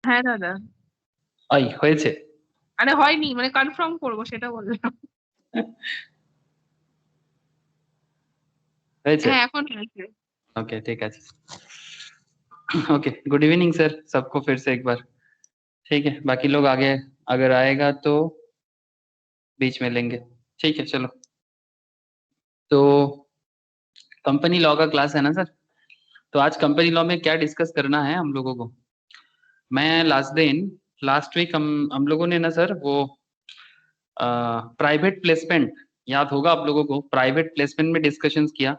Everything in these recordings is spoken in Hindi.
হ্যাঁ দাদা। ওই হয়েছে। আরে হয়নি, মানে কনফার্ম করবো সেটা বললাম। হয়েছে। হ্যাঁ এখন হয়েছে। ओके ठीक है। ओके गुड इवनिंग सर सबको फिर से एक बार। ठीक है बाकी लोग आगे अगर आएगा तो बीच में लेंगे। ठीक है चलो। तो कंपनी लॉ का क्लास है ना सर। तो आज कंपनी लॉ में क्या डिस्कस करना है हम लोगों को। मैं लास्ट वीक हम लोगों ने ना सर वो प्राइवेट प्लेसमेंट, याद होगा आप लोगों को, प्राइवेट प्लेसमेंट में डिस्कशंस किया।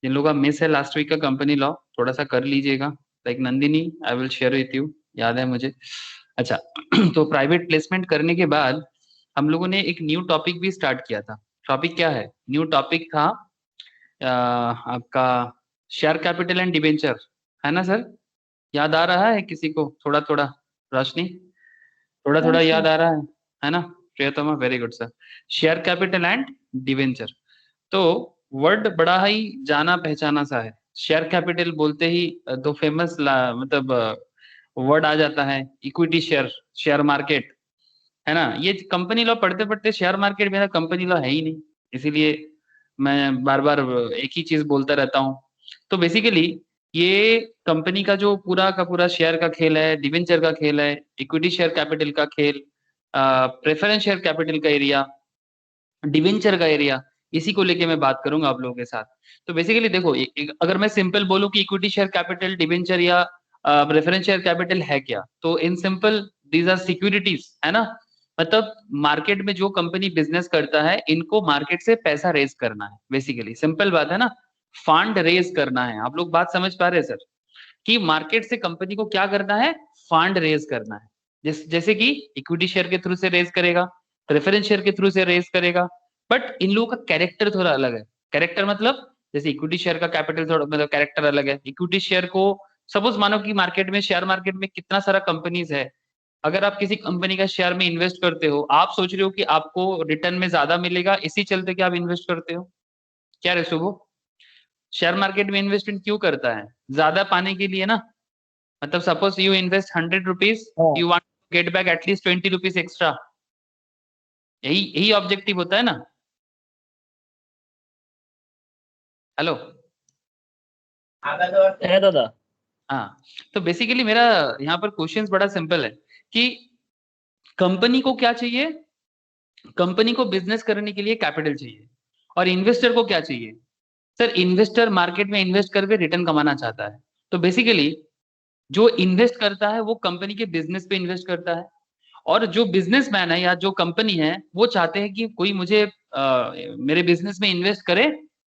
जिन लोगों का मिस है लास्ट वीक का कंपनी लॉ थोड़ा सा कर लीजिएगा। Like Nandini I will share with you, याद है मुझे। अच्छा तो प्राइवेट प्लेसमेंट करने के बाद हम लोगों ने एक न्यू टॉपिक भी स्टार्ट किया था। टॉपिक क्या है? न्यू टॉपिक था आपका शेयर कैपिटल एंड डिबेंचर, है ना सर? याद आ रहा है किसी को थोड़ा थोड़ा? रोशनी थोड़ा हाँ थोड़ा सर। याद आ रहा है ना? प्रियतमा very good sir. Share capital and debenture. तो वर्ड बड़ा ही जाना पहचाना सा है। शेयर कैपिटल बोलते ही दो फेमस मतलब वर्ड आ जाता है, इक्विटी शेयर, शेयर मार्केट, है ना? ये कंपनी लॉ पढ़ते पढ़ते शेयर मार्केट मेरा कंपनी लॉ है ही नहीं, इसीलिए मैं बार बार एक ही चीज बोलता रहता हूँ। तो बेसिकली ये कंपनी का जो पूरा का पूरा शेयर का खेल है, डिवेंचर का खेल है, इक्विटी शेयर कैपिटल का खेल, प्रेफरेंस शेयर कैपिटल का एरिया, डिवेंचर का एरिया, इसी को लेके मैं बात करूंगा आप लोगों के साथ। तो बेसिकली देखो अगर मैं सिंपल बोलूं कि इक्विटी शेयर कैपिटल, डिवेंचर या प्रेफरेंस शेयर कैपिटल है क्या, तो in simple these R securities, है ना? मतलब मार्केट में जो कंपनी बिजनेस करता है इनको मार्केट से पैसा रेज करना है, बेसिकली सिंपल बात है ना। फंड रेज करना है। आप लोग बात समझ पा रहे हैं सर कि मार्केट से कंपनी को क्या करना है? फंड रेज करना है। जैसे कि इक्विटी शेयर के थ्रू से रेज करेगा, प्रेफरेंस शेयर के थ्रू से रेज करेगा। बट इन लोगों का कैरेक्टर थोड़ा अलग है। कैरेक्टर मतलब जैसे इक्विटी शेयर का कैपिटल थोड़ा मतलब कैरेक्टर अलग है। इक्विटी शेयर को सपोज मानो कि मार्केट में, शेयर मार्केट में कितना सारा कंपनीज है। अगर आप किसी कंपनी का शेयर में इन्वेस्ट करते हो, आप सोच रहे हो कि आपको रिटर्न में ज्यादा मिलेगा, इसी चलते कि आप इन्वेस्ट करते हो। क्या रे शुभो? शेयर मार्केट में इन्वेस्टमेंट क्यों करता है? ज्यादा पाने के लिए ना। मतलब सपोज यू इन्वेस्ट 100 रुपीज, हाँ you want to get back at least 20 rupees extra. यही यही ऑब्जेक्टिव होता है ना। हेलो। है दादा। हाँ। तो बेसिकली मेरा यहाँ पर क्वेश्चन बड़ा सिंपल है कि कंपनी को क्या चाहिए? कंपनी को बिजनेस करने के लिए कैपिटल चाहिए। और इन्वेस्टर को क्या चाहिए? सर इन्वेस्टर मार्केट में इन्वेस्ट करके रिटर्न कमाना चाहता है। तो बेसिकली जो इन्वेस्ट करता है वो कंपनी के बिजनेस पे इन्वेस्ट करता है। और जो बिजनेसमैन है या जो कंपनी है वो चाहते हैं कि कोई मुझे मेरे बिजनेस में इन्वेस्ट करे,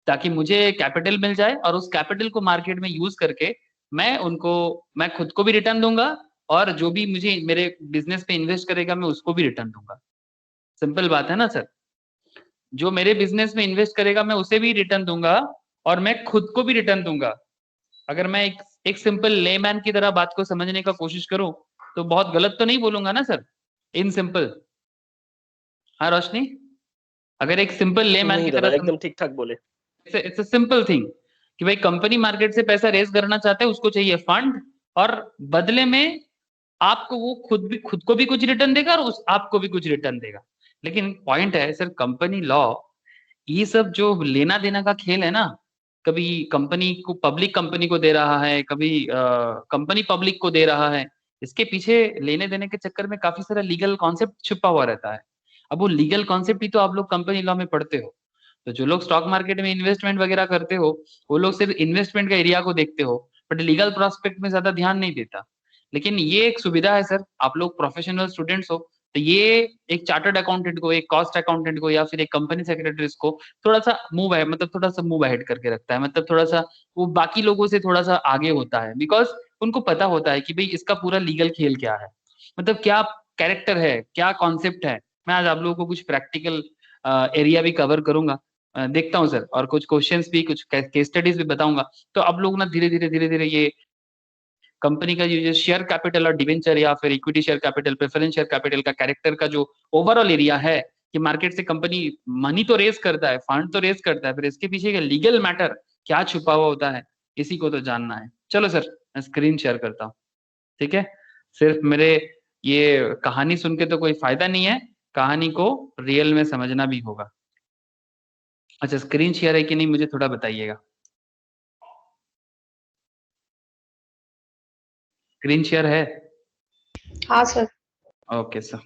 ताकि मुझे कैपिटल मिल जाए और उस कैपिटल को मार्केट में यूज करके मैं खुद को भी रिटर्न दूंगा, और जो भी मुझे मेरे बिजनेस पे इन्वेस्ट करेगा मैं उसको भी रिटर्न दूंगा। सिंपल बात है ना सर। जो मेरे बिजनेस में इन्वेस्ट करेगा मैं उसे भी रिटर्न दूंगा, और मैं खुद को भी रिटर्न दूंगा। अगर मैं एक सिंपल लेमैन की तरह बात को समझने का कोशिश करूं तो बहुत गलत तो नहीं बोलूंगा ना सर? In simple. हाँ रोशनी, अगर एक सिंपल लेमैन नहीं की दादा, तरह एकदम ठीक ठाक बोले। इट्स अ सिंपल थिंग कि भाई कंपनी मार्केट से पैसा रेज करना चाहता है, उसको चाहिए फंड, और बदले में आपको वो खुद को भी कुछ रिटर्न देगा और उस आपको भी कुछ रिटर्न देगा। लेकिन पॉइंट है सर कंपनी लॉ, ये सब जो लेना देना का खेल है ना, कभी कंपनी को पब्लिक कंपनी को दे रहा है, कभी कंपनी पब्लिक को दे रहा है, इसके पीछे लेने देने के चक्कर में काफी सारा लीगल कॉन्सेप्ट छुपा हुआ रहता है। अब वो लीगल कॉन्सेप्ट ही तो आप लोग कंपनी लॉ में पढ़ते हो। तो जो लोग स्टॉक मार्केट में इन्वेस्टमेंट वगैरह करते हो, वो लोग सिर्फ इन्वेस्टमेंट का एरिया को देखते हो, बट लीगल प्रोस्पेक्ट में ज्यादा ध्यान नहीं देता। लेकिन ये एक सुविधा है सर, आप लोग प्रोफेशनल स्टूडेंट्स हो, तो ये एक चार्टर्ड अकाउंटेंट को, एक कॉस्ट अकाउंटेंट को, या फिर एक कंपनी सेक्रेटरी को थोड़ा सा मूव है, मतलब थोड़ा सा मूव अहेड करके रखता है। मतलब थोड़ा सा वो बाकी लोगों से थोड़ा सा आगे होता है, बिकॉज उनको पता होता है कि भाई इसका पूरा लीगल खेल क्या है, मतलब क्या कैरेक्टर है, क्या कॉन्सेप्ट है। मैं आज आप लोगों को कुछ प्रैक्टिकल एरिया भी कवर करूंगा, देखता हूँ सर, और कुछ क्वेश्चंस भी, कुछ केस स्टडीज भी बताऊंगा। तो अब लोग ना धीरे धीरे ये कंपनी का ये जो शेयर कैपिटल और डिवेंचर या फिर equity share capital, preference share capital का कैरेक्टर का जो ओवरऑल एरिया है, कि मार्केट से कंपनी मनी तो रेज करता है, फंड तो रेज करता है, फिर इसके पीछे का लीगल मैटर क्या छुपा हुआ होता है, इसी को तो जानना है। चलो सर मैं स्क्रीन शेयर करता हूँ, ठीक है? सिर्फ मेरे ये कहानी सुन के तो कोई फायदा नहीं है, कहानी को रियल में समझना भी होगा। अच्छा, स्क्रीन शेयर है कि नहीं मुझे थोड़ा बताइएगा। स्क्रीन शेयर है? हाँ सर। ओके सर,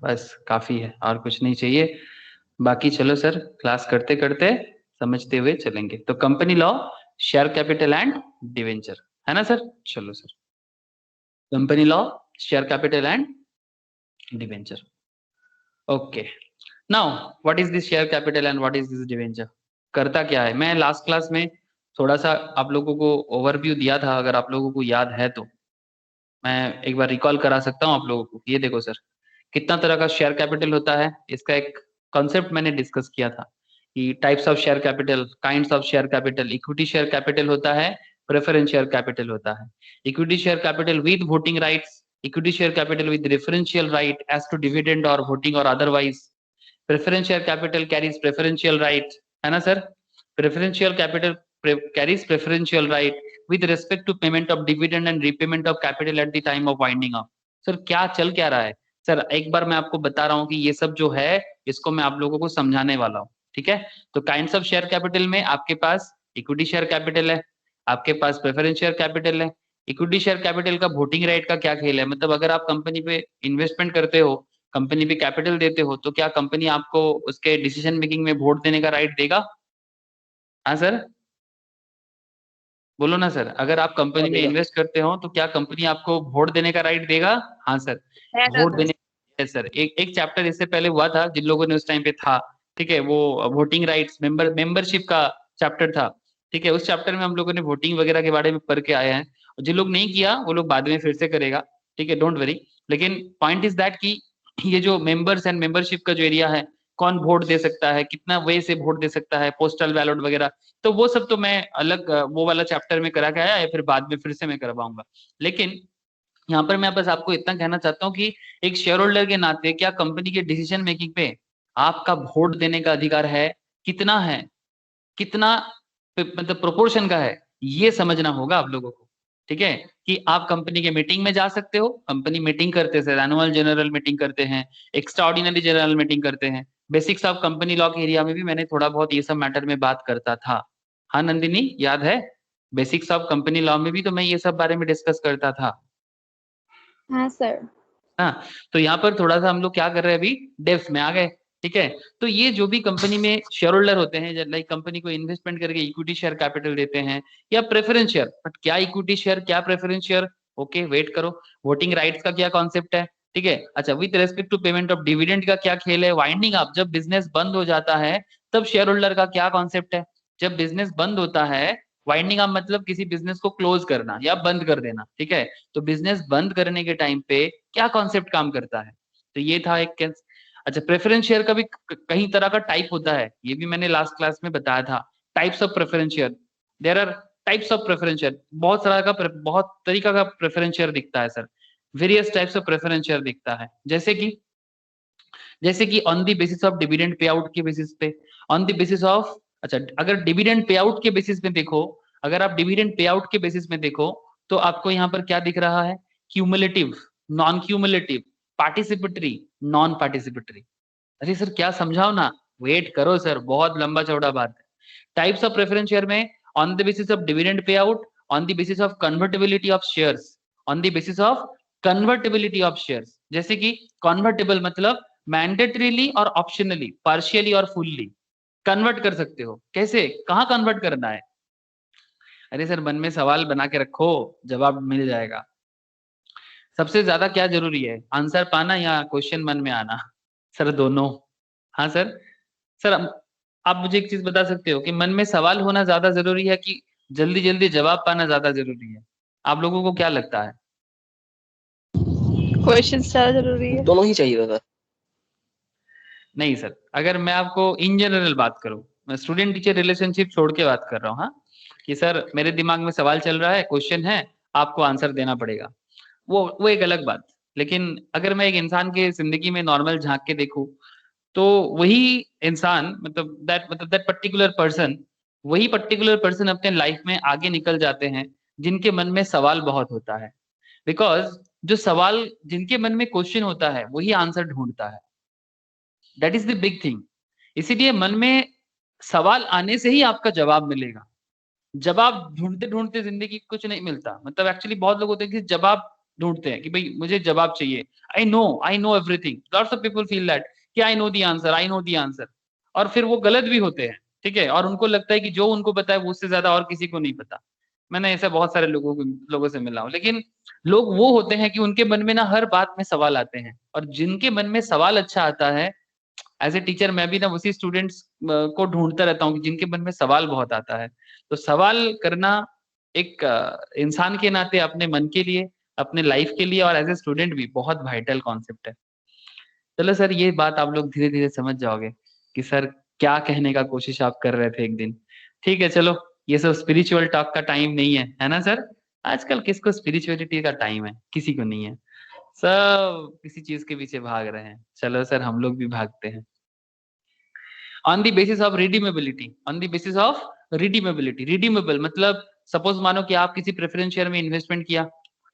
बस काफी है, और कुछ नहीं चाहिए। बाकी चलो सर, क्लास करते करते समझते हुए चलेंगे। तो company law, share capital and debenture, है ना सर? चलो sir, company law, share capital and debenture. Okay, now what is this share capital and what is this debenture? करता क्या है? मैं लास्ट क्लास में थोड़ा सा आप लोगों को ओवरव्यू दिया था, अगर आप लोगों को याद है तो मैं एक बार रिकॉल करा सकता हूँ आप लोगों को। ये देखो सर, कितना तरह का शेयर कैपिटल होता है, इसका एक कॉन्सेप्ट मैंने डिस्कस किया था कि types of share capital, kinds of share capital. Equity share capital होता है, प्रेफरेंस शेयर कैपिटल होता है। Equity share capital with voting rights, equity share capital with referential right as to dividend और वोटिंग और otherwise. Preference share capital carries preferential right, है ना sir? Preferential capital carries preferential right with respect to payment of dividend and repayment of capital at the time of winding up। Sir क्या चल क्या रहा है? सर एक बार मैं आपको बता रहा हूँ कि ये सब जो है इसको मैं आप लोगों को समझाने वाला हूँ, ठीक है? तो काइंड्स ऑफ शेयर कैपिटल में आपके पास इक्विटी शेयर कैपिटल है, आपके पास प्रेफरेंस शेयर कैपिटल है। इक्विटी शेयर कैपिटल का वोटिंग राइट का क्या खेल है? मतलब अगर आप कंपनी पे इन्वेस्टमेंट करते हो, कंपनी पे कैपिटल देते हो, तो क्या कंपनी आपको उसके डिसीजन मेकिंग में वोट देने का राइट देगा? हाँ सर, बोलो ना सर। अगर आप कंपनी में इन्वेस्ट करते हो तो क्या कंपनी आपको वोट देने का राइट देगा? हाँ सर, वोट देने। यस सर, एक चैप्टर इससे पहले हुआ था, जिन लोगों ने उस टाइम पे था, ठीक है, वो वोटिंग राइट्स, मेंबरशिप का चैप्टर था, ठीक है। उस चैप्टर में हम लोगों ने वोटिंग वगैरह के बारे में पढ़ के आए हैं। जिन लोग नहीं किया वो लोग बाद में फिर से करेगा, ठीक है, डोंट वरी। लेकिन पॉइंट इज दैट कि ये जो मेंबर्स एंड मेंबरशिप का जो एरिया है, कौन वोट दे सकता है, कितना वे से वोट दे सकता है, पोस्टल बैलेट वगैरह, तो वो सब तो मैं अलग वो वाला चैप्टर में करा के आया, या फिर बाद में फिर से मैं करवाऊंगा। लेकिन यहाँ पर मैं बस आपको इतना कहना चाहता हूँ कि एक शेयर होल्डर के नाते क्या कंपनी के डिसीजन मेकिंग पे आपका वोट देने का अधिकार है? कितना है, कितना मतलब प्रोपोर्शन का है, ये समझना होगा आप लोगों को, ठीक है? कि आप कंपनी के मीटिंग में जा सकते हो, कंपनी मीटिंग करते हैं, एनुअल जनरल मीटिंग करते हैं, एक्स्ट्रा ऑर्डिनरी जनरल मीटिंग करते हैं। बेसिक्स ऑफ कंपनी लॉ के एरिया में भी मैंने थोड़ा बहुत ये सब मैटर में बात करता था। हाँ नंदिनी, याद है? बेसिक्स ऑफ कंपनी लॉ में भी तो मैं ये सब बारे में डिस्कस करता था। हाँ सर। हाँ, तो यहाँ पर थोड़ा सा हम लोग क्या कर रहे हैं, अभी डेप्थ में आ गए, ठीक है। तो ये जो भी कंपनी में शेयर होल्डर होते हैं, लाइक कंपनी को इन्वेस्टमेंट करके इक्विटी शेयर कैपिटल देते हैं या प्रेफरेंस शेयर, बट क्या इक्विटी शेयर क्या प्रेफरेंस शेयर, ओके वेट करो। वोटिंग राइट्स का क्या कॉन्सेप्ट है, ठीक है। अच्छा, with respect to payment of dividend का क्या खेल है, वाइंडिंग अप, जब बिजनेस बंद हो जाता है तब शेयर होल्डर का क्या कॉन्सेप्ट है। जब बिजनेस बंद होता है, वाइंडिंग अप मतलब किसी बिजनेस को क्लोज करना या बंद कर देना, ठीक है। तो बिजनेस बंद करने के टाइम पे क्या कॉन्सेप्ट काम करता है, तो ये था एक। अच्छा, प्रेफरेंस शेयर का भी कई तरह का टाइप होता है, ये भी मैंने लास्ट क्लास में बताया था। Types of preference share, there are types of preference share, बहुत सारा का बहुत तरीका का प्रेफरेंस शेयर दिखता है sir, various types of preference share दिखता है। जैसे कि on the basis of dividend pay out के बेसिस पे, ऑन द बेसिस ऑफ, अच्छा अगर डिविडेंड पे आउट के बेसिस में देखो, अगर आप डिविडेंड पे आउट के बेसिस में देखो तो आपको यहाँ पर क्या दिख रहा है, cumulative, non cumulative, participatory, non participatory. अरे सर क्या समझाओ ना, वेट करो सर, बहुत लंबा चौड़ा बात है। टाइप्स ऑफ प्रेफरेंस शेयर में on the basis of dividend pay out, on the basis of convertibility of shares, on the basis of convertibility of shares. जैसे कि कन्वर्टेबल मतलब मैंडेटरीली और ऑप्शनली, पार्शियली और फुल्ली कन्वर्ट कर सकते हो। कैसे, कहाँ कन्वर्ट करना है? अरे सर मन में सवाल बना के रखो, जवाब मिल जाएगा। सबसे ज्यादा क्या जरूरी है, आंसर पाना या क्वेश्चन मन में आना? सर दोनों। हाँ सर। सर आप मुझे एक चीज बता सकते हो कि मन में सवाल होना ज्यादा जरूरी है कि जल्दी जल्दी जवाब पाना ज्यादा जरूरी है? आप लोगों को क्या लगता है? क्वेश्चन ज्यादा जरूरी है। दोनों ही चाहिए दादा। नहीं सर, अगर मैं आपको इन जनरल बात करूं, मैं स्टूडेंट टीचर रिलेशनशिप छोड़ के बात कर रहा हूँ, हाँ, कि सर मेरे दिमाग में सवाल चल रहा है, क्वेश्चन है, आपको आंसर देना पड़ेगा, वो एक अलग बात। लेकिन अगर मैं एक इंसान के जिंदगी में नॉर्मल झांक के देखूं, तो वही इंसान, मतलब दैट पर्टिकुलर पर्सन, वही पर्टिकुलर पर्सन अपने लाइफ में आगे निकल जाते हैं जिनके मन में सवाल बहुत होता है। बिकॉज जो सवाल जिनके मन में क्वेश्चन होता है वही आंसर ढूंढता है, that is the big thing. इसीलिए मन में सवाल आने से ही आपका जवाब मिलेगा। जवाब ढूंढते ढूंढते जिंदगी कुछ नहीं मिलता। मतलब एक्चुअली बहुत लोग होते हैं कि जवाब ढूंढते हैं कि भाई मुझे जवाब चाहिए, I know everything, lots of people feel that कि I know the answer, I know the answer, और फिर वो गलत भी होते हैं, ठीक है, और उनको लगता है कि जो उनको पता है वो उससे ज्यादा और किसी को नहीं पता। मैंने ऐसा बहुत सारे लोगों से मिला हूं। लेकिन लोग वो होते हैं कि उनके मन में ना हर बात में सवाल आते हैं, और जिनके मन में सवाल अच्छा आता है, एज ए टीचर मैं भी ना उसी स्टूडेंट्स को ढूंढता रहता हूँ कि जिनके मन में सवाल बहुत आता है। तो सवाल करना एक इंसान के नाते अपने मन के लिए, अपने लाइफ के लिए, और एज ए स्टूडेंट भी बहुत वाइटल कॉन्सेप्ट है। चलो सर, ये बात आप लोग धीरे धीरे समझ जाओगे कि सर क्या कहने का कोशिश आप कर रहे थे एक दिन। ठीक है, चलो, ये सब स्पिरिचुअल टॉक का टाइम नहीं है ना सर? आजकल किसको स्पिरिचुअलिटी का टाइम है? किसी को नहीं है। सब किसी चीज के पीछे भाग रहे हैं। चलो सर, हम लोग भी भागते हैं। On the basis of redeemability, on the basis of redeemability. Redeemable मतलब सपोज मानो कि आप किसी प्रेफरेंस शेयर में इन्वेस्टमेंट किया,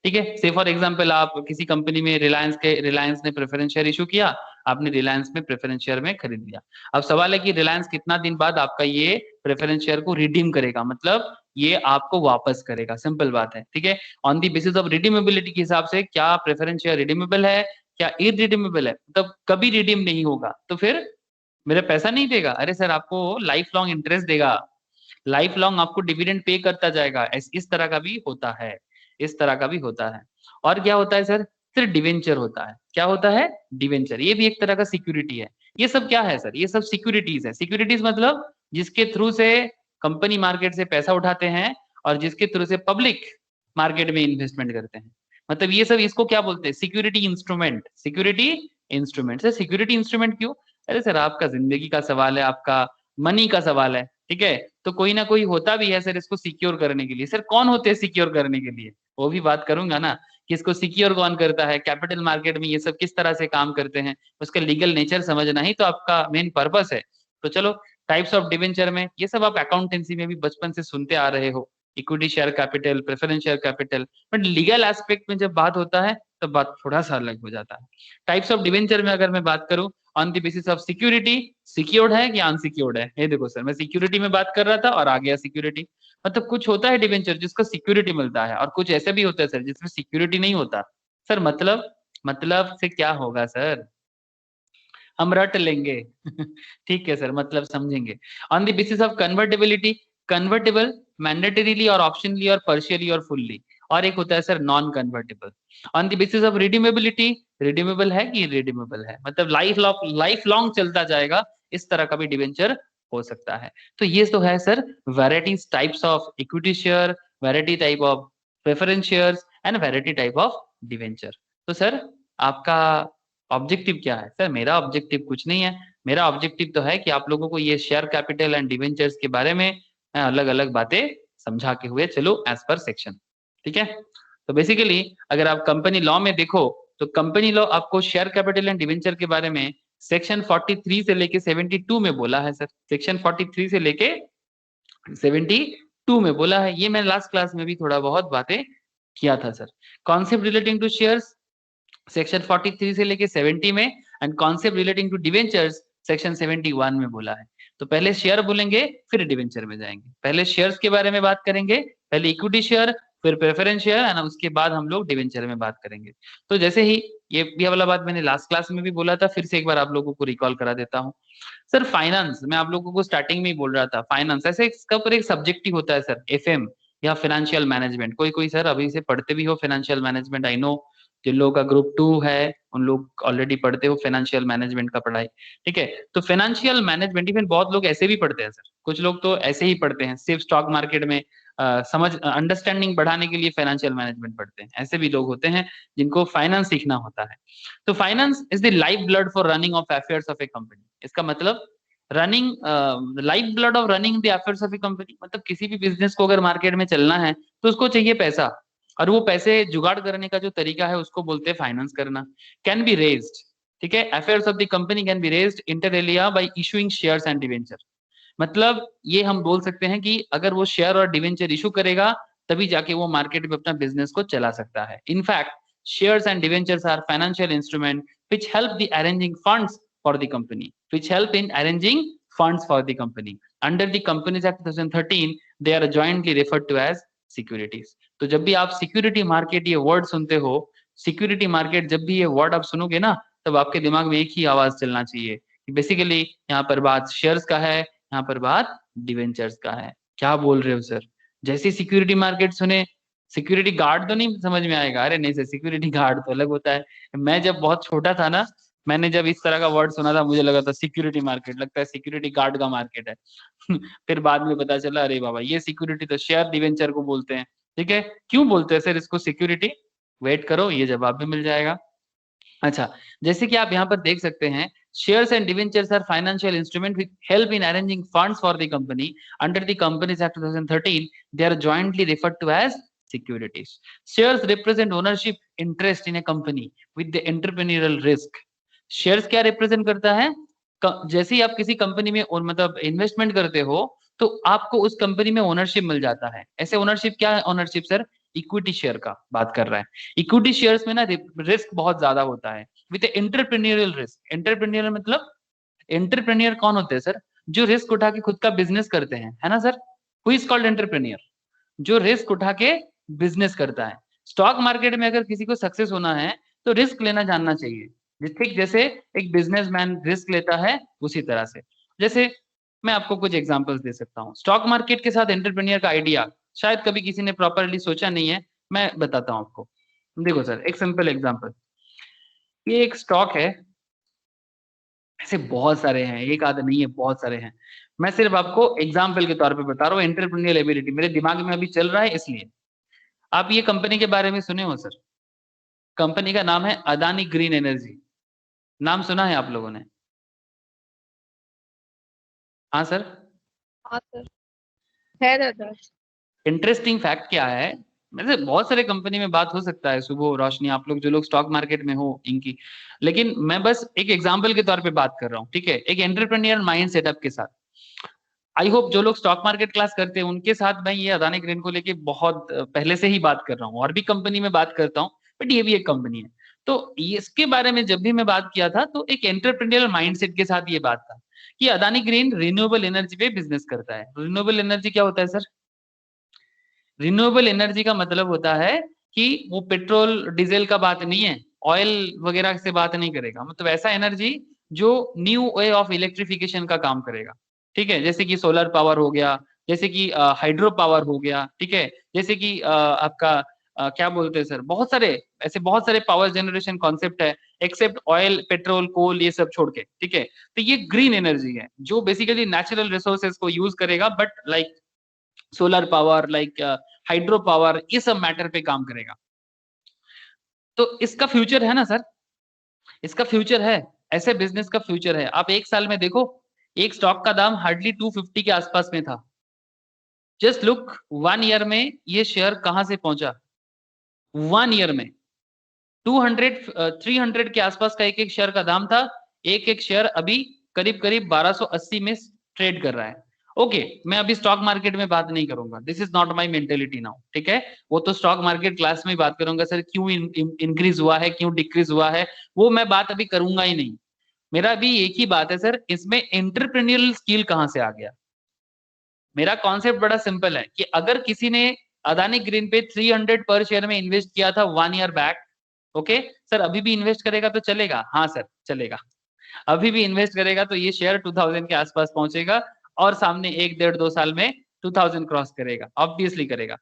ठीक है, से फॉर एग्जांपल आप किसी कंपनी में रिलायंस ने प्रेफरेंस शेयर इशू किया, आपने रिलायंस में प्रेफरेंस शेयर में खरीद लिया। अब सवाल है कि रिलायंस कितना दिन बाद आपका ये प्रेफरेंस शेयर को रिडीम करेगा, मतलब ये आपको वापस करेगा। सिंपल बात है, ठीक है। ऑन द बेसिस ऑफ रिडीमेबिलिटी के हिसाब से क्या प्रेफरेंस शेयर रिडीमेबल है, क्या इरिडीमेबल है, मतलब कभी रिडीम नहीं होगा, तो फिर मेरा पैसा नहीं देगा? अरे सर, आपको लाइफ लॉन्ग इंटरेस्ट देगा, लाइफ लॉन्ग आपको डिविडेंड पे करता जाएगा। इस तरह का भी होता है, इस तरह का भी होता है। और क्या होता है सर? फिर डिवेंचर होता है। क्या होता है? डिवेंचर। ये भी एक तरह का सिक्योरिटी है। ये सब क्या है सर? ये सब सिक्योरिटीज है। सिक्योरिटीज मतलब जिसके थ्रू से कंपनी मार्केट से पैसा उठाते हैं और जिसके थ्रू से पब्लिक मार्केट में इन्वेस्टमेंट करते हैं। मतलब ये सब, इसको क्या बोलते हैं? Security instrument. Security instrument. Sir security instrument क्यों? अरे सर, आपका जिंदगी का सवाल है, आपका मनी का सवाल है, ठीक है, तो कोई ना कोई होता भी है सर इसको सिक्योर करने के लिए। सर कौन होते हैं सिक्योर करने के लिए? वो भी बात करूंगा ना कि इसको सिक्योर कौन करता है, कैपिटल मार्केट में ये सब किस तरह से काम करते हैं, उसका लीगल नेचर समझना ही तो आपका मेन पर्पस है। तो चलो, टाइप्स ऑफ डिवेंचर में ये सब आप अकाउंटेंसी में भी बचपन से सुनते आ रहे हो, equity share capital, preference share capital, but legal aspect में जब बात होता है तो बात थोड़ा सा अलग हो जाता है। टाइप्स ऑफ डिवेंचर में अगर मैं बात करूं, on the basis of security, secured है कि अनसिक्योर्ड है। ये देखो सर, मैं सिक्योरिटी में बात कर रहा था और आ गया सिक्योरिटी। मतलब कुछ होता है डिवेंचर जिसको सिक्योरिटी मिलता है, और कुछ ऐसे भी होता है सर जिसमें सिक्योरिटी नहीं होता। सर मतलब से क्या होगा सर? हम रट लेंगे ठीक है सर, मतलब समझेंगे। On the basis of convertibility, convertible mandatorily और ऑप्शनली और पर्शियली और फुल्ली, और एक होता है sir non convertible. On the basis of redeemability, redeemable है कि रिडीमेबल है, मतलब लाइफ लॉन्ग चलता जाएगा, इस तरह का भी डिवेंचर हो सकता है। तो ये तो है sir varieties types of equity share, variety type of preference shares and variety type of debenture. तो सर आपका ऑब्जेक्टिव क्या है? सर मेरा ऑब्जेक्टिव कुछ नहीं है। मेरा ऑब्जेक्टिव तो है कि आप लोगों को ये शेयर कैपिटल एंड डिवेंचर्स के बारे में अलग अलग बातें समझा के हुए चलो एज पर सेक्शन, ठीक है। तो बेसिकली अगर आप कंपनी लॉ में देखो तो कंपनी लॉ आपको शेयर कैपिटल एंड डिवेंचर के बारे में सेक्शन 43 से लेके 72 में बोला है सर। सेक्शन 43 से लेके 72 में बोला है। ये मैंने लास्ट क्लास में भी थोड़ा बहुत बातें किया था sir. Concept relating to shares section 43 से लेके 70 में, and concept relating to debentures section 71 में बोला है। तो पहले शेयर बोलेंगे फिर डिवेंचर में जाएंगे। पहले शेयर्स के बारे में बात करेंगे, पहले इक्विटी शेयर, फिर प्रेफरेंस शेयर, है ना, उसके बाद हम लोग डिवेंचर में बात करेंगे। तो जैसे ही ये वाला बात मैंने लास्ट क्लास में भी बोला था, फिर से एक बार आप लोगों को रिकॉल करा देता हूँ। सर फाइनेंस, मैं आप लोगों को स्टार्टिंग में ही बोल रहा था, फाइनेंस ऐसे इसका ऊपर एक सब्जेक्ट ही होता है सर, एफएम या फाइनेंशियल मैनेजमेंट। कोई कोई सर अभी से पढ़ते भी हो फाइनेंशियल मैनेजमेंट, आई नो जिन लोगों का ग्रुप 2 है उन लोग ऑलरेडी पढ़ते हो फाइनेंशियल मैनेजमेंट का पढ़ाई, ठीक है। तो फाइनेंशियल मैनेजमेंट इवन बहुत लोग ऐसे भी पढ़ते हैं सर, कुछ लोग तो ऐसे ही पढ़ते हैं सिर्फ स्टॉक मार्केट में समझ अंडरस्टैंडिंग बढ़ाने के लिए फाइनेंशियल मैनेजमेंट पढ़ते हैं। ऐसे भी लोग होते हैं जिनको फाइनेंस सीखना होता है। तो finance is the life blood for running of affairs of a company. इसका मतलब running life blood of running the affairs of a company, मतलब किसी भी बिजनेस को अगर मार्केट में चलना है तो उसको चाहिए पैसा, और वो पैसे जुगाड़ करने का जो तरीका है उसको बोलते हैं फाइनेंस करना। कैन बी रेज्ड, ठीक है, affairs of the company can be raised inter alia by issuing shares and debenture. मतलब ये हम बोल सकते हैं कि अगर वो शेयर और डिवेंचर इशू करेगा तभी जाके वो मार्केट में अपना बिजनेस को चला सकता है। In fact shares and debentures are financial instrument which help the arranging funds for the company, which help in arranging funds for the company. Under the Companies Act 2013, they are jointly referred to as securities. तो जब भी आप सिक्योरिटी मार्केट ये वर्ड सुनते हो, सिक्योरिटी मार्केट जब भी ये वर्ड आप सुनोगे ना, तब आपके दिमाग में एक ही आवाज चलना चाहिए कि बेसिकली यहाँ पर बात शेयर्स का है, यहाँ पर बात डिवेंचर्स का है। क्या बोल रहे हो सर? जैसे सिक्योरिटी मार्केट सुने, सिक्योरिटी गार्ड तो नहीं समझ में आएगा? अरे नहीं सर, सिक्योरिटी गार्ड तो अलग होता है। मैं जब बहुत छोटा था ना, मैंने जब इस तरह का वर्ड सुना था, मुझे लगा था सिक्योरिटी मार्केट, लगता है सिक्योरिटी गार्ड का मार्केट है। फिर बाद में पता चला अरे बाबा ये सिक्योरिटी तो शेयर डिवेंचर को बोलते हैं। ठीक है, क्यों बोलते हैं सर इसको सिक्योरिटी? वेट करो, ये जवाब भी मिल जाएगा। अच्छा, जैसे कि आप यहाँ पर देख सकते हैं, shares and debentures are financial instrument which help in arranging funds for the company under the companies act 2013। They are jointly referred to as securities. Shares represent ownership interest in a company with the entrepreneurial risk. Shares क्या represent करता है? जैसे ही आप किसी कंपनी में मतलब इन्वेस्टमेंट करते हो तो आपको उस कंपनी में ओनरशिप मिल जाता है। ऐसे ओनरशिप क्या है? ओनरशिप सर इक्विटी शेयर का बात कर रहा है। इक्विटी शेयर्स में ना रिस्क बहुत ज्यादा होता है विद एंटरप्रेन्योरियल रिस्क। एंटरप्रेन्योर मतलब एंटरप्रेन्योर कौन होते हैं सर? जो रिस्क उठा के खुद का बिजनेस करते हैं, है ना sir? Who is called entrepreneur? जो रिस्क उठा के बिजनेस करता है। स्टॉक मार्केट में अगर किसी को सक्सेस होना है तो रिस्क लेना जानना चाहिए। ठीक जैसे एक बिजनेसमैन रिस्क लेता है उसी तरह से। जैसे मैं आपको कुछ एग्जांपल्स दे सकता हूँ। स्टॉक मार्केट के साथ एंटरप्रेन्योर का आइडिया शायद कभी किसी ने प्रॉपरली सोचा नहीं है, मैं बताता हूँ आपको। देखो सर, एक सिंपल एग्जांपल, ये एक स्टॉक है, ऐसे बहुत सारे हैं, एक आधा नहीं है, बहुत सारे हैं। मैं सिर्फ आपको एग्जाम्पल के तौर पे बता रहा हूँ, एंटरप्रेन्योर एबिलिटी मेरे दिमाग में अभी चल रहा है इसलिए। आप ये कंपनी के बारे में सुने हो सर? कंपनी का नाम है अदानी ग्रीन एनर्जी। नाम सुना है आप लोगों ने? हाँ सर। हाँ सर, है दादा। इंटरेस्टिंग फैक्ट क्या है, वैसे बहुत सारे कंपनी में बात हो सकता है, सुबह रोशनी आप लोग जो लोग स्टॉक मार्केट में हो इनकी, लेकिन मैं बस एक एग्जाम्पल के तौर पे बात कर रहा हूँ। ठीक है, एक एंटरप्रेन्योर माइंड सेटअप के साथ। आई होप जो लोग स्टॉक मार्केट क्लास करते हैं उनके साथ मैं ये अदानी ग्रीन को लेके बहुत पहले से ही बात कर रहा हूँ, और भी कंपनी में बात करता हूँ, बट ये भी एक कंपनी है। तो इसके बारे में जब भी मैं बात किया था तो एक एंटरप्रेन्योर माइंडसेट के साथ ये बात था कि अदानी ग्रीन रिन्यूएबल एनर्जी पे बिजनेस करता है। रिन्यूएबल एनर्जी क्या होता है सर? रिन्यूएबल एनर्जी का मतलब होता है कि वो पेट्रोल डीजल का बात नहीं है, ऑयल वगैरह से बात नहीं करेगा, मतलब ऐसा एनर्जी जो न्यू वे ऑफ इलेक्ट्रिफिकेशन का काम करेगा। ठीक है, जैसे कि सोलर पावर हो गया, जैसे कि हाइड्रो पावर हो गया, ठीक है, जैसे कि आपका क्या बोलते हैं सर, बहुत सारे ऐसे बहुत सारे पावर जनरेशन कॉन्सेप्ट है, एक्सेप्ट ऑयल पेट्रोल कोल ये सब छोड़ के। ठीक है, तो ये ग्रीन एनर्जी है जो बेसिकली नेचुरल रिसोर्सेज को यूज करेगा, but like solar power, like hydro power, ये सब मैटर पे काम करेगा। तो इसका फ्यूचर है ना सर, इसका फ्यूचर है, ऐसे बिजनेस का फ्यूचर है। आप एक साल में देखो, एक स्टॉक का दाम हार्डली 250 के आसपास में था। जस्ट लुक 1 ईयर में ये शेयर कहां से पहुंचा? 1 ईयर में 200 300 के आसपास का एक एक शेयर का दाम था। एक एक शेयर अभी करीब करीब 1280 में ट्रेड कर रहा है। ओके, मैं अभी स्टॉक मार्केट में बात नहीं करूंगा, this is not my mentality now. ठीक है, वो तो स्टॉक मार्केट क्लास में बात करूंगा सर, क्यों इंक्रीज हुआ है, क्यों डिक्रीज हुआ है, वो मैं बात अभी करूंगा ही नहीं। मेरा अभी एक ही बात है सर, इसमें एंटरप्रेन्योरियल स्किल कहां से आ गया। मेरा कॉन्सेप्ट बड़ा सिंपल है कि अगर किसी ने अदानी ग्रीन पे 300 पर शेयर में इन्वेस्ट किया था 1 ईयर बैक, ओके सर, अभी भी इन्वेस्ट करेगा तो चलेगा? हाँ सर चलेगा, अभी भी इन्वेस्ट करेगा तो ये शेयर 2000 के आसपास पहुंचेगा और सामने 1 1.5 2 साल में 2000 क्रॉस करेगा, ऑब्वियसली करेगा।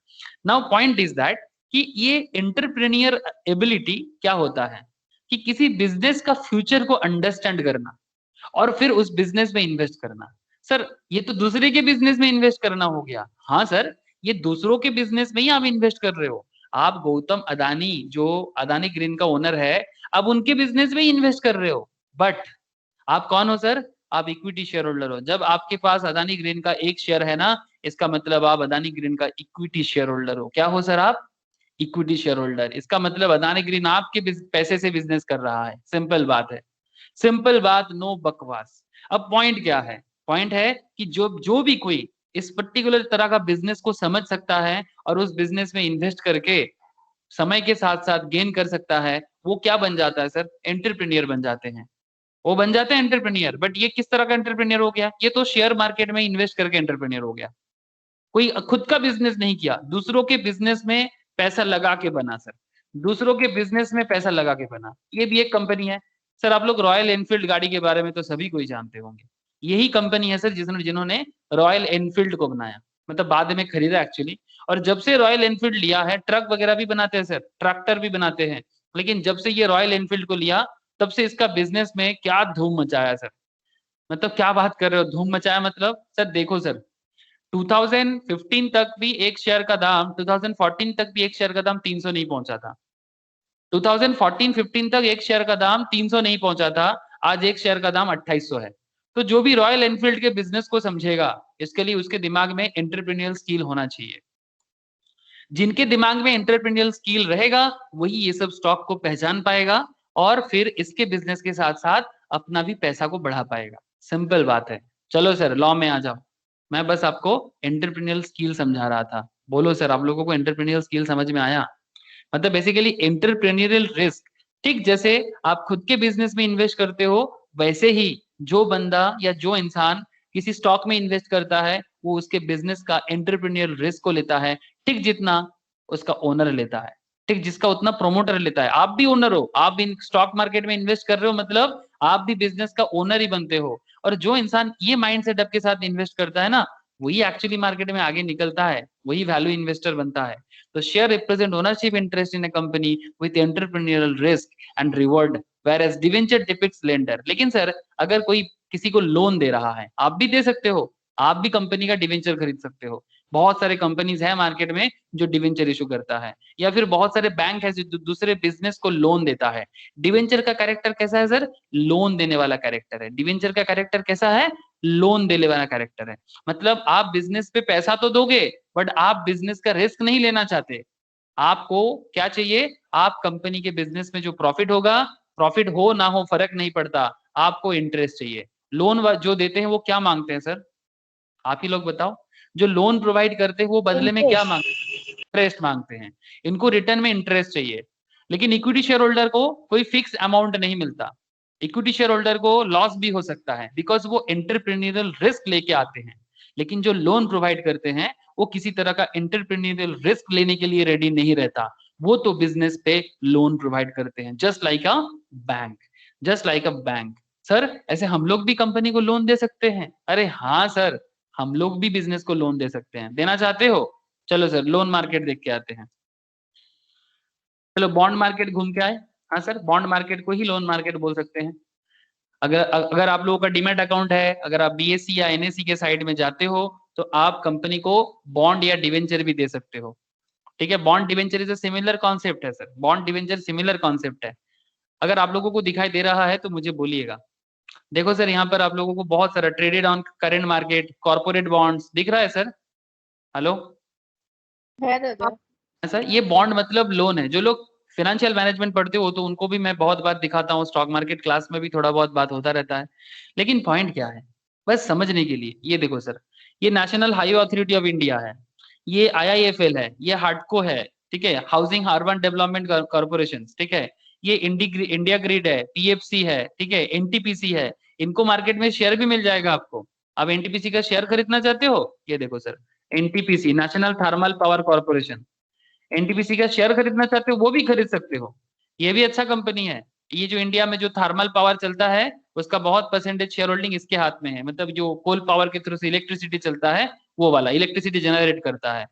नाउ पॉइंट इज दैट कि ये एंटरप्रेन्योर एबिलिटी क्या होता है कि किसी बिजनेस का फ्यूचर को अंडरस्टैंड करना और फिर उस बिजनेस में इन्वेस्ट करना। सर ये तो दूसरे के बिजनेस में इन्वेस्ट करना हो गया। हाँ सर, ये दूसरों के बिजनेस में ही आप इन्वेस्ट कर रहे हो। आप गौतम अदानी जो अदानी ग्रीन का ओनर है, अब उनके बिजनेस में इन्वेस्ट कर रहे हो, बट आप कौन हो सर? आप इक्विटी शेयर होल्डर हो। जब आपके पास अदानी ग्रीन का एक शेयर है ना, इसका मतलब आप अदानी ग्रीन का इक्विटी शेयर होल्डर हो। क्या हो सर आप? Equity share holder. इसका मतलब अदानी ग्रीन आपके पैसे से बिजनेस कर रहा है। सिंपल बात है, सिंपल बात, नो बकवास। अब पॉइंट क्या है? पॉइंट है कि जो भी कोई इस पर्टिकुलर तरह का बिजनेस को समझ सकता है और उस बिजनेस में इन्वेस्ट करके समय के साथ साथ गेन कर सकता है, वो क्या बन जाता है सर? एंटरप्रेन्योर बन जाते हैं, वो बन जाते हैं एंटरप्रेन्योर। बट ये किस तरह का एंटरप्रेन्योर हो गया? ये तो शेयर मार्केट में इन्वेस्ट करके एंटरप्रेन्योर हो गया, कोई खुद का बिजनेस नहीं किया, दूसरों के बिजनेस में पैसा लगा के बना सर, दूसरों के बिजनेस में पैसा लगा के बना। ये भी एक कंपनी है सर। आप लोग रॉयल एनफील्ड गाड़ी के बारे में तो सभी कोई जानते होंगे, यही कंपनी है सर जिन्होंने रॉयल एनफील्ड को बनाया, मतलब बाद में खरीदा एक्चुअली। और जब से रॉयल एनफील्ड लिया है, ट्रक वगैरह भी बनाते हैं सर, ट्रैक्टर भी बनाते हैं, लेकिन जब से ये रॉयल एनफील्ड को लिया तब से इसका बिजनेस में क्या धूम मचाया सर। मतलब क्या बात कर रहे हो, धूम मचाया मतलब सर देखो सर, 2015 तक भी एक शेयर का दाम 2014 तक भी एक शेयर का दाम 300 नहीं पहुंचा था। 2014-15 तक एक शेयर का दाम 300 नहीं पहुंचा था, आज एक शेयर का दाम 2800 है। तो जो भी रॉयल एनफील्ड के बिजनेस को समझेगा, इसके लिए उसके दिमाग में एंटरप्रेन्योरियल स्किल होना चाहिए। जिनके दिमाग में एंटरप्रेन्योरियल स्किल रहेगा वही ये सब स्टॉक को पहचान पाएगा और फिर इसके बिजनेस के साथ साथ अपना भी पैसा को बढ़ा पाएगा। सिंपल बात है। चलो सर लॉ में आ जाओ, मैं बस आपको एंटरप्रेन्योरियल स्किल समझा रहा था। बोलो सर, आप लोगों को एंटरप्रेन्योरियल स्किल समझ में आया? मतलब बेसिकली एंटरप्रेन्योरियल रिस्क, ठीक जैसे आप खुद के बिजनेस में इन्वेस्ट करते हो, वैसे ही जो बंदा या जो इंसान किसी स्टॉक में इन्वेस्ट करता है वो उसके बिजनेस का एंटरप्रेन्योरियल रिस्क को लेता है, ठीक जितना उसका ओनर लेता है, ठीक जिसका उतना प्रोमोटर लेता है। आप भी ओनर हो, आप भी स्टॉक मार्केट में इन्वेस्ट कर रहे हो, मतलब आप भी बिजनेस का ओनर ही बनते हो। और जो इंसान ये माइंड सेटअप के साथ इन्वेस्ट करता है ना, वही एक्चुअली मार्केट में आगे निकलता है, वही वैल्यू इन्वेस्टर बनता है। तो share represent ownership interest in a company with entrepreneurial risk and reward, whereas debenture depicts lender. लेकिन सर अगर कोई किसी को लोन दे रहा है, आप भी दे सकते हो, आप भी कंपनी का डिवेंचर खरीद सकते हो। बहुत सारे कंपनीज है मार्केट में जो डिवेंचर इशू करता है, या फिर बहुत सारे बैंक है जो दूसरे बिजनेस को लोन देता है। डिवेंचर का कैरेक्टर कैसा है सर? लोन देने वाला कैरेक्टर है। डिवेंचर का कैरेक्टर कैसा है? लोन देने वाला कैरेक्टर है। मतलब आप बिजनेस पे पैसा तो दोगे, बट आप बिजनेस का रिस्क नहीं लेना चाहते। आपको क्या चाहिए? आप कंपनी के बिजनेस में जो प्रॉफिट होगा, प्रॉफिट हो ना हो फर्क नहीं पड़ता, आपको इंटरेस्ट चाहिए। लोन जो देते हैं वो क्या मांगते हैं सर? आप ही लोग बताओ। जो लोन प्रोवाइड करते हैं वो बदले में क्या मांगते हैं? इंटरेस्ट मांगते हैं। इनको रिटर्न में इंटरेस्ट चाहिए। लेकिन इक्विटी शेयर होल्डर को कोई फिक्स अमाउंट नहीं मिलता। इक्विटी शेयर होल्डर को लॉस भी हो सकता है, बिकॉज वो एंटरप्रेन्योरियल रिस्क लेके आते हैं। लेकिन जो लोन प्रोवाइड करते हैं वो किसी तरह का एंटरप्रेन्योरियल रिस्क लेने के लिए रेडी नहीं रहता, वो तो बिजनेस पे लोन प्रोवाइड करते हैं, just like a bank, just like a bank. Sir ऐसे हम लोग भी कंपनी को लोन दे सकते हैं? अरे हाँ सर, हम लोग भी बिजनेस को लोन दे सकते हैं। देना चाहते हो? चलो सर लोन मार्केट देख के आते हैं। चलो बॉन्ड मार्केट घूम के आए। हाँ सर, बॉन्ड मार्केट को ही लोन मार्केट बोल सकते हैं। अगर अगर आप लोगों का डीमैट अकाउंट है, अगर आप बीएससी या एनएससी के साइड में जाते हो, तो आप कंपनी को बॉन्ड या डिवेंचर भी दे सकते हो। ठीक है, bond debenture is a similar concept है sir, bond debenture similar concept है। अगर आप लोगों को दिखाई दे रहा है तो मुझे बोलिएगा। देखो सर यहाँ पर आप लोगों को बहुत सारा traded on current market, corporate bonds दिख रहा है सर। हेलो है दादा। सर, ये बॉन्ड मतलब लोन है। जो लोग फाइनेंशियल मैनेजमेंट पढ़ते हो तो उनको भी मैं बहुत बार दिखाता हूँ, स्टॉक मार्केट क्लास में भी थोड़ा बहुत बात होता रहता है। लेकिन पॉइंट क्या है, बस समझने के लिए, ये देखो सर, ये national highway authority of India है, ये आईआईएफएल है, ये हार्डको है, ठीक है, हाउसिंग अर्बन डेवलपमेंट कॉर्पोरेशन, ठीक है, ये इंडिया ग्रिड है, पीएफसी है, ठीक है, एनटीपीसी है। इनको मार्केट में शेयर भी मिल जाएगा आपको। आप एनटीपीसी का शेयर खरीदना चाहते हो? ये देखो sir, NTPC national thermal power corporation, NTPC का शेयर खरीदना चाहते हो वो भी खरीद सकते हो। ये भी अच्छा कंपनी है। ये जो इंडिया में जो थर्मल पावर चलता है उसका बहुत परसेंटेज शेयर होल्डिंग इसके हाथ में है। मतलब जो कोल पावर के थ्रू से इलेक्ट्रिसिटी चलता है, वो वाला इलेक्ट्रिसिटी जनरेट करता है।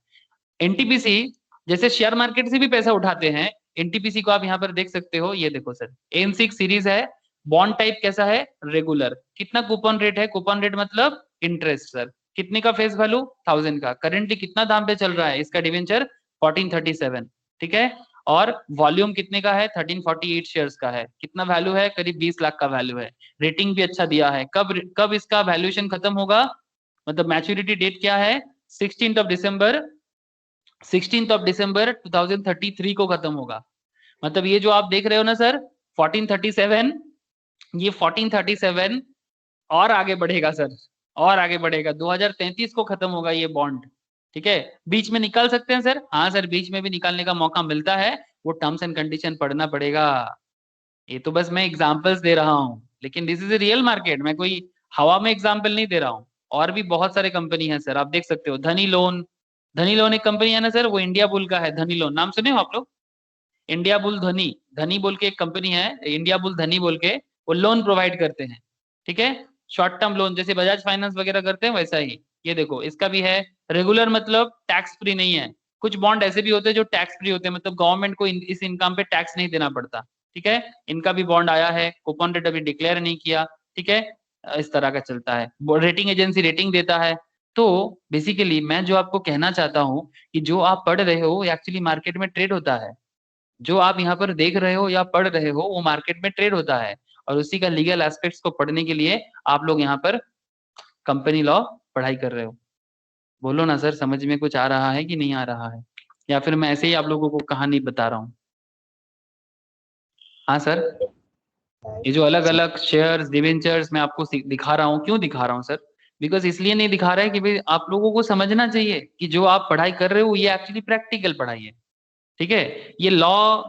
एनटीपीसी जैसे शेयर मार्केट से भी पैसा उठाते हैं, एनटीपीसी को आप यहाँ पर देख सकते हो। ये देखो सर, एम6 सीरीज है, बॉन्ड टाइप कैसा है? रेगुलर। कितना कूपन रेट है? कूपन रेट मतलब इंटरेस्ट सर। कितने का फेस वैल्यू? 1000 का। करेंटली कितना दाम पे चल रहा है इसका डिवेंचर? 1437, ठीक है। और वॉल्यूम कितने का है? 1348 शेयर्स का है। कितना वैल्यू है? करीब 20 लाख का वैल्यू है। रेटिंग भी अच्छा दिया है। कब कब इसका वैल्यूएशन खत्म होगा? मतलब मैच्योरिटी डेट क्या है? 16 दिसंबर 2033 को खत्म होगा। मतलब ये जो आप देख रहे हो ना सर 1437, ये 1437 और आगे बढ़ेगा सर, और आगे बढ़ेगा। 2033 को खत्म होगा ये बॉन्ड। ठीक है, बीच में निकाल सकते हैं सर? हाँ सर, बीच में भी निकालने का मौका मिलता है, वो टर्म्स एंड कंडीशन पढ़ना पड़ेगा। ये तो बस मैं एग्जांपल्स दे रहा हूँ, लेकिन this is a real market, मैं कोई हवा में एग्जांपल नहीं दे रहा हूँ। और भी बहुत सारे कंपनी है सर, आप देख सकते हो। धनी लोन, धनी लोन एक कंपनी है ना सर, वो इंडिया बुल का है। धनी लोन नाम सुने हो आप लोग? इंडिया बुल धनी, धनी बोल के एक कंपनी है, इंडिया बुल धनी बोल के, वो लोन प्रोवाइड करते हैं। ठीक है, शॉर्ट टर्म लोन, जैसे बजाज फाइनेंस वगैरह करते हैं वैसा ही ये देखो इसका भी है। रेगुलर मतलब टैक्स फ्री नहीं है। कुछ बॉन्ड ऐसे भी होते हैं जो टैक्स फ्री होते हैं, मतलब गवर्नमेंट को इस इनकम पे टैक्स नहीं देना पड़ता। ठीक है, इनका भी बॉन्ड आया है, कूपन रेट अभी डिक्लेयर नहीं किया। ठीक है, इस तरह का चलता है, रेटिंग एजेंसी रेटिंग देता है। तो बेसिकली मैं जो आपको कहना चाहता हूँ कि जो आप पढ़ रहे हो एक्चुअली मार्केट में ट्रेड होता है। जो आप यहाँ पर देख रहे हो या पढ़ रहे हो वो मार्केट में ट्रेड होता है, और उसी का लीगल एस्पेक्ट्स को पढ़ने के लिए आप लोग यहाँ पर कंपनी लॉ पढ़ाई कर रहे हो। बोलो ना सर, समझ में कुछ आ रहा है कि नहीं आ रहा है, या फिर मैं ऐसे ही आप लोगों को कहानी बता रहा हूँ? हाँ सर, ये जो अलग अलग शेयर्स डिवेंचर्स मैं आपको दिखा रहा हूँ, क्यों दिखा रहा हूँ सर? बिकॉज इसलिए नहीं दिखा रहा है कि भाई आप लोगों को समझना चाहिए कि जो आप पढ़ाई कर रहे हो ये एक्चुअली प्रैक्टिकल पढ़ाई है। ठीक है, ये लॉ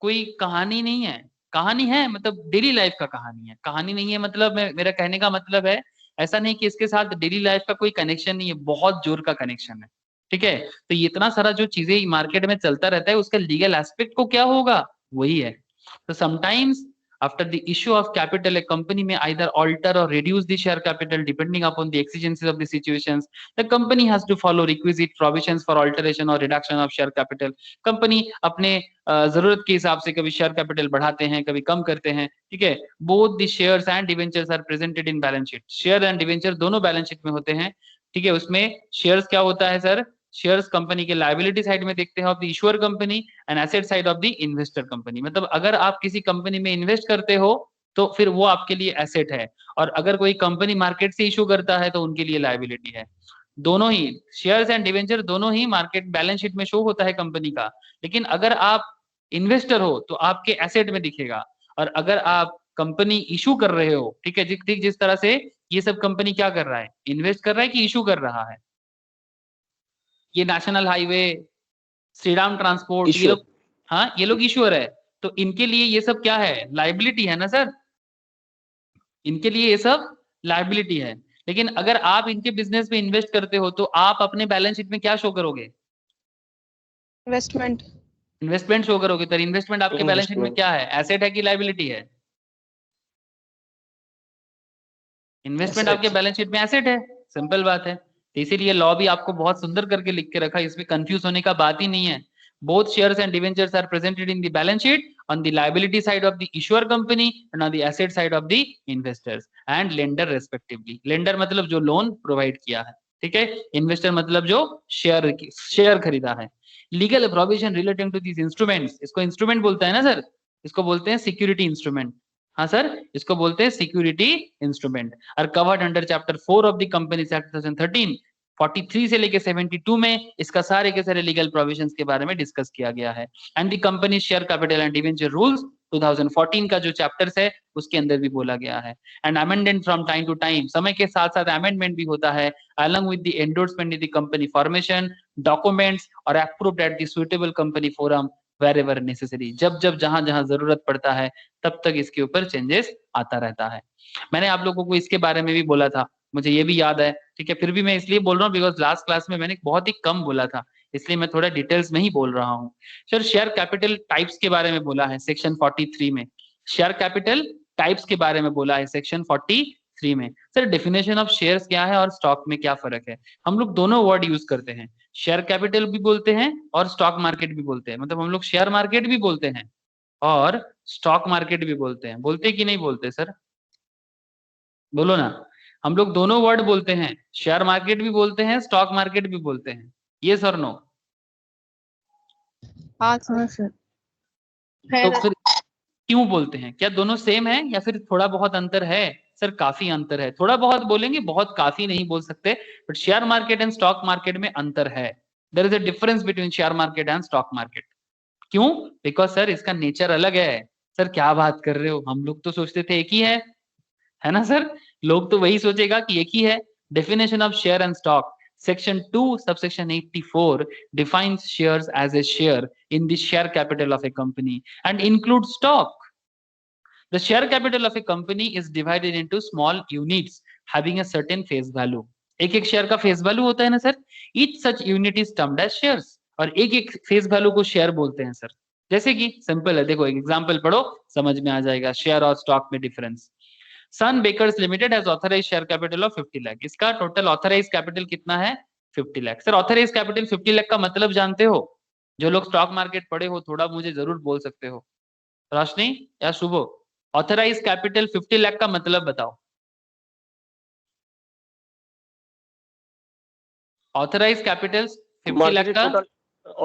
कोई कहानी नहीं है। कहानी है मतलब डेली लाइफ का कहानी है, कहानी नहीं है मतलब मेरा कहने का मतलब है ऐसा नहीं कि इसके साथ डेली लाइफ का कोई कनेक्शन नहीं है, बहुत जोर का कनेक्शन है। ठीक है, तो ये इतना सारा जो चीजें मार्केट में चलता रहता है उसका लीगल एस्पेक्ट को क्या होगा, वही है। तो sometimes after the issue of capital, a company may either alter or reduce the share capital depending upon the exigencies of the situations. The company has to follow requisite provisions for alteration or reduction of share capital. Company अपने जरूरत के हिसाब से कभी शेयर कैपिटल बढ़ाते हैं, कभी कम करते हैं। ठीक है, both the shares and debentures are presented in balance sheet. Share and debenture दोनों बैलेंस शीट में होते हैं। ठीक है, उसमें शेयर्स क्या होता है सर? शेयर्स कंपनी के लायबिलिटी साइड में देखते हैं of the issuer company, and asset side of the investor company. मतलब अगर आप किसी कंपनी में इन्वेस्ट करते हो तो फिर वो आपके लिए एसेट है, और अगर कोई कंपनी मार्केट से इशू करता है तो उनके लिए लायबिलिटी है। दोनों ही शेयर्स एंड डिवेंचर दोनों ही मार्केट बैलेंस शीट में शो होता है कंपनी का, लेकिन अगर आप इन्वेस्टर हो तो आपके एसेट में दिखेगा। और अगर आप कंपनी इशू कर रहे हो, ठीक है, ठीक जिस तरह से ये सब कंपनी क्या कर रहा है, इन्वेस्ट कर रहा है कि इशू कर रहा है? ये national highway, Shri Ram transport, ये लोग, हाँ ये लोग इश्योर है। तो इनके लिए ये सब क्या है, लाइबिलिटी है ना सर, इनके लिए ये सब लाइबिलिटी है। लेकिन अगर आप इनके बिजनेस में इन्वेस्ट करते हो तो आप अपने बैलेंस शीट में क्या शो करोगे? इन्वेस्टमेंट। इन्वेस्टमेंट शो करोगे। तो इन्वेस्टमेंट आपके बैलेंस शीट में क्या है, एसेट है कि लाइबिलिटी है? इन्वेस्टमेंट आपके बैलेंस शीट में एसेट है, सिंपल बात है। तो इसीलिए लॉ भी आपको बहुत सुंदर करके लिख के रखा है, इसमें कंफ्यूज होने का बात ही नहीं है। Both shares and debentures are presented in the balance sheet on the liability side of the issuer company and on the asset side of the investors and lender respectively. lender मतलब जो लोन प्रोवाइड किया है, ठीक है। इन्वेस्टर मतलब जो शेयर खरीदा है। Legal provision relating to these instruments, इसको इंस्ट्रूमेंट बोलते हैं ना सर, इसको बोलते हैं सिक्योरिटी इंस्ट्रूमेंट। हाँ सर, इसको बोलते हैं security instrument. Are covered under chapter 4 of the companies act 2013। 43 से लेके 72 में इसका सारे के सारे लीगल प्रोविजंस के बारे में डिस्कस किया गया है। And the company share capital and debenture rules 2014 का जो चैप्टर्स है उसके अंदर भी बोला गया है। And amendment from time to time, समय के साथ साथ अमेंडमेंट भी होता है, along with the endorsement in the company formation documents और approved at the suitable company forum wherever necessary। जब जब जहां जहां जरूरत पड़ता है तब तक इसके ऊपर चेंजेस आता रहता है। मैंने आप लोगों को इसके बारे में भी बोला था, मुझे ये भी याद है, ठीक है, फिर भी मैं इसलिए बोल रहा हूँ बिकॉज लास्ट क्लास में मैंने बहुत ही कम बोला था, इसलिए मैं थोड़ा डिटेल्स में ही बोल रहा हूँ। सर शेयर कैपिटल टाइप्स के बारे में बोला है सेक्शन 43 में, शेयर कैपिटल टाइप्स के बारे में बोला है सेक्शन 43 में। सर डेफिनेशन ऑफ शेयर्स क्या है और स्टॉक में क्या फर्क है? हम लोग दोनों वर्ड यूज करते हैं, शेयर कैपिटल भी बोलते हैं और स्टॉक मार्केट भी बोलते हैं। मतलब हम लोग शेयर मार्केट भी बोलते हैं और स्टॉक मार्केट भी बोलते हैं। बोलते कि नहीं बोलते सर? बोलो ना। हम लोग दोनों वर्ड बोलते हैं, शेयर मार्केट भी बोलते हैं, स्टॉक मार्केट भी बोलते हैं। ये सर नो? हाँ सर। तो फिर क्यों बोलते हैं? क्या दोनों सेम है या फिर थोड़ा बहुत अंतर है? सर काफी अंतर है। थोड़ा बहुत बोलेंगे, बहुत काफी नहीं बोल सकते, but share market and stock market में अंतर है। There is a difference between share market and stock market. क्यों? बिकॉज सर इसका नेचर अलग है। सर क्या बात कर रहे हो, हम लोग तो सोचते थे एक ही है ना सर? लोग तो वही सोचेगा कि एक ही है। Definition of share and stock, Section 2 subsection 84 defines shares as a share in the share capital of a company and includes stock. The share capital of a company is divided into small units having a certain face value. एक एक शेयर का फेस वैल्यू होता है ना sir. Each such unit is termed as shares. और एक एक फेस वैल्यू को शेयर बोलते हैं सर. जैसे कि सिंपल है, देखो एक एग्जांपल पढ़ो समझ में आ जाएगा शेयर और स्टॉक में difference. Sun Bakers Limited has authorised share capital of 50 lakh. इसका टोटल ऑथराइज्ड कैपिटल कितना है? 50 lakh. Sir authorised capital 50 lakh का मतलब जानते हो? जो लोग स्टॉक मार्केट पढ़े हो थोड़ा मुझे जरूर बोल सकते हो. रोशनी या शुभो, ऑथराइज्ड कैपिटल 50 लाख का मतलब बताओ. ऑथराइज्ड कैपिटल 50 লাখ का total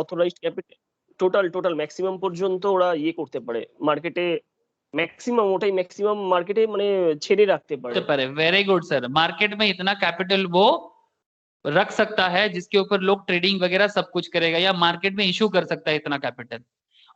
authorised capital total maximum পর্যন্ত ওরা ইয়ে করতে পারে মার্কেটে, ম্যাক্সিমাম ওটাই ম্যাক্সিমাম মার্কেটে মানে ছেড়ে রাখতে পারে. Very good sir. मार्केट में इतना कैपिटल वो रख सकता है जिसके ऊपर लोग ट्रेडिंग वगैरह सब कुछ करेगा, या मार्केट में इशू कर सकता है इतना capital.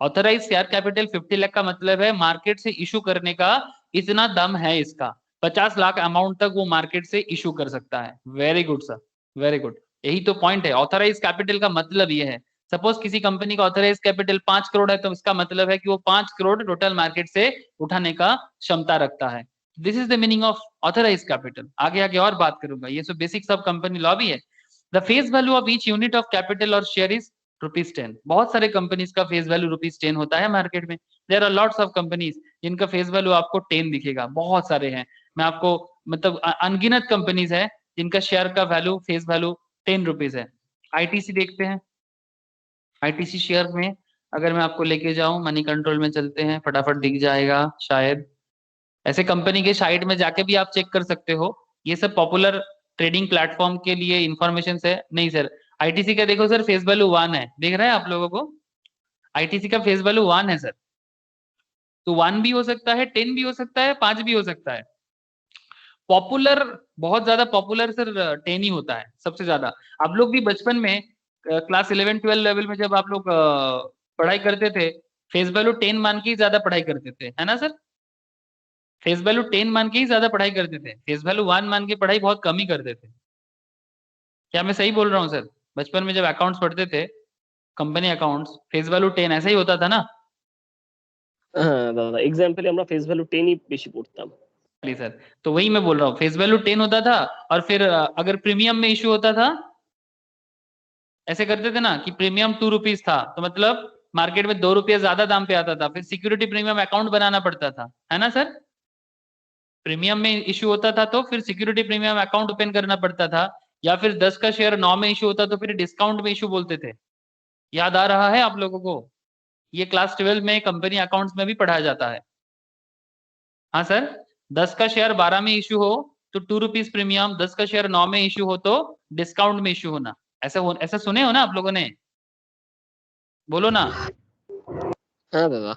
Authorise share capital 50 lakh का मतलब है मार्केट से इशू करने का इतना दम है इसका. 50 लाख अमाउंट तक वो मार्केट से इशू कर सकता है. Very good sir, very good. यही तो पॉइंट है. ऑथराइज कैपिटल का मतलब ये है, सपोज किसी कंपनी का ऑथराइज कैपिटल 5 करोड़ है तो इसका मतलब है कि वो 5 करोड़ टोटल मार्केट से उठाने का क्षमता रखता है. This is the meaning of authorise capital. आगे आगे और बात करूंगा, ये सब बेसिक्स ऑफ कंपनी लॉ भी है. The face value of each unit of capital और शेयर इज ₹10. बहुत सारे कंपनीज का फेस वैल्यू ₹10 होता है मार्केट में. There are lots of companies जिनका फेस वैल्यू आपको 10 दिखेगा, बहुत सारे हैं. मैं आपको मतलब अनगिनत कंपनीज है जिनका शेयर का वैल्यू फेस वैल्यू ₹10 है. आईटीसी देखते हैं. आईटीसी शेयर में अगर मैं आपको लेके जाऊं, मनी कंट्रोल में चलते हैं, फटाफट दिख जाएगा शायद. ऐसे कंपनी के साइट में जाके भी आप चेक कर सकते हो. ये सब पॉपुलर ट्रेडिंग प्लेटफॉर्म के लिए इंफॉर्मेशन है. नहीं सर, आईटीसी का देखो सर फेस वैल्यू 1 है, देख रहे हैं आप लोगों को? आईटीसी का फेस वैल्यू 1 है सर. तो 1 भी हो सकता है, 10 भी हो सकता है, 5 भी हो सकता है. पॉपुलर, बहुत ज्यादा पॉपुलर सर 10 ही होता है सबसे ज्यादा. आप लोग भी बचपन में क्लास 11-12 लेवल में जब आप लोग पढ़ाई करते थे, फेस वैल्यू 10 मान के ही ज्यादा पढ़ाई करते थे, है ना सर? फेस वैल्यू 10 मान के ही ज्यादा पढ़ाई करते थे, फेस वैल्यू 1 मान के पढ़ाई बहुत कम ही करते थे. क्या मैं सही बोल रहा हूँ सर? बचपन में जब अकाउंट्स पढ़ते थे, कंपनी अकाउंट्स, फेस वैल्यू 10 ऐसा ही होता था ना? হ্যাঁ দাদা, एग्जांपल আমরা फेस वैल्यू 10 ही বেশি পড়তাম. सर तो वही मैं बोल रहा हूँ, फेस वैल्यू 10 होता था. और फिर अगर प्रीमियम में इशू होता था, ऐसे करते थे ना कि प्रीमियम ₹2 था तो मतलब मार्केट में ₹2 ज्यादा दाम पे आता था, फिर सिक्योरिटी प्रीमियम अकाउंट बनाना पड़ता था, है ना सर? प्रीमियम में इशू होता था तो फिर सिक्योरिटी प्रीमियम अकाउंट ओपन करना पड़ता था, या फिर 10 का शेयर 9 में इशू होता तो फिर डिस्काउंट में इशू बोलते थे. याद आ रहा है आप लोगों को? ये क्लास 12 में कंपनी अकाउंट्स में भी पढ़ाया जाता है. हाँ सर, 10 का शेयर 12 में इशू हो तो ₹2 प्रीमियम, 10 का शेयर 9 में इशू हो तो डिस्काउंट में इशू होना. ऐसा सुने हो ना आप लोगों ने? बोलो ना. हाँ दादा.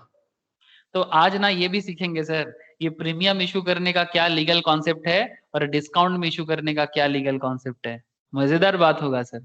तो आज ना ये भी सीखेंगे सर, ये प्रीमियम इशू करने का क्या लीगल कॉन्सेप्ट है और डिस्काउंट में इशू करने का क्या लीगल कॉन्सेप्ट है. मजेदार बात होगा sir.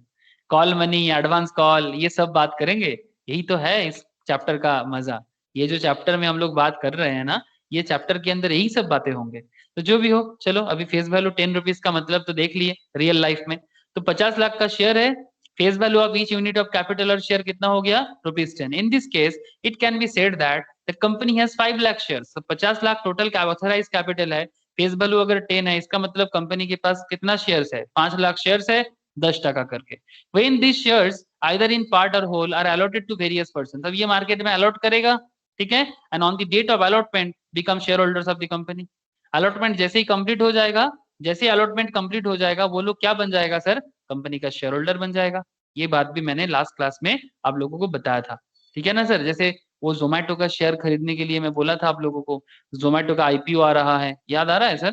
Call money, advance call, ये सब बात करेंगे. यही तो है इस चैप्टर का मजा. ये जो चैप्टर में हम लोग बात कर रहे हैं ना, ये चैप्टर के अंदर यही सब बातें होंगे. तो जो भी हो, चलो अभी फेस वैल्यू ₹10 का मतलब तो देख लिए रियल लाइफ में. तो 50 लाख का शेयर है, face value of each unit of capital और शेयर कितना हो गया? ₹10. In this case it can be said that the company has 5 lakh shares. 50 lakh total authorise capital है, फेस वैल्यू अगर 10 है, इसका मतलब कंपनी के पास कितना शेयर्स है? 5 लाख शेयर्स है 10% करके. When these shares either in part or whole are allotted to various persons. अब ये मार्केट में अलॉट करेगा, ठीक है, and on the date of allotment become share holders of the company. Allotment जैसे ही कंप्लीट हो जाएगा, जैसे अलॉटमेंट कंप्लीट हो जाएगा, वो लोग क्या बन जाएगा सर? कंपनी का शेयर होल्डर बन जाएगा. ये बात भी मैंने लास्ट क्लास में आप लोगों को बताया था, ठीक है ना सर? जैसे वो जोमेटो का शेयर खरीदने के लिए मैं बोला था आप लोगों को, जोमेटो का आईपीओ आ रहा है, याद आ रहा है सर?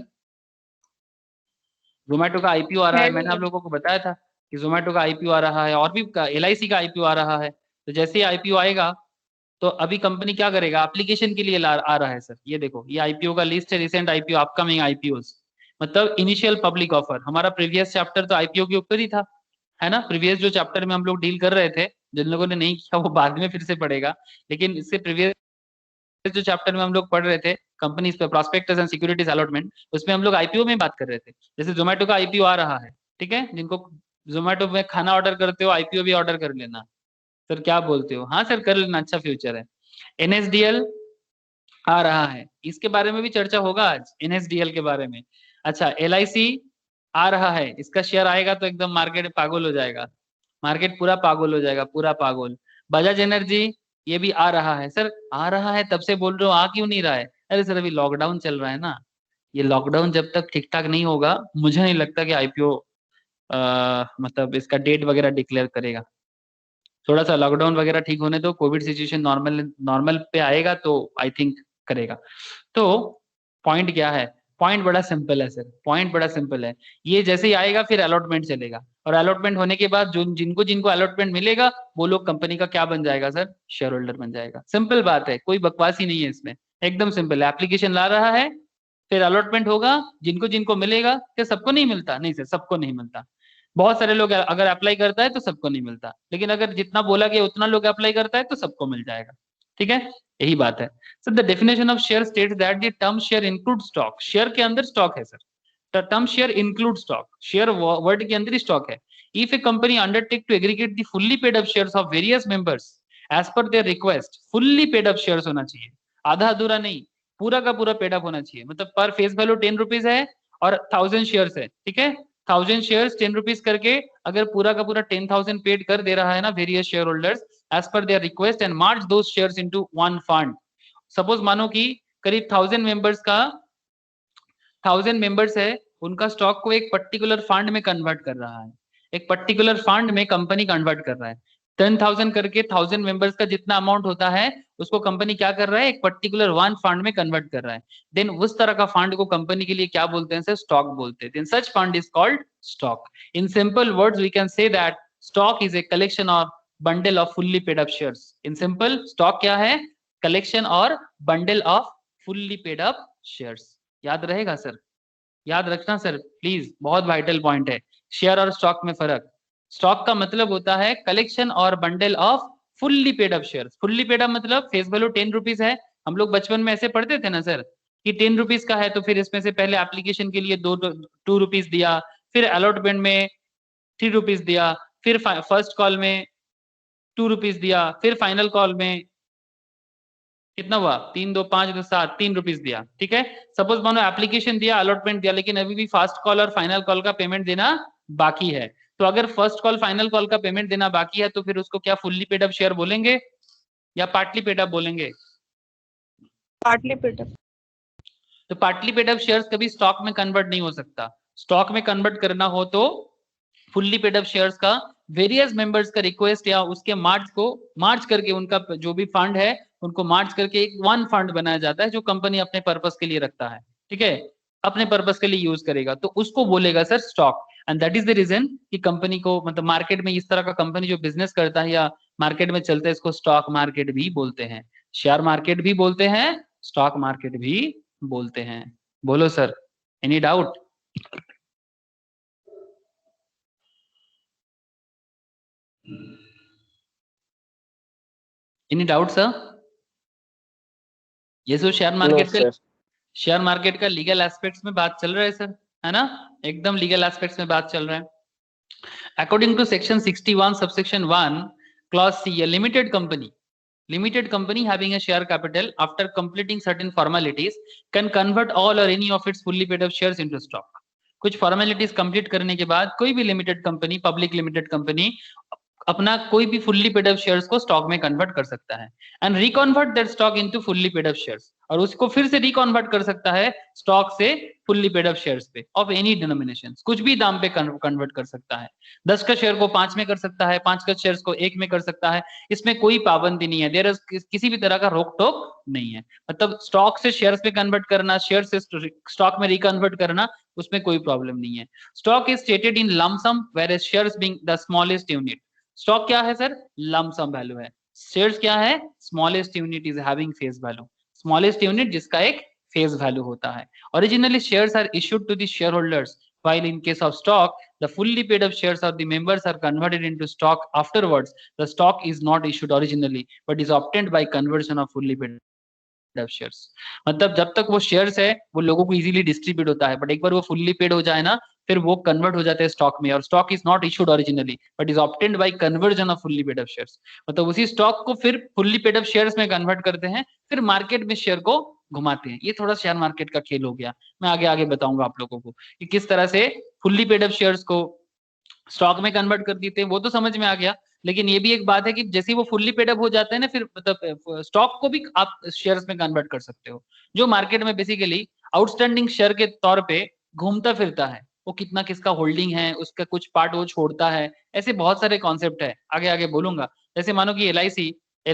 जोमेटो का आईपीओ आ रहा है, मैंने आप लोगों को बताया था कि जोमेटो का आईपीओ आ रहा है, और भी एलआईसी का आईपीओ आ रहा है. तो जैसे ही आईपीओ आएगा तो अभी कंपनी क्या करेगा? एप्लीकेशन के लिए आ रहा है सर. ये देखो, ये आईपीओ का लिस्ट है, रिसेंट आईपीओ, अपकमिंग आईपीओस, मतलब इनिशियल पब्लिक ऑफर. हमारा प्रीवियस चैप्टर तो आईपीओ के ऊपर ही था, है ना? प्रीवियस जो चैप्टर में हम लोग डील कर रहे थे, जिन लोगों ने नहीं किया वो बाद में फिर से पढ़ेगा, लेकिन इससे प्रीवियस जो चैप्टर में हम लोग पढ़ रहे थे, कंपनीज पे प्रॉस्पेक्टस एंड सिक्योरिटीज अलॉटमेंट, उसमें हम लोग आईपीओ में बात कर रहे थे. जैसे जोमेटो का आईपीओ आ रहा है, ठीक है, जिनको जोमेटो में खाना ऑर्डर करते हो, आईपीओ भी ऑर्डर कर लेना। सर क्या बोलते हो? हाँ सर कर लेना, अच्छा फ्यूचर है। एनएसडीएल आ रहा है, इसके बारे में भी चर्चा होगा आज, एनएसडीएल के बारे में। अच्छा एलआईसी आ रहा है, इसका शेयर आएगा तो एकदम मार्केट पागल हो जाएगा, मार्केट पूरा पागल हो जाएगा, पूरा पागल। बजाज एनर्जी ये भी आ रहा है। सर आ रहा है तब से बोल रहे हो, आ क्यों नहीं रहा है? अरे सर अभी लॉकडाउन चल रहा है ना, ये लॉकडाउन जब तक ठीक ठाक नहीं होगा मुझे नहीं लगता कि आईपीओ मतलब इसका डेट वगैरह डिक्लेयर करेगा। थोड़ा सा लॉकडाउन वगैरह ठीक होने दो, कोविड सिचुएशन नॉर्मल नॉर्मल पे आएगा तो आई थिंक करेगा। तो पॉइंट क्या है? पॉइंट बड़ा सिंपल है सर, पॉइंट बड़ा सिंपल है। ये जैसे ही आएगा फिर अलॉटमेंट चलेगा, और अलॉटमेंट होने के बाद जो जिनको जिनको अलॉटमेंट मिलेगा वो लोग कंपनी का क्या बन जाएगा सर? शेयर होल्डर बन जाएगा। सिंपल बात है, कोई बकवास ही नहीं है इसमें, एकदम सिंपल है। एप्लीकेशन ला रहा है, फिर अलॉटमेंट होगा, जिनको जिनको मिलेगा। क्या सबको नहीं मिलता? नहीं सर सबको नहीं मिलता। बहुत सारे लोग अगर अप्लाई करता है तो सबको नहीं मिलता, लेकिन अगर जितना बोला गया उतना लोग अप्लाई करता है तो सबको मिल जाएगा। ठीक है, यही बात है sir. The definition of share states that the term share include stock. Share के अंदर स्टॉक है sir, term share include stock, share word के अंदर ही स्टॉक है। If a company undertake to aggregate the fully paid up shares of various members as per their request, fully paid up shares होना चाहिए, आधा अधूरा नहीं, पूरा का पूरा पेड अप होना चाहिए। मतलब पर फेस वैल्यू 10 रुपीज है और 1000 शेयर्स है, ठीक है, 1000 शेयर्स 10 रुपीज करके अगर पूरा का पूरा 10,000 पेड कर दे रहा है ना various share holders as per their request and merge those shares into one fund. Suppose मानो कि करीब 1000 मेंबर्स का 1000 मेंबर्स है, उनका स्टॉक को एक पर्टिकुलर फंड में कन्वर्ट कर रहा है, एक पर्टिकुलर फंड में कंपनी कन्वर्ट कर रहा है। 10,000 करके 1000 मेंबर्स का जितना अमाउंट होता है उसको कंपनी क्या कर रहा है? एक पर्टिकुलर वन फंड में कन्वर्ट कर रहा है। देन उस तरह का फंड को कंपनी के लिए क्या बोलते हैं सर? स्टॉक बोलते हैं। Then such fund is called stock. In simple words we can say that stock is a collection और bundle of fully paid up shares. In simple stock क्या है? कलेक्शन और bundle of fully paid up shares. याद रहेगा सर, याद रखना सर प्लीज, बहुत वाइटल पॉइंट है। शेयर और स्टॉक में फर्क। स्टॉक का मतलब होता है कलेक्शन और bundle of fully paid up share. Fully paid up मतलब फेस वैल्यू 10 रुपीज है, हम लोग बचपन में ऐसे पढ़ते थे ना सर कि 10 रुपीज का है तो फिर इसमें से पहले एप्लीकेशन के लिए 2 रुपीज दिया, फिर अलॉटमेंट में 3 रुपीज दिया, फिर फर्स्ट कॉल में 2 रुपीज दिया, फिर फाइनल कॉल में कितना हुआ? 3 2 5 2 7 3 रुपीज दिया। ठीक है, सपोज मानो एप्लीकेशन दिया, अलॉटमेंट दिया, लेकिन अभी भी फर्स्ट कॉल और फाइनल कॉल का पेमेंट देना बाकी है। तो अगर फर्स्ट कॉल फाइनल कॉल का पेमेंट देना बाकी है तो फिर उसको क्या फुल्ली पेड अप शेयर बोलेंगे या पार्टली पेड अप बोलेंगे? Partly paid up. तो पार्टली पेड अप शेयर्स कभी स्टॉक में कन्वर्ट नहीं हो सकता। स्टॉक में कन्वर्ट करना हो तो फुल्ली पेड अप शेयर्स का वेरियस मेंबर्स का रिक्वेस्ट या उसके मार्च करके उनका जो भी फंड है उनको मार्च करके एक वन फंड बनाया जाता है जो कंपनी अपने पर्पस के लिए रखता है। ठीक है, अपने पर्पस के लिए यूज करेगा तो उसको बोलेगा sir stock. And that is the reason कि कंपनी को मतलब मार्केट में इस तरह का कंपनी जो बिजनेस करता है या मार्केट में चलता है इसको स्टॉक मार्केट भी बोलते हैं, शेयर मार्केट भी बोलते हैं, स्टॉक मार्केट भी बोलते हैं। बोलो sir, any doubt? Any doubt sir? ये जो शेयर मार्केट का लीगल एस्पेक्ट्स में बात चल रहा है सर, है ना, एकदम लीगल एस्पेक्ट्स में बात चल रहा है। According to section 61 subsection 1 clause C, a limited company having a share capital after completing certain formalities can convert all or any of its fully paid up shares into stock। कुछ फॉर्मेलिटीज कंप्लीट करने के बाद कोई भी limited company, public limited company अपना कोई भी फुल्ली पेड अप शेयर्स को स्टॉक में कन्वर्ट कर सकता है and reconvert that stock into fully paid up shares, और उसको फिर से रिकन्वर्ट कर सकता है स्टॉक से फुल्ली पेड अप शेयर्स पे ऑफ एनी डिनोमिनेशंस, कुछ भी दाम पे कन्वर्ट कर सकता है। 10 का शेयर को 5 में कर सकता है, 5 का शेयर्स को 1 में कर सकता है, इसमें कोई पाबंदी नहीं है, देयर इज किसी भी तरह का रोक टोक नहीं है। मतलब स्टॉक से शेयर्स पे कन्वर्ट करना, शेयर से स्टॉक में रिकन्वर्ट करना, उसमें कोई प्रॉब्लम नहीं है। Stock is stated in lump sum where shares being the smallest unit. Stock क्या है सर? लम सम वैल्यू है। शेयर्स क्या है? Smallest unit is having face value, smallest unit जिसका एक फेस वैल्यू होता है। Originally shares are issued to the share holders, while in case of stock the fully paid up shares of the members are converted into stock afterwards। The stock is not issued originally but is obtained by conversion of fully paid। Of shares, मतलब जब तक वो शेयर्स है वो लोगों को इजीली डिस्ट्रीब्यूट होता है, बट एक बार वो फुल्ली पेड हो जाए ना फिर वो कन्वर्ट हो जाते हैं स्टॉक में, और stock is not issued originally but is obtained by conversion of fully paid of shares, मतलब उसी स्टॉक को फिर फुल्ली पेड ऑफ शेयर्स में कन्वर्ट करते हैं, फिर मार्केट में शेयर को घुमाते हैं। ये थोड़ा शेयर मार्केट का खेल हो गया, मैं आगे आगे बताऊंगा आप लोगों को कि किस तरह से फुल्ली पेड ऑफ शेयर्स को स्टॉक में कन्वर्ट कर देते हैं, वो तो समझ में आ गया। लेकिन ये भी एक बात है कि जैसे ही वो फुल्ली पेड अप हो जाते हैं ना फिर मतलब स्टॉक को भी आप शेयर्स में कन्वर्ट कर सकते हो, जो मार्केट में बेसिकली आउटस्टैंडिंग शेयर के तौर पे घूमता फिरता है, वो कितना किसका होल्डिंग है उसका कुछ पार्ट वो छोड़ता है, ऐसे बहुत सारे कॉन्सेप्ट है, आगे आगे बोलूंगा। जैसे मानो कि एल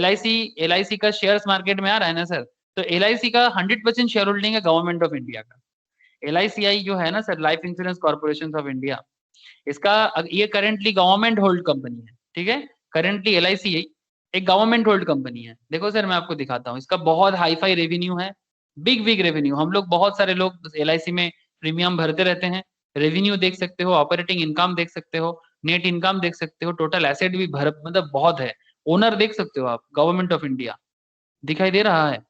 आई सी का शेयर्स मार्केट में आ रहा है ना सर, तो एल का 100% शेयर होल्डिंग है गवर्नमेंट ऑफ इंडिया का। LICI जो है ना sir, life insurance corporation of India, इसका ये करेंटली गवर्नमेंट होल्ड कंपनी है, ठीक है। करेंटली LICI एक गवर्नमेंट होल्ड कंपनी है। देखो सर मैं आपको दिखाता हूँ, इसका बहुत हाई फाई रेवेन्यू है, बिग बिग रेवेन्यू, हम लोग बहुत सारे लोग LIC में प्रीमियम भरते रहते हैं। रेवेन्यू देख सकते हो, ऑपरेटिंग इनकम देख सकते हो, नेट इनकम देख सकते हो, टोटल एसेट भी भर मतलब बहुत है। ओनर देख सकते हो आप, गवर्नमेंट ऑफ इंडिया दिखाई दे रहा है,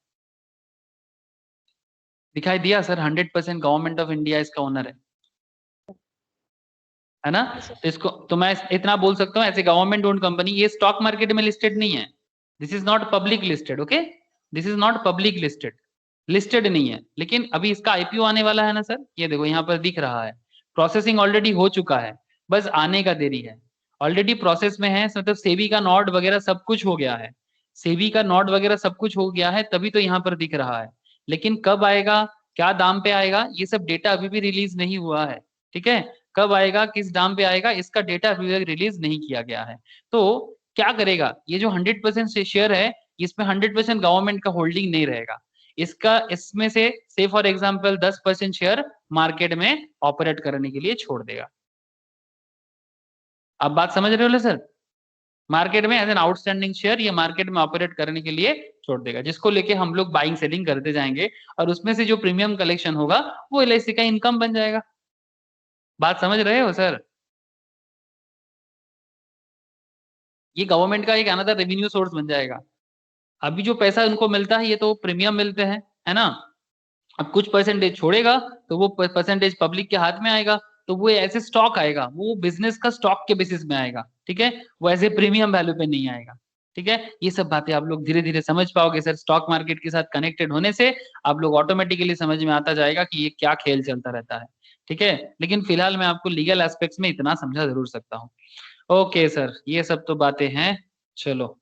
दिखाई दिया सर, 100% गवर्नमेंट ऑफ इंडिया इसका ओनर है ना। तो इसको तो मैं इतना बोल सकता हूँ, ऐसे गवर्नमेंट ओन्ड कंपनी, ये स्टॉक मार्केट में लिस्टेड नहीं है, this is not public listed, okay, this is not public listed, listed नहीं है। लेकिन अभी इसका IPO आने वाला है ना सर, ये देखो यहाँ पर दिख रहा है, प्रोसेसिंग ऑलरेडी हो चुका है, बस आने का देरी है, ऑलरेडी प्रोसेस में है, मतलब सेबी का नॉड वगैरह सब कुछ हो गया है, सेबी का नॉड वगैरह सब कुछ हो गया है, तभी तो यहाँ पर दिख रहा है। लेकिन कब आएगा, क्या दाम पे आएगा, ये सब डेटा अभी भी रिलीज नहीं हुआ है, ठीक है। कब आएगा, किस दाम पे आएगा, इसका डेटा अभी तक रिलीज नहीं किया गया है। तो क्या करेगा, ये जो 100% शेयर है, इसमें 100% गवर्नमेंट का होल्डिंग नहीं रहेगा, इसका इसमें से फॉर एग्जांपल 10% शेयर मार्केट में ऑपरेट करने के लिए छोड़ देगा। आप बात समझ रहे हो ना सर, मार्केट में एज एन आउटस्टैंडिंग शेयर ये मार्केट में ऑपरेट करने के लिए छोड़ देगा, जिसको लेके हम लोग बाइंग सेलिंग करते जाएंगे, और उसमें से जो प्रीमियम कलेक्शन होगा वो LIC का इनकम बन जाएगा। बात समझ रहे हो सर, ये गवर्नमेंट का एक अनदर रेवेन्यू सोर्स बन जाएगा। अभी जो पैसा उनको मिलता है ये तो प्रीमियम मिलते हैं, है ना, अब कुछ परसेंटेज छोड़ेगा तो वो परसेंटेज पब्लिक के हाथ में आएगा, तो वो ऐसे स्टॉक आएगा, वो बिजनेस का स्टॉक के बेसिस में आएगा, ठीक है, वो ऐसे प्रीमियम वैल्यू पे नहीं आएगा, ठीक है। ये सब बातें आप लोग धीरे धीरे समझ पाओगे सर, स्टॉक मार्केट के साथ कनेक्टेड होने से आप लोग ऑटोमेटिकली समझ में आता जाएगा कि ये क्या खेल चलता रहता है, ठीक है। लेकिन फिलहाल मैं आपको लीगल एस्पेक्ट्स में इतना समझा जरूर सकता हूँ। ओके सर, ये सब तो बातें हैं, चलो।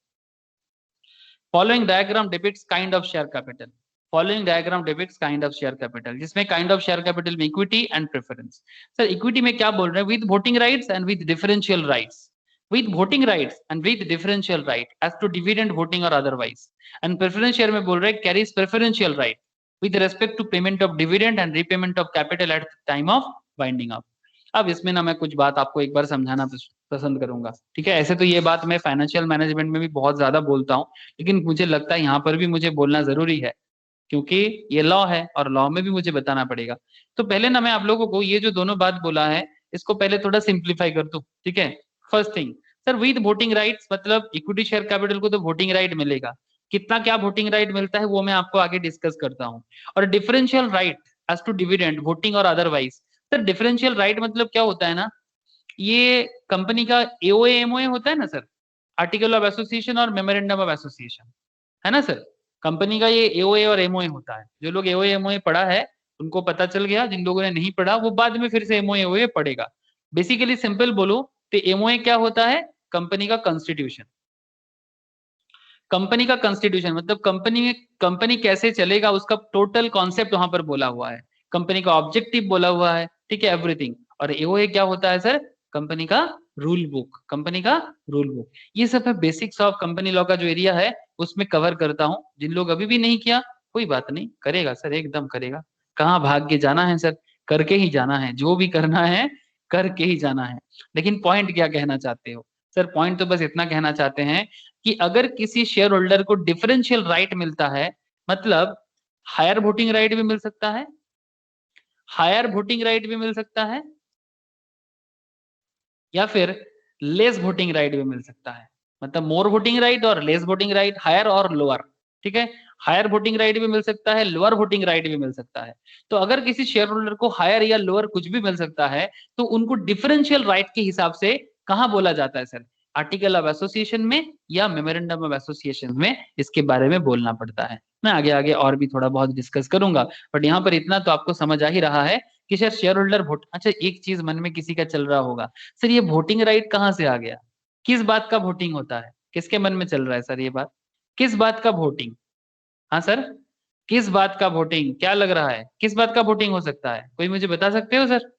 Following diagram depicts kind of share capital, following diagram depicts kind of share capital, जिसमें काइंड ऑफ शेयर कैपिटल में equity and preference. Sir equity में क्या बोल रहे हैं, with voting rights and with differential rights, with voting rights and with differential right as to dividend voting or otherwise, and preference share में बोल रहे हैं carries preferential right with respect to payment of dividend and repayment of capital at the time of winding up। अब इसमें ना मैं कुछ बात आपको एक बार समझाना पसंद करूंगा, ठीक है। ऐसे तो ये बात मैं फाइनेंशियल मैनेजमेंट में भी बहुत ज्यादा बोलता हूँ, लेकिन मुझे लगता है यहाँ पर भी मुझे बोलना जरूरी है, क्योंकि ये लॉ है और लॉ में भी मुझे बताना पड़ेगा। तो पहले ना मैं आप लोगों को ये जो दोनों बात बोला है इसको पहले थोड़ा सिंप्लीफाई कर दूं, ठीक है। First thing sir, with voting rights मतलब इक्विटी शेयर कैपिटल को तो वोटिंग राइट मिलेगा, कितना क्या वोटिंग राइट मिलता है वो मैं आपको आगे डिस्कस करता हूँ। और differential right as to dividend voting और अदरवाइज, सर डिफरेंशियल राइट मतलब क्या होता है ना, ये कंपनी का AOA MOA होता है ना सर, आर्टिकल ऑफ एसोसिएशन और मेमोरेंडम ऑफ एसोसिएशन, है ना सर। कंपनी का ये AOA और MOA होता है, जो लोग AOA MOA पढ़ा है उनको पता चल गया, जिन लोगों ने नहीं पढ़ा वो बाद में फिर से MOA MOA पढ़ेगा। बेसिकली सिंपल बोलो तो MOA क्या होता है, कंपनी का कॉन्स्टिट्यूशन, कंपनी का कॉन्स्टिट्यूशन मतलब कंपनी में कंपनी कैसे चलेगा उसका टोटल कॉन्सेप्ट वहां पर बोला हुआ है, कंपनी का ऑब्जेक्टिव बोला हुआ है, ठीक है, एवरीथिंग। और AOA क्या होता है सर, कंपनी का रूल बुक, कंपनी का रूल बुक। ये सब है बेसिक्स ऑफ कंपनी लॉ का जो एरिया है उसमें कवर करता हूँ। जिन लोग अभी भी नहीं किया कोई बात नहीं, करेगा सर, एकदम करेगा, कहाँ भाग के जाना है सर, करके ही जाना है, जो भी करना है करके ही जाना है। लेकिन पॉइंट क्या कहना चाहते हो सर, पॉइंट तो बस इतना कहना चाहते हैं कि अगर किसी शेयर होल्डर को डिफरेंशियल राइट मिलता है, मतलब हायर वोटिंग राइट भी मिल सकता है, हायर वोटिंग राइट भी मिल सकता है, या फिर लेस वोटिंग राइट भी मिल सकता है, मतलब मोर वोटिंग राइट और लेस वोटिंग राइट, हायर और लोअर, ठीक है। हायर वोटिंग राइट भी मिल सकता है, लोअर वोटिंग राइट भी मिल सकता है। तो अगर किसी शेयर होल्डर को हायर या लोअर कुछ भी मिल सकता है तो उनको डिफरेंशियल राइट के हिसाब से कहाँ बोला जाता है सर? आर्टिकल ऑफ एसोसिएशन में या मेमोरेंडम ऑफ एसोसिएशन में इसके बारे में बोलना पड़ता है। मैं आगे आगे और भी थोड़ा बहुत डिस्कस करूंगा, बट यहाँ पर इतना तो आपको समझ आ ही रहा है कि सर शेयर होल्डर वोट। अच्छा, एक चीज मन में किसी का चल रहा होगा, सर ये वोटिंग राइट कहाँ से आ गया? किस बात का वोटिंग होता है? किसके मन में चल रहा है सर ये बात? किस बात का वोटिंग? हाँ सर, किस बात का वोटिंग? क्या लग रहा है किस बात का वोटिंग हो सकता है? कोई मुझे बता सकते हो सर?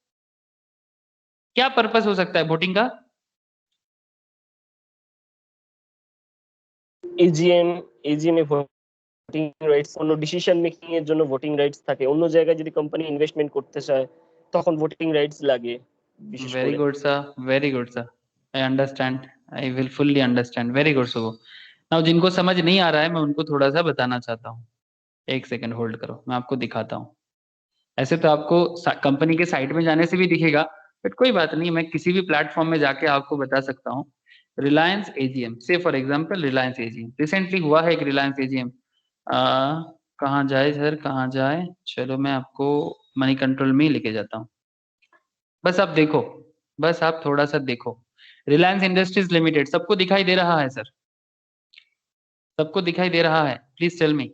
क्या पर्पस हो सकता है वोटिंग का? এজিএম এজিএম এ ভোটিং রাইটস, অন্য ডিসিশন মেকিং এর জন্য ভোটিং রাইটস থাকে। অন্য জায়গায় যদি কোম্পানি ইনভেস্টমেন্ট করতে চায় তখন ভোটিং রাইটস লাগে বিশেষ वेरी করে। Good sir, very good sir, I understand, I will fully understand. Very good सुबह। नाउ जिनको समझ नहीं आ रहा है मैं उनको थोड़ा सा बताना चाहता हूँ। एक सेकंड होल्ड करो, मैं आपको दिखाता हूँ। ऐसे तो आपको कंपनी के साइट में जाने से भी दिखेगा, बट कोई बात नहीं, मैं किसी भी प्लेटफॉर्म में जाके आपको बता सकता हूँ। रिलायंस एजीएम, से for example Reliance AGM recently हुआ है, एक रिलायंस एजीएम। कहाँ जाए सर, कहाँ जाए? चलो मैं आपको मनी कंट्रोल में ही लेके जाता हूँ। बस आप देखो, बस आप थोड़ा सा देखो। रिलायंस इंडस्ट्रीज लिमिटेड सबको दिखाई दे रहा है सर? सबको दिखाई दे रहा है? Please tell me.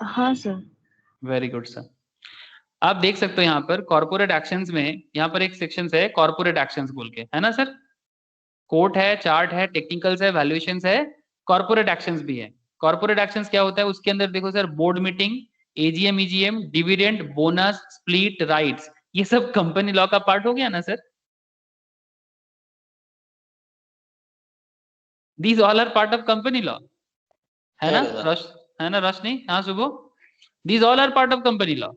हाँ सर। Very good sir. आप देख सकते हो यहाँ पर कॉर्पोरेट एक्शंस में, यहाँ पर एक सेक्शन है कॉर्पोरेट एक्शंस बोल के, है ना सर? कोट है, चार्ट है, टेक्निकल्स है, वैल्यूएशंस है, कॉर्पोरेट एक्शंस भी है। कॉर्पोरेट एक्शंस क्या होता है उसके अंदर? देखो sir, board meeting, AGM, EGM, dividend, bonus, split, rights, ये सब कंपनी लॉ का पार्ट हो गया ना sir? These all are part of company law, है ना है ना रोशनी? हाँ सुबह, these all are part of company law.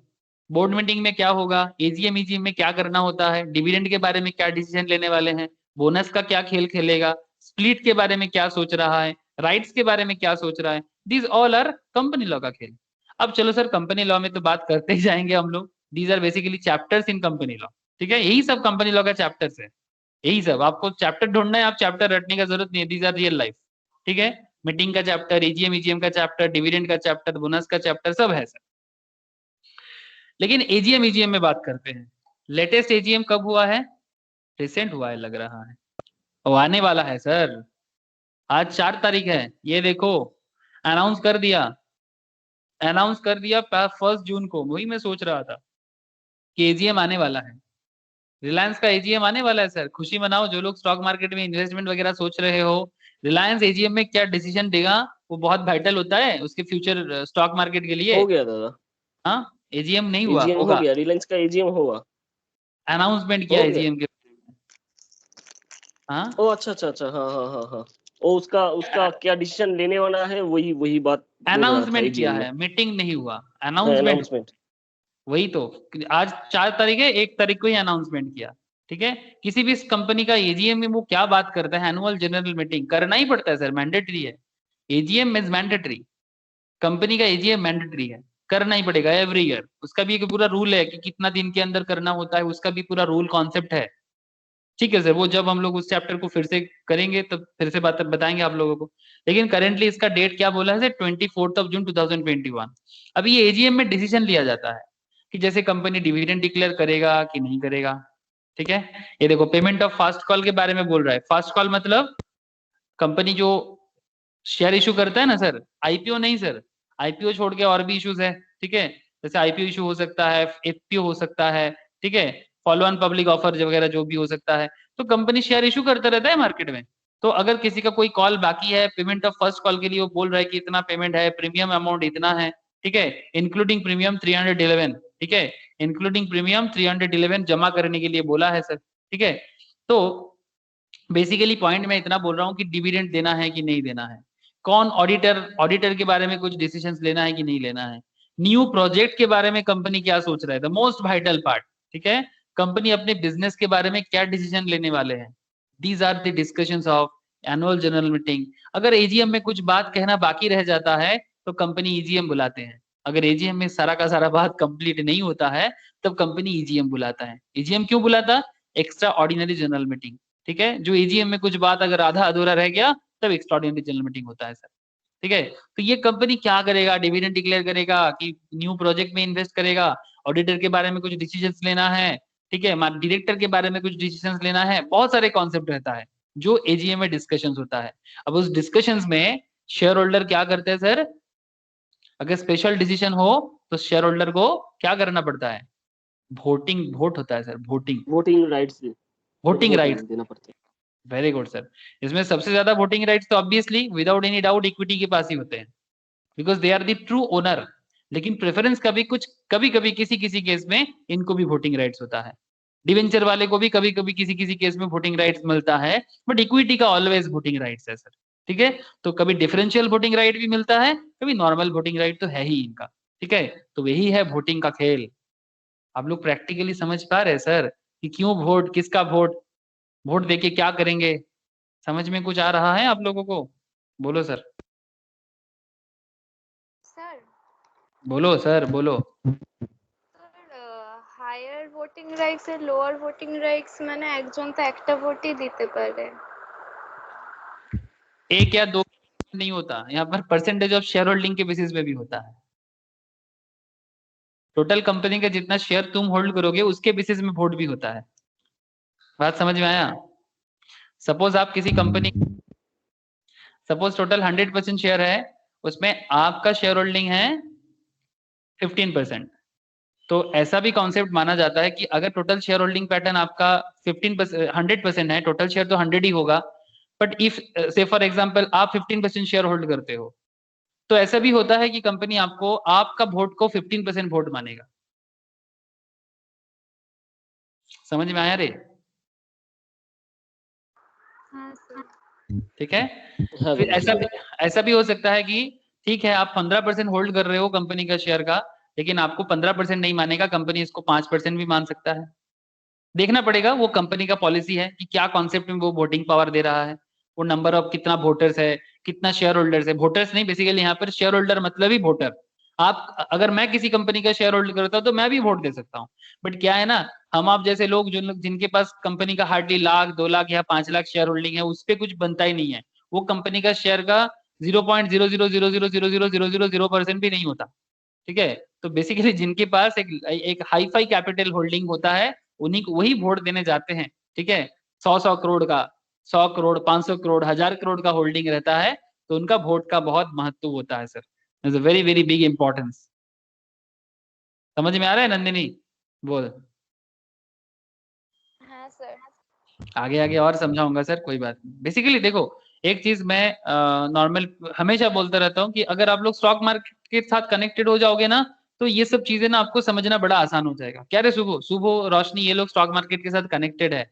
Board meeting में क्या होगा, एजीएम ईजीएम में क्या करना होता है, डिविडेंड के बारे में क्या डिसीजन लेने वाले हैं, बोनस का क्या खेल खेलेगा, स्प्लिट के बारे में क्या सोच रहा है, राइट्स के बारे में क्या सोच रहा है, these all are company law का खेल। अब चलो सर, कंपनी लॉ में तो बात करते ही जाएंगे हम लोग। These are basically chapters in company law, ठीक है? यही सब कंपनी लॉ का चैप्टर्स है, यही सब। आपको चैप्टर ढूंढना है, आप चैप्टर रटने का जरूरत नहीं है, दीज आर रियल लाइफ, ठीक है? मीटिंग का चैप्टर, एजीएम ईजीएम का चैप्टर, डिविडेंड का चैप्टर, बोनस का चैप्टर, सब है सर। लेकिन एजीएम ईजीएम में बात करते हैं। लेटेस्ट एजीएम कब हुआ है? रिसेंट हुआ है लग रहा है, और आने वाला है सर। आज 4 तारीख है, ये देखो अनाउंस कर दिया, अनाउंस कर दिया 1 जून को। वही मैं सोच रहा था कि एजीएम आने वाला है, रिलायंस का एजीएम आने वाला है सर। खुशी मनाओ जो लोग स्टॉक मार्केट में इन्वेस्टमेंट वगैरह सोच रहे हो। रिलायंस एजीएम में क्या डिसीजन देगा वो बहुत वाइटल होता है उसके फ्यूचर स्टॉक मार्केट के लिए। हो गया दादा, हाँ, एजीएम नहीं हुआ, एजीएम हो होगा, गया, रिलायंस का एजीएम हुआ, अनाउंसमेंट किया हो गया। एजीएम के। हाँ ओ अच्छा अच्छा अच्छा, हाँ हाँ हाँ हाँ। ओ उसका उसका क्या डिसीजन लेने वाला है, वही वही बात बोल रहा था अनाउंसमेंट किया एजीएम में। है, मीटिंग नहीं हुआ, अनाउंसमेंट। अनाउंसमेंट। वही तो, आज 4 तारीख है, 1 तारीख को ही अनाउंसमेंट किया, ठीक है? किसी भी कंपनी का एजीएम में वो क्या बात करता है, एनुअल जनरल मीटिंग करना ही पड़ता है सर, मैंडेटरी है। एजीएम इज मैंडेटरी, कंपनी का एजीएम मैंडेटरी है, करना ही पड़ेगा एवरी ईयर। उसका भी एक पूरा रूल है कि कितना दिन के अंदर करना होता है, उसका भी पूरा रूल कॉन्सेप्ट है, ठीक है सर? वो जब हम लोग उस चैप्टर को फिर से करेंगे तब फिर से बात बताएंगे आप लोगों को। लेकिन करेंटली इसका डेट क्या बोला है, 24 जून 2021। अभी ये एजीएम में डिसीजन लिया जाता है कि जैसे कंपनी डिविडेंड डिक्लेयर करेगा कि नहीं करेगा, ठीक है? ये देखो, पेमेंट ऑफ फास्ट कॉल के बारे में बोल रहा है। फास्ट कॉल मतलब कंपनी जो शेयर इशू करता है ना सर, आईपीओ नहीं सर, आईपीओ छोड़ के और भी इश्यूज है, ठीक है? जैसे आईपीओ इशू हो सकता है, एफपीओ हो सकता है, ठीक है? फॉलो ऑन पब्लिक ऑफर वगैरह जो भी हो सकता है। तो कंपनी शेयर इशू करता रहता है मार्केट में। तो अगर किसी का कोई कॉल बाकी है, पेमेंट ऑफ फर्स्ट कॉल के लिए वो बोल रहा है कि इतना पेमेंट है, प्रीमियम अमाउंट इतना है, ठीक है? इंक्लूडिंग प्रीमियम 311, ठीक है? इंक्लूडिंग प्रीमियम 311 जमा करने के लिए बोला है सर, ठीक है? तो बेसिकली पॉइंट मैं इतना बोल रहा हूँ कि डिविडेंड देना है कि नहीं देना है, कौन ऑडिटर के बारे में कुछ डिसीजंस लेना है कि नहीं लेना है, न्यू प्रोजेक्ट के बारे में कंपनी क्या सोच रहा है, द मोस्ट वाइटल पार्ट, ठीक है? कंपनी अपने बिजनेस के बारे में क्या डिसीजन लेने वाले हैं। These are the discussions of annual general meeting. अगर एजीएम में कुछ बात कहना बाकी रह जाता है तो कंपनी ईजीएम बुलाते हैं। अगर एजीएम में सारा का सारा बात कंप्लीट नहीं होता है तब कंपनी ईजीएम बुलाता है। ईजीएम क्यों बुलाता? एक्स्ट्रा ऑर्डिनरी जनरल मीटिंग, ठीक है? जो एजीएम में कुछ बात अगर आधा अधूरा रह गया तब एक्स्ट्राऑर्डिनरी जनरल मीटिंग होता है सर। ठीक है। तो ये कंपनी क्या करेगा, डिविडेंड डिक्लेयर करेगा कि न्यू प्रोजेक्ट में इन्वेस्ट करेगा, ऑडिटर के बारे में कुछ डिसीजंस लेना है, ठीक है, डायरेक्टर के बारे में कुछ डिसीजंस लेना है, बहुत सारे कॉन्सेप्ट रहता है जो एजीएम में डिस्कशंस होता है। अब उस डिस्कशंस में शेयर होल्डर क्या करते हैं सर, अगर स्पेशल डिसीजन हो तो शेयर होल्डर को क्या करना पड़ता है, वोट होता है सर, वोटिंग राइट्स देना पड़ता है। Very good sir. इसमें सबसे ज्यादा वोटिंग राइट्स तो obviously without any doubt equity के पास ही होते हैं, because they are the true owner. लेकिन प्रेफरेंस कभी कभी किसी किसी केस में इनको भी वोटिंग राइट्स होता है, डिवेंचर वाले को भी कभी कभी किसी किसी केस में वोटिंग राइट्स मिलता है, बट इक्विटी का ऑलवेज वोटिंग राइट्स है सर, ठीक है। तो कभी डिफरेंशियल वोटिंग राइट भी मिलता है, कभी नॉर्मल वोटिंग राइट तो है ही इनका, ठीक है। तो यही है वोटिंग का खेल। आप लोग प्रैक्टिकली समझ पा रहे हैं सर कि क्यों वोट, किसका वोट, वोट देके क्या करेंगे, समझ में कुछ आ रहा है आप लोगों को? बोलो सर, सर बोलो सर, बोलो। হায়ার ভোটিং রাইটস আর লোয়ার ভোটিং রাইটস মানে একজন তো একটা ভোটই দিতে পারে। एक या दो नहीं होता, यहाँ पर परसेंटेज ऑफ शेयर होल्डिंग के बेसिस पे भी होता है। टोटल कंपनी का जितना शेयर तुम होल्ड करोगे उसके बेसिस में वोट भी होता है। बात समझ में आया? सपोज आप किसी कंपनी, सपोज टोटल 100% शेयर है, उसमें आपका शेयर होल्डिंग है 15%। तो ऐसा भी कॉन्सेप्ट माना जाता है कि अगर टोटल शेयर होल्डिंग पैटर्न आपका 15% 100% है, टोटल शेयर तो 100 ही होगा, बट इफ से फॉर एग्जांपल आप 15% शेयर होल्ड करते हो, तो ऐसा भी होता है कि कंपनी आपको आपका वोट को 15% वोट मानेगा। समझ में आया रे? हाँ सर। ठीक है। फिर ऐसा भी हो सकता है कि ठीक है आप 15% होल्ड कर रहे हो कंपनी का शेयर का, लेकिन आपको 15% नहीं मानेगा, कंपनी इसको 5% भी मान सकता है। देखना पड़ेगा, वो कंपनी का पॉलिसी है कि क्या कॉन्सेप्ट में वो वोटिंग पावर दे रहा है, वो नंबर ऑफ कितना वोटर्स है, कितना शेयर होल्डर्स है। वोटर्स नहीं, बेसिकली यहाँ पर शेयर होल्डर मतलब ही वोटर। आप अगर मैं किसी कंपनी का शेयर होल्ड करता हूँ तो मैं भी वोट दे सकता हूँ, बट क्या है ना, हम आप जैसे लोग जो जिनके पास कंपनी का हार्डली लाख 2 लाख या 5 लाख शेयर होल्डिंग है, उस पर कुछ बनता ही नहीं है। वो कंपनी का शेयर का 0.000000000% भी नहीं होता, ठीक है। तो बेसिकली जिनके पास एक हाई फाई कैपिटल होल्डिंग होता है, उन्हीं को वही वोट देने जाते हैं, ठीक है। 100 करोड़ का, 100 करोड़, 500 करोड़, 1000 करोड़ का होल्डिंग रहता है, तो उनका वोट का बहुत महत्व होता है sir. It's a very very big importance. समझ में आ रहा है नंदिनी? बोल। हाँ सर। आगे आगे और समझाऊंगा सर, कोई बात नहीं। बेसिकली देखो, एक चीज मैं नॉर्मल हमेशा बोलता रहता हूँ कि अगर आप लोग स्टॉक मार्केट के साथ कनेक्टेड हो जाओगे ना, तो ये सब चीजें ना आपको समझना बड़ा आसान हो जाएगा। क्या रे सुबह, सुबह रोशनी, ये लोग स्टॉक मार्केट के साथ कनेक्टेड है,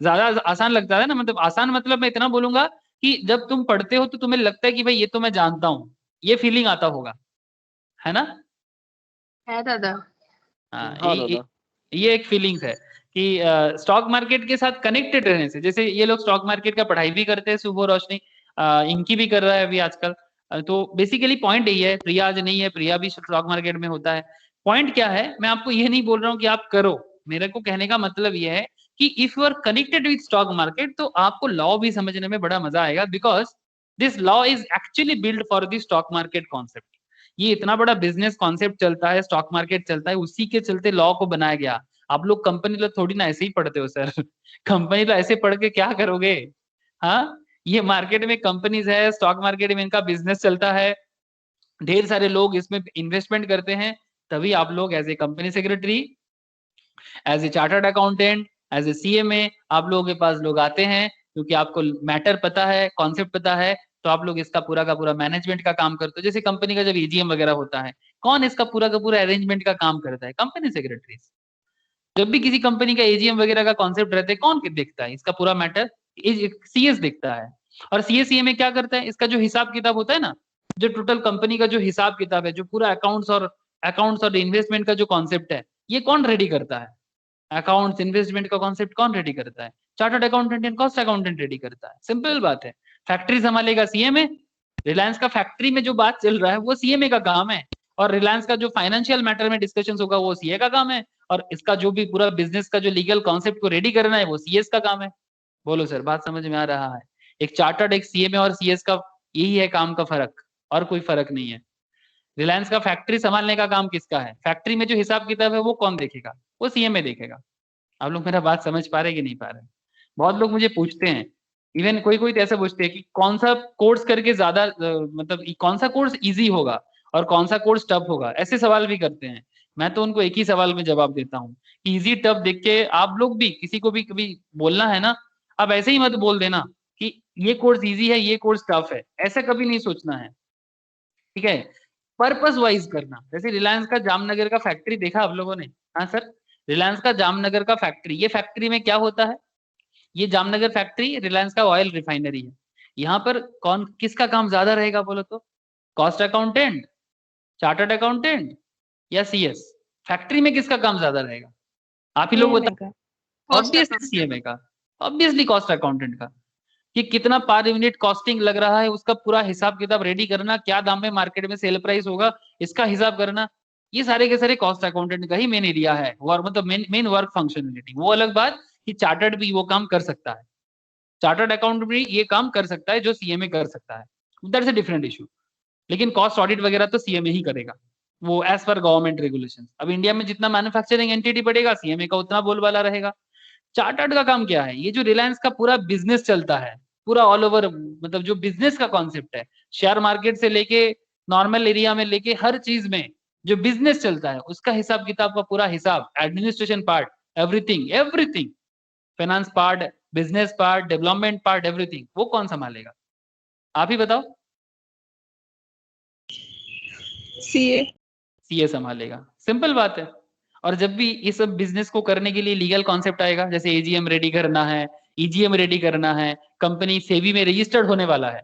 ज्यादा आसान लगता है ना। मतलब आसान मतलब मैं इतना बोलूंगा कि जब तुम पढ़ते हो तो तुम्हें लगता है कि भाई ये तो मैं जानता हूँ, ये फीलिंग आता होगा, है ना? है दादा। हाँ, हाँ दादा। ये एक फीलिंग्स है कि स्टॉक मार्केट के साथ कनेक्टेड रहने से, जैसे ये लोग स्टॉक मार्केट का पढ़ाई भी करते हैं, सुबह रोशनी इनकी भी कर रहा है अभी आजकल। तो बेसिकली पॉइंट यही है, प्रिया आज नहीं है, प्रिया भी स्टॉक मार्केट में होता है। पॉइंट क्या है, मैं आपको ये नहीं बोल रहा हूँ कि आप करो, मेरे को कहने का मतलब ये है कि if you are connected with stock market तो आपको लॉ भी समझने में बड़ा मजा आएगा, because this law is actually build for the stock market concept. ये इतना बड़ा बिजनेस कॉन्सेप्ट चलता है, स्टॉक मार्केट चलता है, उसी के चलते लॉ को बनाया गया। आप लोग कंपनी लो थोड़ी ना ऐसे ही पढ़ते हो सर कंपनी लो ऐसे पढ़ के क्या करोगे? हाँ, ये मार्केट में कंपनीज है, स्टॉक मार्केट में इनका बिजनेस चलता है, ढेर सारे लोग इसमें इन्वेस्टमेंट करते हैं, तभी आप लोग as a company secretary, as a chartered accountant, as a CMA आप लोगों के पास लोग आते हैं, क्योंकि आपको मैटर पता है, कॉन्सेप्ट पता है, तो आप लोग इसका पूरा का पूरा मैनेजमेंट का काम करते हो। जैसे कंपनी का जब एजीएम वगैरह होता है, कौन इसका पूरा का पूरा अरेंजमेंट का काम करता है? Company secretary. जब भी किसी कंपनी का एजीएम वगैरह का कॉन्सेप्ट रहता है, कौन देखता है इसका पूरा मैटर? सीएस देखता है। और सीएससीए में क्या करता है, इसका जो हिसाब किताब होता है ना, जो टोटल कंपनी का जो हिसाब किताब है, जो पूरा अकाउंट्स और इन्वेस्टमेंट का जो कॉन्सेप्ट है, ये कौन रेडी करता है? अकाउंट्स इन्वेस्टमेंट का कॉन्सेप्ट कौन रेडी करता है? Chartered accountant and cost accountant ready करता है। सिंपल बात है। फैक्ट्री संभालेगा सीएमए, रिलायंस का फैक्ट्री में जो बात चल रहा है वो सीएमए का काम है, और रिलायंस का जो फाइनेंशियल मैटर में डिस्कशन होगा वो सीए का काम है, और इसका जो भी पूरा बिजनेस का जो लीगल कॉन्सेप्ट को रेडी करना है वो सीएस का काम है। बोलो सर, बात समझ में आ रहा है? एक चार्टर्ड, एक सीएमए और सीएस का यही है काम का फर्क। और कोई फर्क नहीं है। रिलायंस का फैक्ट्री संभालने का काम किसका है? फैक्ट्री में जो हिसाब किताब है वो कौन देखेगा? वो सीएमए देखेगा। आप लोग मेरा बात समझ पा रहे कि नहीं पा रहे? बहुत लोग मुझे पूछते हैं, इवन कोई कोई तो ऐसा पूछते हैं कि कौन सा कोर्स करके ज्यादा मतलब कौन सा कोर्स इजी होगा और कौन सा कोर्स टफ होगा, ऐसे सवाल भी करते हैं। मैं तो उनको एक ही सवाल में जवाब देता हूँ, इजी टफ देख के आप लोग भी किसी को भी कभी बोलना है ना, अब ऐसे ही मत बोल देना कि ये कोर्स इजी है ये कोर्स टफ है, ऐसा कभी नहीं सोचना है, ठीक है? पर्पस वाइज करना। जैसे रिलायंस का जामनगर का फैक्ट्री देखा आप लोगों ने? हाँ सर, रिलायंस का जामनगर का फैक्ट्री, ये फैक्ट्री में क्या होता है? ये जामनगर फैक्ट्री रिलायंस का ऑयल रिफाइनरी है। यहाँ पर कौन किसका काम ज्यादा रहेगा बोलो तो? कॉस्ट अकाउंटेंट, चार्टर्ड अकाउंटेंट या सीएस? फैक्ट्री में किसका काम ज्यादा रहेगा? आप ही लोग बताओ। ऑब्वियसली सीएमए का, ऑब्वियसली कॉस्ट अकाउंटेंट का, कि कितना पर यूनिट कॉस्टिंग लग रहा है उसका पूरा हिसाब किताब रेडी करना, क्या दाम में मार्केट में सेल प्राइस होगा इसका हिसाब करना, ये सारे के सारे कॉस्ट अकाउंटेंट का ही मेन एरिया है, और मतलब मेन वर्क फंक्शनलिटी। वो अलग बात कि चार्टर्ड भी वो काम कर सकता है, चार्टर्ड अकाउंट भी ये काम कर सकता है जो सीएमए कर सकता है, दैट्स अ डिफरेंट इशू। लेकिन कॉस्ट ऑडिट वगैरह तो सीएमए ही करेगा, वो एज पर गवर्नमेंट रेगुलेशन। अब इंडिया में जितना मैन्युफैक्चरिंग एंटिटी बढ़ेगा सीएमए का उतना बोलबाला रहेगा। चार्टर्ड का काम क्या है? ये जो रिलायंस का पूरा बिजनेस चलता है, पूरा ऑल ओवर, मतलब जो बिजनेस का कॉन्सेप्ट है, शेयर मार्केट से लेके नॉर्मल एरिया में लेके हर चीज में जो बिजनेस चलता है उसका हिसाब किताब का पूरा हिसाब, administration part, everything everything, finance part, business part, development part, everything, वो कौन संभालेगा? आप ही बताओ। सीए संभालेगा, सिंपल बात है। और जब भी इस सब बिजनेस को करने के लिए लीगल कॉन्सेप्ट आएगा, जैसे एजीएम रेडी करना है, ईजीएम रेडी करना है, कंपनी सेबी में रजिस्टर्ड होने वाला है,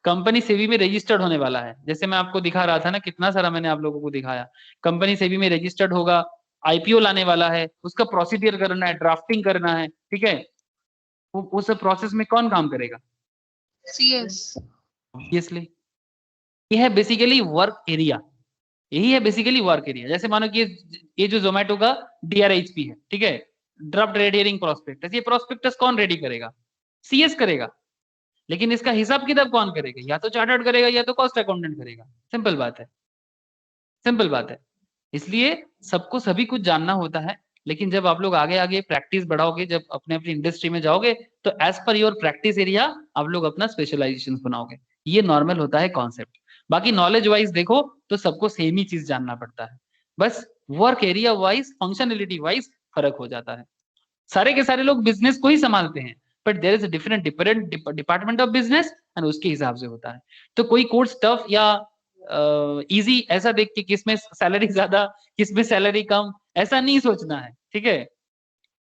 कंपनी सेबी में रजिस्टर्ड होने वाला है, जैसे मैं आपको दिखा रहा था ना, कितना सारा मैंने आप लोगों को दिखाया, कंपनी सेबी में रजिस्टर्ड होगा, आईपीओ लाने वाला है, उसका प्रोसीजर करना है, ड्राफ्टिंग करना है, ठीक है? उस प्रोसेस में कौन काम करेगा? सीएस। ऑब्वियसली ये है बेसिकली वर्क एरिया, यही है बेसिकली वर्क एरिया। जैसे मानो कि ये जो जोमेटो का डीआरएचपी है, ठीक है, ड्राफ्ट रेड हियरिंग प्रोस्पेक्टस, ये प्रोस्पेक्टस कौन रेडी करेगा? सीएस करेगा। लेकिन इसका हिसाब किताब कौन करेगा? या तो चार्टर्ड करेगा या तो कॉस्ट अकाउंटेंट करेगा। सिंपल बात है, सिंपल बात है। इसलिए सबको सभी कुछ जानना होता है, लेकिन जब आप लोग आगे आगे प्रैक्टिस बढ़ाओगे, जब अपने अपनी इंडस्ट्री में जाओगे, तो as per your practice area आप लोग अपना स्पेशलाइजेशन बनाओगे। ये नॉर्मल होता है कॉन्सेप्ट। बाकी नॉलेज वाइज देखो तो सबको सेम ही चीज जानना पड़ता है, बस work area wise, functionality wise फर्क हो जाता है। सारे के सारे लोग बिजनेस को ही संभालते हैं, but there is a different department of business, and उसके हिसाब से होता है। तो कोई कोर्स टफ या इजी ऐसा देख के किसमें सैलरी ज्यादा किसमें सैलरी कम, ऐसा नहीं सोचना है, ठीक है?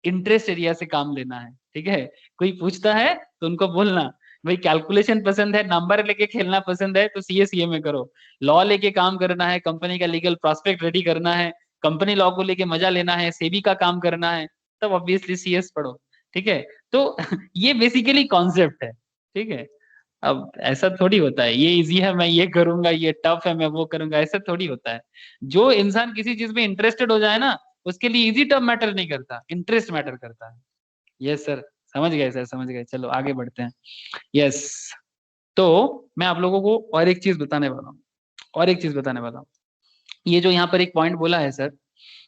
इंटरेस्ट एरिया से काम लेना है, ठीक है? कोई पूछता है तो उनको बोलना, भाई कैलकुलेशन पसंद है, नंबर लेके खेलना पसंद है तो सीए में करो, लॉ लेके काम करना है, कंपनी का लीगल प्रॉस्पेक्ट रेडी करना है, कंपनी लॉ को लेके मजा लेना है, सेबी का काम करना है, तब ऑब्वियसली सीएस पढ़ो, ठीक है? तो ये बेसिकली कॉन्सेप्ट है, ठीक है? अब ऐसा थोड़ी होता है ये इजी है मैं ये करूंगा, ये टफ है मैं वो करूंगा, ऐसा थोड़ी होता है। जो इंसान किसी चीज में इंटरेस्टेड हो जाए ना, उसके लिए इजी टफ मैटर नहीं करता, इंटरेस्ट मैटर करता है। यस सर, समझ गए सर, समझ गए। चलो आगे बढ़ते हैं। यस, तो मैं आप लोगों को और एक चीज बताने वाला हूँ, और एक चीज बताने वाला हूँ। ये जो यहाँ पर एक पॉइंट बोला है सर,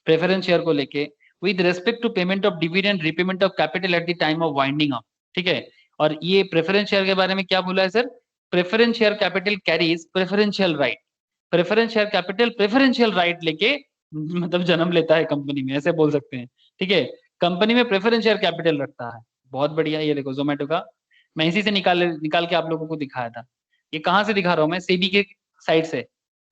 प्रेफरेंस शेयर को लेके, with respect to payment of dividend, repayment of capital at the time of winding up, ठीक है? और ये प्रेफरेंस शेयर के बारे में क्या बोला है sir? Preference share capital carries preferential right, preference share capital preferential right लेके मतलब जन्म लेता है कंपनी में, ऐसे बोल सकते हैं, ठीक है? कंपनी में प्रेफरेंस शेयर कैपिटल रखता है। बहुत बढ़िया, ये देखो जोमेटो का, मैं इसी से निकाल के आप लोगों को दिखाया था। ये कहाँ से दिखा रहा हूँ मैं? सेबी के साइड से,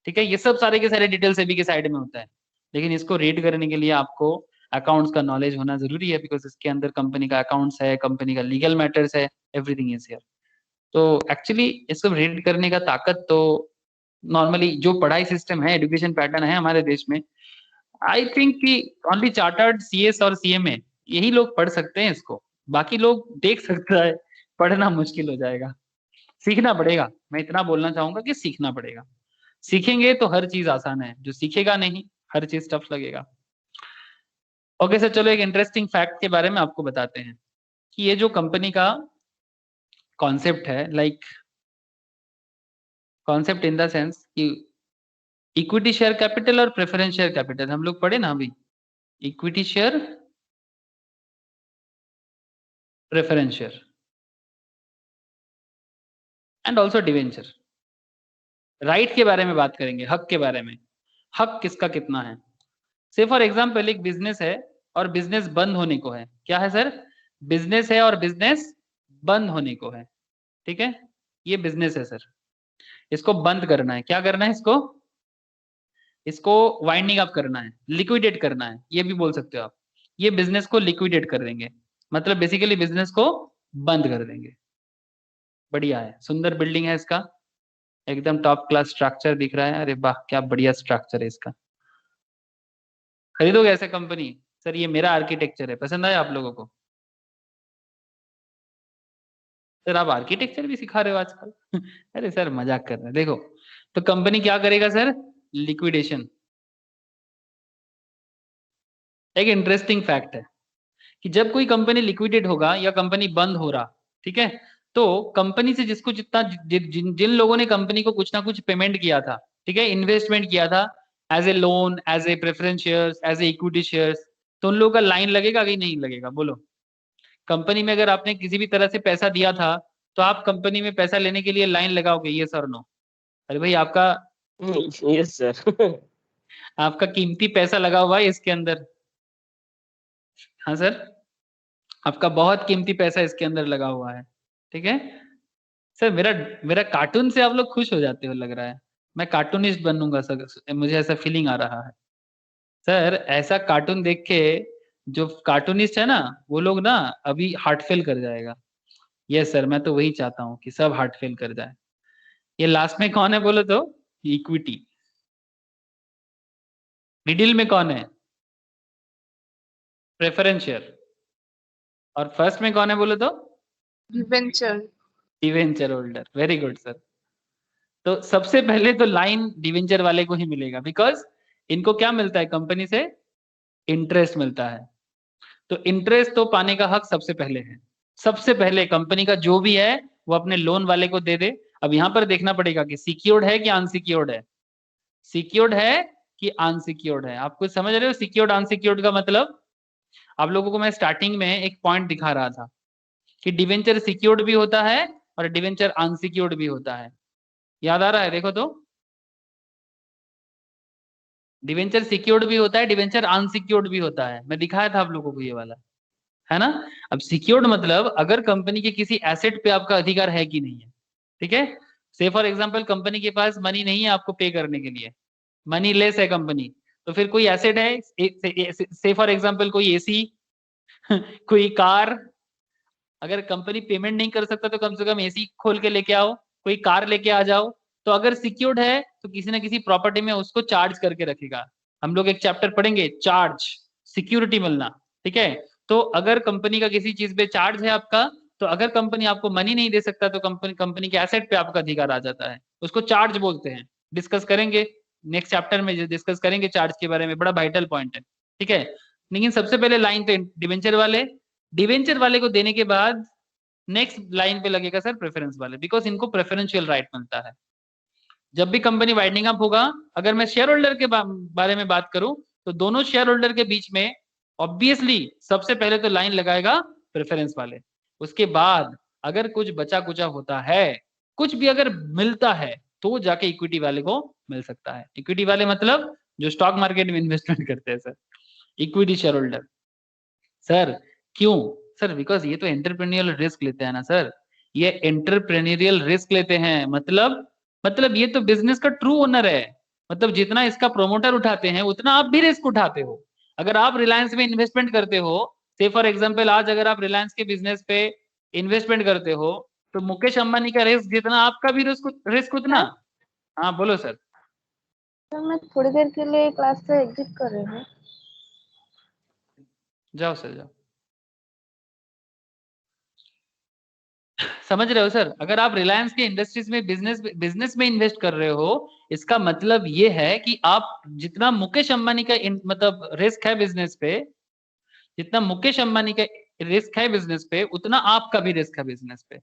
ठीक है? ये सब सारे के सारे डिटेल सेबी के साइड में होता है, लेकिन इसको रीड करने के लिए आपको अकाउंट्स का नॉलेज होना जरूरी है, बिकॉज इसके अंदर कंपनी का अकाउंट्स है, कंपनी का लीगल मैटर्स है, एवरीथिंग इज हियर। तो एक्चुअली इसको रीड करने का ताकत तो नॉर्मली जो पढ़ाई सिस्टम है, एजुकेशन पैटर्न है हमारे देश में, आई थिंक कि ओनली चार्टर्ड सीएस और सीएमए यही लोग पढ़ सकते हैं इसको, बाकी लोग देख सकता है, पढ़ना मुश्किल हो जाएगा। सीखना पड़ेगा, मैं इतना बोलना चाहूंगा कि सीखना पड़ेगा। सीखेंगे तो हर चीज आसान है, जो सीखेगा नहीं हर चीज टफ लगेगा। ओके सर, चलो एक इंटरेस्टिंग फैक्ट के बारे में आपको बताते हैं कि ये जो कंपनी का कॉन्सेप्ट है, like concept in the sense कि इक्विटी शेयर कैपिटल और प्रेफरेंस शेयर कैपिटल हम लोग पढ़े ना अभी, equity share, preference share and also debenture. Right के बारे में बात करेंगे, हक के बारे में, हक किसका कितना है। से फॉर एग्जाम्पल एक बिजनेस है और बिजनेस बंद होने को है, क्या है सर, बिजनेस है और बिजनेस बंद होने को है, ठीक है, ये बिजनेस है सर, इसको बंद करना है, क्या करना है इसको, इसको वाइंडिंग अप करना है, लिक्विडेट करना है, ये भी बोल सकते हो आप, ये बिजनेस को लिक्विडेट कर देंगे, मतलब बेसिकली बिजनेस को बंद कर देंगे। बढ़िया है, सुंदर बिल्डिंग है इसका, एकदम टॉप क्लास स्ट्रक्चर दिख रहा है, अरे वाह क्या बढ़िया स्ट्रक्चर है इसका, खरीदोगे ऐसा कंपनी? सर ये मेरा आर्किटेक्चर है, पसंद आया आप लोगों को? सर आप आर्किटेक्चर भी सिखा रहे हो आजकल अरे सर मजाक कर रहे हैं, देखो तो कंपनी क्या करेगा सर, लिक्विडेशन। एक इंटरेस्टिंग फैक्ट है कि जब कोई कंपनी लिक्विडेट होगा या कंपनी बंद हो रहा, ठीक है, तो कंपनी से जिसको जितना जिन लोगों ने कंपनी को कुछ ना कुछ पेमेंट किया था, ठीक है, इन्वेस्टमेंट किया था, as a loan, as a preference shares, as a equity shares, तो उन लोगों का लाइन लगेगा कि नहीं लगेगा, बोलो। कंपनी में अगर आपने किसी भी तरह से पैसा दिया था तो आप कंपनी में पैसा लेने के लिए लाइन लगाओगे, ये सर नो? अरे भाई आपका यस सर आपका कीमती पैसा लगा हुआ है इसके अंदर, हाँ सर, आपका बहुत कीमती पैसा इसके अंदर लगा हुआ है, ठीक है सर। मेरा मेरा कार्टून से आप लोग खुश हो जाते हो लग रहा है, मैं कार्टूनिस्ट बनूंगा सर, मुझे ऐसा फीलिंग आ रहा है सर। ऐसा कार्टून देख के जो कार्टूनिस्ट है ना वो लोग ना अभी हार्ट फेल कर जाएगा। यस सर, मैं तो वही चाहता हूँ कि सब हार्ट फेल कर जाए। ये लास्ट में कौन है बोलो तो, इक्विटी। मिडिल में कौन है, प्रेफरेंस शेयर। और फर्स्ट में कौन है बोलो तो, debenture. Debenture holder. Very good sir. तो सबसे पहले तो लाइन डिवेंचर वाले को ही मिलेगा, बिकॉज इनको क्या मिलता है कंपनी से, इंटरेस्ट मिलता है। तो इंटरेस्ट तो पाने का हक सबसे पहले है, सबसे पहले कंपनी का जो भी है वो अपने लोन वाले को दे दे। अब यहाँ पर देखना पड़ेगा कि सिक्योर्ड है कि अनसिक्योर्ड है, सिक्योर्ड है कि अनसिक्योर्ड है। आप कुछ समझ रहे हो सिक्योर्ड अनसिक्योर्ड का मतलब? आप लोगों को मैं स्टार्टिंग में एक पॉइंट दिखा रहा था कि डिवेंचर सिक्योर्ड भी होता है और डिवेंचर अनसिक्योर्ड भी होता है, याद आ रहा है? देखो तो, डिवेंचर सिक्योर्ड भी होता है, डिवेंचर अनसिक्योर्ड भी होता है, मैं दिखाया था आप लोगों को ये वाला, है ना। अब सिक्योर्ड मतलब अगर कंपनी के किसी एसेट पे आपका अधिकार है कि नहीं है, ठीक है। से फॉर एग्जांपल कंपनी के पास मनी नहीं है आपको पे करने के लिए, मनी लेस है कंपनी, तो फिर कोई एसेट है, से फॉर एग्जांपल कोई एसी कोई कार, अगर कंपनी पेमेंट नहीं कर सकता तो कम से कम एसी खोल के लेके आओ, कोई कार लेके आ जाओ। तो अगर सिक्योर्ड है तो किसी ना किसी प्रॉपर्टी में उसको चार्ज करके रखेगा। हम लोग एक चैप्टर पढ़ेंगे, चार्ज, सिक्योरिटी मिलना, ठीक है। तो अगर कंपनी का किसी चीज पे चार्ज है आपका, तो अगर कंपनी आपको मनी नहीं दे सकता तो कंपनी के एसेट पे आपका अधिकार आ जाता है, उसको चार्ज बोलते हैं। डिस्कस करेंगे नेक्स्ट चैप्टर में, डिस्कस करेंगे चार्ज के बारे में, बड़ा वाइटल पॉइंट है, ठीक है। लेकिन सबसे पहले लाइन पे डिवेंचर वाले, डिवेंचर वाले को देने के बाद नेक्स्ट लाइन पे लगेगा सर प्रेफरेंस वाले, बिकॉज इनको प्रेफरेंशियल राइट मिलता है। जब भी कंपनी वाइडनिंग अप होगा, अगर मैं शेयर होल्डर के बारे में बात करूं तो दोनों शेयर होल्डर के बीच में ऑब्वियसली सबसे पहले तो लाइन लगाएगा प्रेफरेंस वाले। उसके बाद अगर कुछ बचा कुचा होता है, कुछ भी अगर मिलता है, तो जाके इक्विटी वाले को मिल सकता है। इक्विटी वाले मतलब जो स्टॉक मार्केट में इन्वेस्टमेंट करते हैं sir, equity share holder. Sir क्यों? सर बिकॉज ये तो एंटरप्रेन्योरियल रिस्क लेते हैं ना सर, ये एंटरप्रेन्योरियल रिस्क लेते हैं, मतलब ये तो बिजनेस का ट्रू ओनर है। मतलब जितना इसका प्रोमोटर उठाते हैं उतना आप भी रिस्क उठाते हो। अगर आप रिलायंस में इन्वेस्टमेंट करते हो, से फॉर एग्जांपल आज अगर आप रिलायंस के बिजनेस पे इन्वेस्टमेंट करते हो, तो मुकेश अंबानी का रिस्क जितना आपका भी रिस्क उतना। हाँ बोलो सर। सर मैं थोड़ी देर के लिए क्लास से एग्जिट कर रही हूँ। जाओ सर जाओ। समझ रहे हो सर? अगर आप रिलायंस के इंडस्ट्रीज में बिजनेस में इन्वेस्ट कर रहे हो, इसका मतलब ये है कि आप जितना मुकेश अंबानी का मतलब रिस्क है बिजनेस पे, जितना मुकेश अंबानी का रिस्क है बिजनेस पे, उतना आपका भी रिस्क है बिजनेस पे।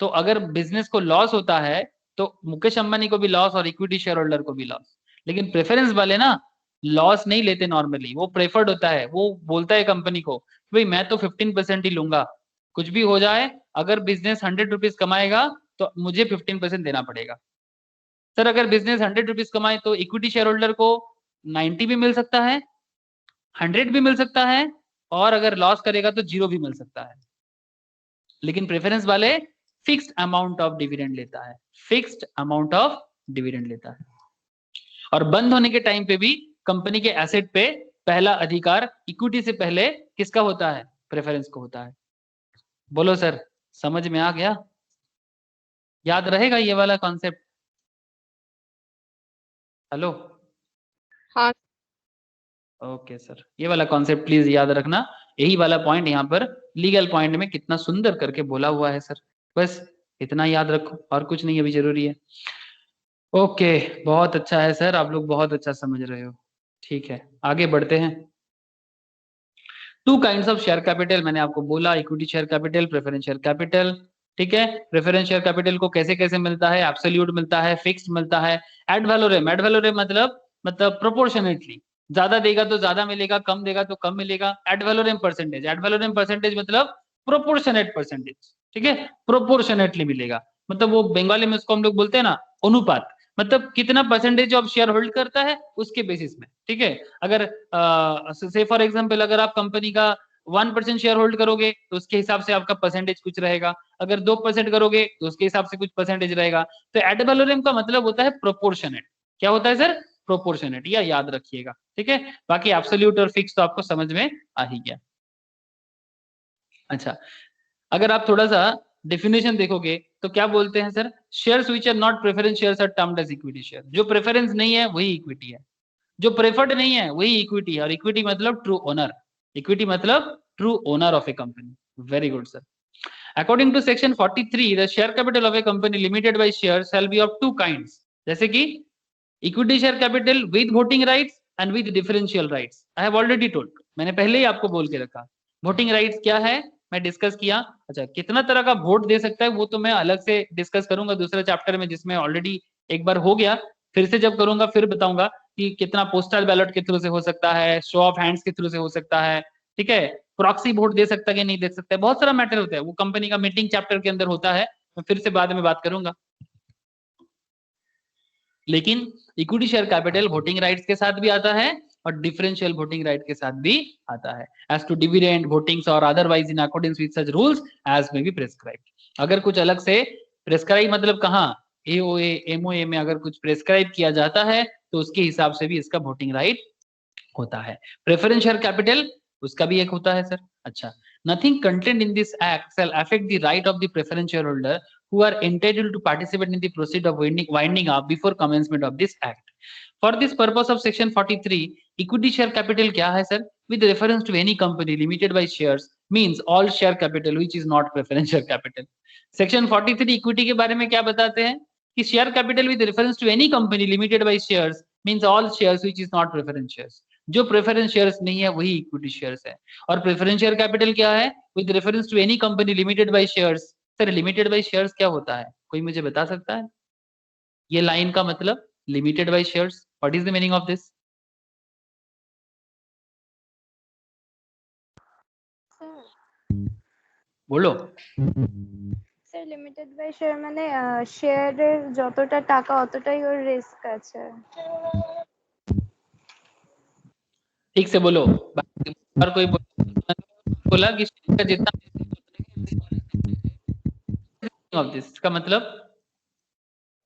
तो अगर बिजनेस को लॉस होता है तो मुकेश अंबानी को भी लॉस और इक्विटी शेयर होल्डर को भी लॉस। लेकिन प्रेफरेंस वाले ना लॉस नहीं लेते नॉर्मली, वो प्रेफर्ड होता है, वो बोलता है कंपनी को भाई मैं तो 15% ही लूंगा, कुछ भी हो जाए, अगर बिजनेस 100 रुपीज कमाएगा तो मुझे 15% देना पड़ेगा। सर अगर बिजनेस 100 रुपीज कमाए तो इक्विटी शेयर होल्डर को 90 भी मिल सकता है, 100 भी मिल सकता है, और अगर लॉस करेगा तो 0 भी मिल सकता है। लेकिन प्रेफरेंस वाले फिक्स्ड अमाउंट ऑफ डिविडेंड लेता है, फिक्स्ड अमाउंट ऑफ डिविडेंड लेता है। और बंद होने के टाइम पे भी कंपनी के एसेट पे पहला अधिकार इक्विटी से पहले किसका होता है? प्रेफरेंस को होता है। बोलो सर, समझ में आ गया? याद रहेगा ये वाला कॉन्सेप्ट? हेलो, हाँ ओके सर, ये वाला कॉन्सेप्ट प्लीज याद रखना। यही वाला पॉइंट यहाँ पर लीगल पॉइंट में कितना सुंदर करके बोला हुआ है सर, बस इतना याद रखो, और कुछ नहीं अभी जरूरी है। ओके, बहुत अच्छा है सर, आप लोग बहुत अच्छा समझ रहे हो। ठीक है, आगे बढ़ते हैं। Two kinds of share capital मैंने आपको बोला, equity share capital, preference share capital. ठीक है, प्रेफरेंस शेयर कैपिटल को कैसे कैसे मिलता है? एब्सोल्यूट मिलता है, फिक्स्ड मिलता है, एड वैलोरम। एड वैलोरम मतलब प्रोपोर्शनेटली, ज्यादा देगा तो ज्यादा मिलेगा, कम देगा तो कम मिलेगा। Ad valorem percentage, ad valorem percentage मतलब प्रोपोर्शनेट परसेंटेज। ठीक है, प्रोपोर्शनेटली मिलेगा, मतलब वो बंगाली में उसको हम लोग बोलते हैं ना अनुपात, मतलब कितना परसेंटेज ऑफ शेयर होल्ड करता है उसके बेसिस में। ठीक है, अगर से फॉर एग्जांपल अगर आप कंपनी का 1% शेयर होल्ड करोगे तो उसके हिसाब से आपका परसेंटेज कुछ रहेगा, अगर 2% करोगे तो उसके हिसाब से कुछ परसेंटेज रहेगा। तो एड वैलोरम का मतलब होता है प्रोपोर्शनेट। क्या होता है सर? प्रोपोर्शनेट, या याद रखिएगा। ठीक है, बाकी एब्सोल्यूट और फिक्स तो आपको समझ में आ ही गया। अच्छा, अगर आप थोड़ा सा डेफिनेशन देखोगे तो क्या बोलते हैं sir? Shares which are not preference shares are termed as equity share. जो प्रेफरेंस नहीं है वही इक्विटी है, जो प्रेफर्ड नहीं है वही इक्विटी है, और इक्विटी मतलब ट्रू ओनर। इक्विटी मतलब true owner of a company. Very good sir. According to section 43 the share capital of a company limited by share shall be of two kinds, जैसे कि equity share capital with voting rights and with differential rights. I have already told, मैंने पहले ही आपको बोल के रखा। वोटिंग राइट्स क्या है मैं डिस्कस किया। अच्छा, कितना तरह का वोट दे सकता है वो तो मैं अलग से डिस्कस करूंगा दूसरे चैप्टर में, जिसमें ऑलरेडी एक बार हो गया। फिर से जब करूंगा फिर बताऊंगा कि कितना पोस्टल बैलेट के थ्रू से हो सकता है, शो ऑफ हैंड्स के थ्रू से हो सकता है। ठीक है, प्रॉक्सी वोट दे सकता है कि नहीं दे सकता है, बहुत सारा मैटर होता है, वो कंपनी का मीटिंग चैप्टर के अंदर होता है, मैं फिर से बाद में बात करूंगा। लेकिन equity share capital voting rights के साथ भी आता है और डिफरेंशियल वोटिंग राइट के साथ भी आता है। एज टू डिविडेंड वोटिंग्स और otherwise in according with such rules as may be prescribed. अगर कुछ अलग से प्रेस्क्राइब मतलब कहाँ एओए एमओए में अगर कुछ प्रेस्क्राइब किया जाता है तो उसके हिसाब से भी इसका वोटिंग राइट होता है। प्रेफरेंस शेयर कैपिटल उसका भी एक होता है सर। अच्छा, nothing contained in this act shall affect the right of the preference shareholder who are entitled to participate in the proceed of winding up before commencement of this act. For this purpose of section 43, equity share capital क्या है sir? With reference to any company limited by shares means all share capital which is not preference share capital. Section 43 equity के बारे में क्या बताते हैं कि share capital with reference to any company limited by shares means all shares which is not preference shares. जो प्रेफरेंस शेयर्स नहीं है वही इक्विटी शेयर्स है। और प्रेफरेंस शेयर कैपिटल क्या है? With reference to any company limited by shares. Sir limited by shares क्या होता है, कोई मुझे बता सकता है? ये लाइन का मतलब limited by shares, what is the meaning of this? बोलो। স্যার লিমিটেড বাই শেয়ার মানে শেয়ারের যতটা টাকা অতটাই ওর রিস্ক আছে। ठीक से बोलो, और कोई बोला कि शेयर का जितना ऑफ दिस का मतलब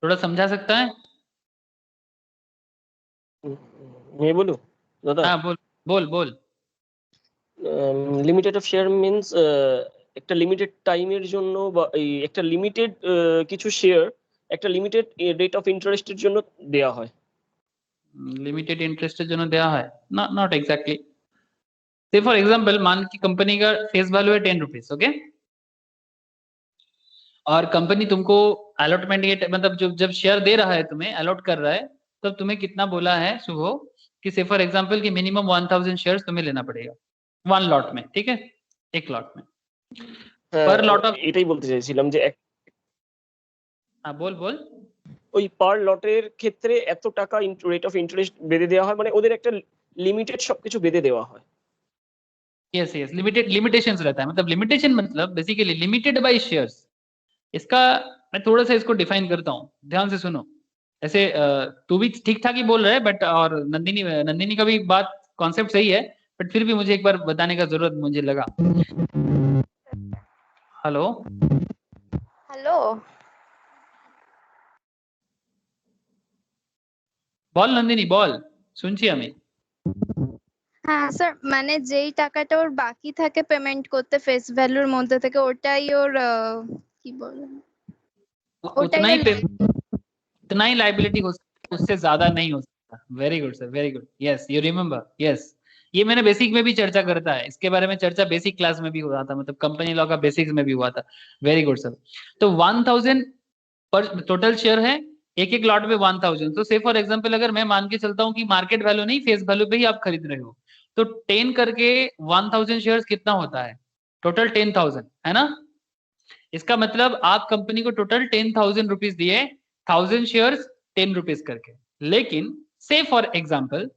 थोड़ा समझा सकता है? मैं बोलूं दादा? हाँ बोल बोल बोल। লিমিটেড অফ শেয়ার মিন্স একটা লিমিটেড টাইমের জন্য বা একটা লিমিটেড কিছু শেয়ার একটা লিমিটেড রেট অফ ইন্টারেস্টের জন্য দেয়া হয়। लिमिटेड इंटरेस्ट जन दिया है ना, नॉट एग्जैक्टली। से फॉर एग्जांपल मान की कंपनी का फेस वैल्यू है 10 रुपीज, ओके, और कंपनी तुमको अलॉटमेंट ये मतलब जब शेयर दे रहा है तुम्हें अलॉट कर रहा है तब तुम्हें कितना बोला है शुभ कि से फॉर एग्जांपल कि मिनिमम 1000 शेयर्स तुम्हें लेना पड़ेगा वन लॉट में। ठीक है, एक लॉट में पर लॉट ऑफ, এটাই বলতে চাইছিলাম যে हाँ बोल बोल। ওই পার লটের ক্ষেত্রে এত টাকা রেট অফ ইন্টারেস্ট বেঁধে দেওয়া হয়, মানে ওদের একটা লিমিটেড সবকিছু বেঁধে देवा হয়। यस यस, लिमिटेशंस रहता है, मतलब लिमिटेशन मतलब बेसिकली लिमिटेड बाय शेयर्स। इसका मैं थोड़ा सा इसको डिफाइन करता हूँ, ध्यान से सुनो। ऐसे तू भी ठीक ठाक ही बोल रहा है, बट और नंदिनी का भी बात कॉन्सेप्ट सही है, बट फिर भी मुझे एक बार बताने का जरूरत मुझे लगा। हेलो হ্যালো, বল নন্দিনী বল, শুনছি আমি। হ্যাঁ স্যার, মানে যেই টাকাটা ওর বাকি থাকে পেমেন্ট করতে ফেস ভ্যালুর মধ্যে থেকে, ওটাই ওর কি বলেন, ওটাই उतना ही ওর उतना ही लाइबिलिटी हो सकता है, उससे ज्यादा नहीं हो सकता। Very good sir, very good, yes you remember, yes. ये मैंने बेसिक में भी चर्चा करता है, इसके बारे में चर्चा बेसिक क्लास में भी हुआ था, मतलब कंपनी लॉ का बेसिक्स में भी हुआ था। Very good sir. तो 1000 पर टोटल शेयर है, एक एक लॉट में 1000। तो से फॉर एग्जांपल अगर मैं मान के चलता हूँ कि मार्केट वैल्यू नहीं, फेस वैल्यू पे ही आप खरीद रहे हो, तो 10 करके 1000 शेयर्स कितना होता है? टोटल 10,000 है ना। इसका मतलब आप कंपनी को टोटल 10,000 रुपीज दिए, 1000 शेयर्स 10 रुपीज करके। लेकिन से फॉर एग्जांपल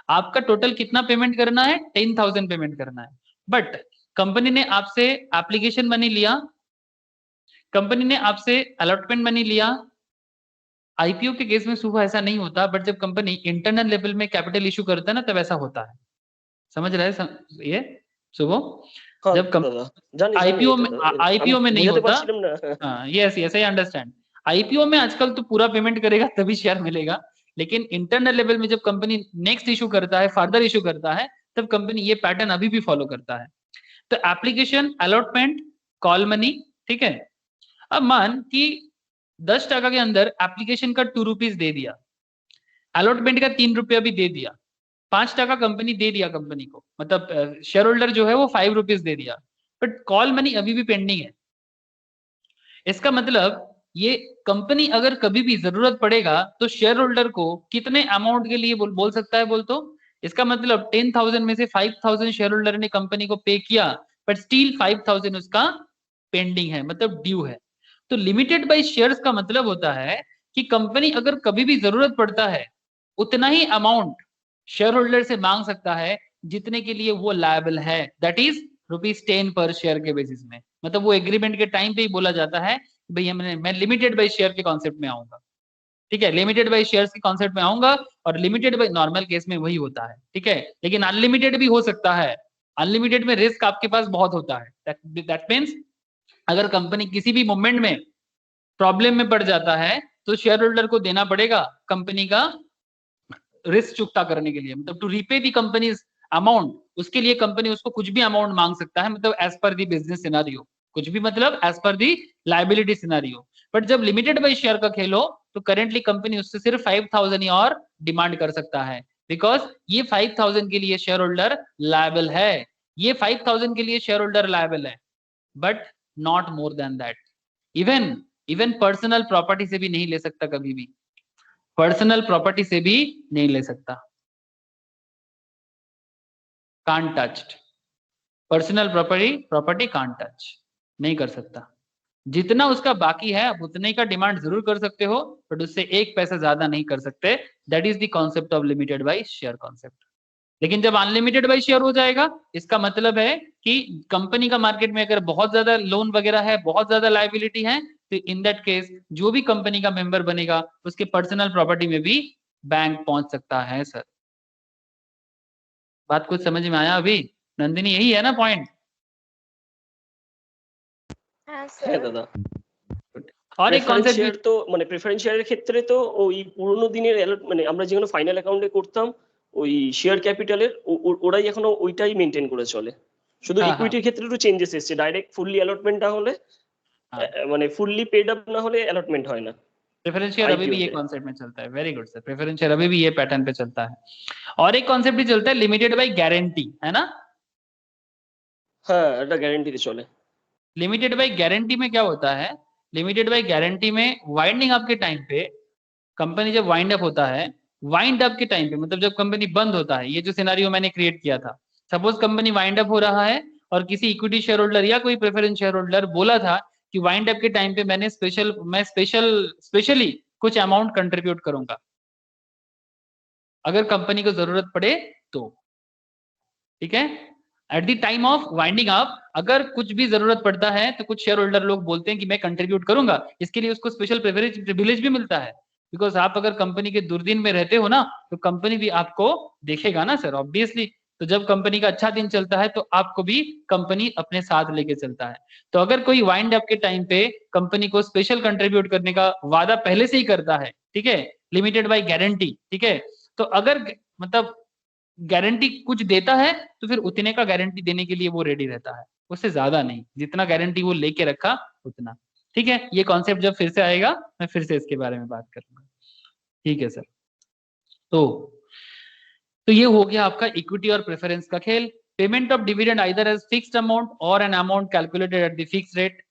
आपका टोटल कितना पेमेंट करना है? 10,000 पेमेंट करना है, बट कंपनी ने आपसे एप्लीकेशन मनी लिया, कंपनी ने आपसे अलॉटमेंट मनी लिया। आईपीओ के केस में सुबह ऐसा नहीं होता, बट जब कंपनी इंटरनल लेवल में कैपिटल इशू करता है ना, तब ऐसा होता है। समझ रहे हैं ये सुबह? जब आईपीओ में नहीं होता। Yes yes, I understand. IPO में आजकल तो पूरा पेमेंट करेगा तभी शेयर मिलेगा, लेकिन इंटरनल लेवल में जब कंपनी नेक्स्ट इशू करता है, फर्दर इशू करता है, तब कंपनी ये पैटर्न अभी भी फॉलो करता है। तो एप्लीकेशन, अलॉटमेंट, कॉल मनी, ठीक है। अब मान कि 10% के अंदर एप्लीकेशन का 2 रुपीज दे दिया, अलॉटमेंट का 3 रुपया भी दे दिया, 5% कंपनी दे दिया कंपनी को, मतलब शेयर होल्डर जो है वो 5 रुपीज दे दिया, बट कॉल मनी अभी भी पेंडिंग है। इसका मतलब ये कंपनी अगर कभी भी जरूरत पड़ेगा तो शेयर होल्डर को कितने अमाउंट के लिए बोल सकता है बोल? तो इसका मतलब 10,000 में से 5,000 शेयर होल्डर ने कंपनी को पे किया, बट स्टिल 5,000 उसका पेंडिंग है, मतलब ड्यू है। तो लिमिटेड बाय शेयर्स का मतलब होता है कि कंपनी अगर कभी भी जरूरत पड़ता है उतना ही अमाउंट शेयर होल्डर से मांग सकता है जितने के लिए वो लायबल है, दैट इज ₹10 पर शेयर के बेसिस में। मतलब वो एग्रीमेंट के टाइम पे ही बोला जाता है भैया मैं लिमिटेड बाय शेयर के कॉन्सेप्ट में आऊंगा, ठीक है। लिमिटेड बाय शेयर्स के कॉन्सेप्ट में आऊंगा, और लिमिटेड बाय नॉर्मल केस में वही होता है, ठीक है। लेकिन अनलिमिटेड भी हो सकता है, अनलिमिटेड में रिस्क आपके पास बहुत होता है। दैट मीन्स अगर कंपनी किसी भी मोमेंट में प्रॉब्लम में पड़ जाता है तो शेयर होल्डर को देना पड़ेगा कंपनी का रिस्क चुकता करने के लिए, मतलब to repay the companies amount. उसके लिए कंपनी उसको कुछ भी अमाउंट मांग सकता है, मतलब एज पर दी बिजनेस सिनेरियो, कुछ भी मतलब as per the liability scenario. But जब लिमिटेड बाय शेयर का खेलो तो करेंटली कंपनी उससे सिर्फ 5,000 ही और डिमांड कर सकता है, बिकॉज ये 5,000 के लिए शेयर होल्डर लायबल है, ये 5,000 के लिए शेयर होल्डर लायबल है, but not more than that. Even personal property से भी नहीं ले सकता, कभी भी पर्सनल प्रॉपर्टी से भी नहीं ले सकता। Can't touched, personal property can't touch, नहीं कर सकता। जितना उसका बाकी है आप उतने का डिमांड जरूर कर सकते हो, बट उससे 1 पैसा ज्यादा नहीं कर सकते। That is the concept of limited by share concept. लेकिन जब अनलिमिटेड बाय शेयर हो जाएगा, इसका मतलब है कि कंपनी का मार्केट में अगर बहुत ज्यादा लोन वगैरह है, बहुत ज्यादा लायबिलिटी है, तो इन दैट केस जो भी कंपनी का मेंबर बनेगा उसके पर्सनल प्रॉपर्टी में भी बैंक पहुंच सकता है। सर बात कुछ समझ में आया अभी? नंदिनी यही है ना पॉइंट? হ্যাঁ হ্যাঁ স্যার। দাদা। और एक প্রেফারেন্স कॉन्सेप्ट শেয়ার তো মানে প্রেফারেন্স শেয়ারের ক্ষেত্রে তো ওই পুরোনো দিনের মানে আমরা যেগুলো ফাইনাল অ্যাকাউন্টে করতাম ওই শেয়ার ক্যাপিটালের ওরাই এখনো ওইটাই মেনটেন করে চলে। শুধু হ্যাঁ, ইকুইটির ক্ষেত্রে একটু চেঞ্জেস এসেছে, ডাইরেক্ট ফুললি অ্যালটমেন্ট না হলে মানে ফুললি পেড আপ না হলে অ্যালটমেন্ট হয় না। प्रेफरेंस शेयर अभी भी ये कॉन्सेप्ट में चलता है। Very good sir, preference share अभी भी ये पैटर्न पे चलता है। और एक कॉन्सेप्ट भी चलता है लिमिटेड बाय गारंटी, है ना? হ্যাঁ, এটা গ্যারান্টিতে চলে। लिमिटेड बाय गारंटी में क्या होता है? लिमिटेड बाय गारंटी में वाइंडिंग अप के टाइम पे कंपनी जब वाइंड अप होता है, वाइंड अप के टाइम पे मतलब जब कंपनी बंद होता है, ये जो सिनेरियो मैंने क्रिएट किया था, सपोज कंपनी वाइंड अप हो रहा है और किसी इक्विटी शेयर होल्डर या कोई प्रेफरेंस शेयर होल्डर बोला था कि वाइंड अप के टाइम पे मैं स्पेशली कुछ अमाउंट कंट्रीब्यूट करूंगा अगर कंपनी को जरूरत पड़े तो, ठीक है। Eight the time of winding up अगर कुछ भी जरूरत पड़ता है तो कुछ शेयर होल्डर लोग बोलते हैं कि मैं कंट्रीब्यूट करूंगा, इसके लिए उसको स्पेशल प्रिविलेज भी मिलता है। बिकॉज आप अगर कंपनी के दुर्दिन में रहते हो ना तो कंपनी भी आपको देखेगा ना सर, ऑब्वियसली। तो जब कंपनी का अच्छा दिन चलता है तो आपको भी कंपनी अपने साथ लेके चलता है। तो अगर कोई वाइंड अप के टाइम पे कंपनी को स्पेशल कंट्रीब्यूट करने का वादा पहले से ही करता है, ठीक है, लिमिटेड बाय गारंटी, ठीक है, तो अगर मतलब गारंटी कुछ देता है तो फिर उतने का गारंटी देने के लिए वो रेडी रहता है, उससे ज्यादा नहीं, जितना गारंटी वो लेके रखा उतना, ठीक है। ये कॉन्सेप्ट जब फिर से आएगा मैं फिर से इसके बारे में बात करूंगा, ठीक है सर। तो ये हो गया आपका इक्विटी और प्रेफरेंस का खेल। Payment of dividend either as fixed amount और an amount calculated at the fixed rate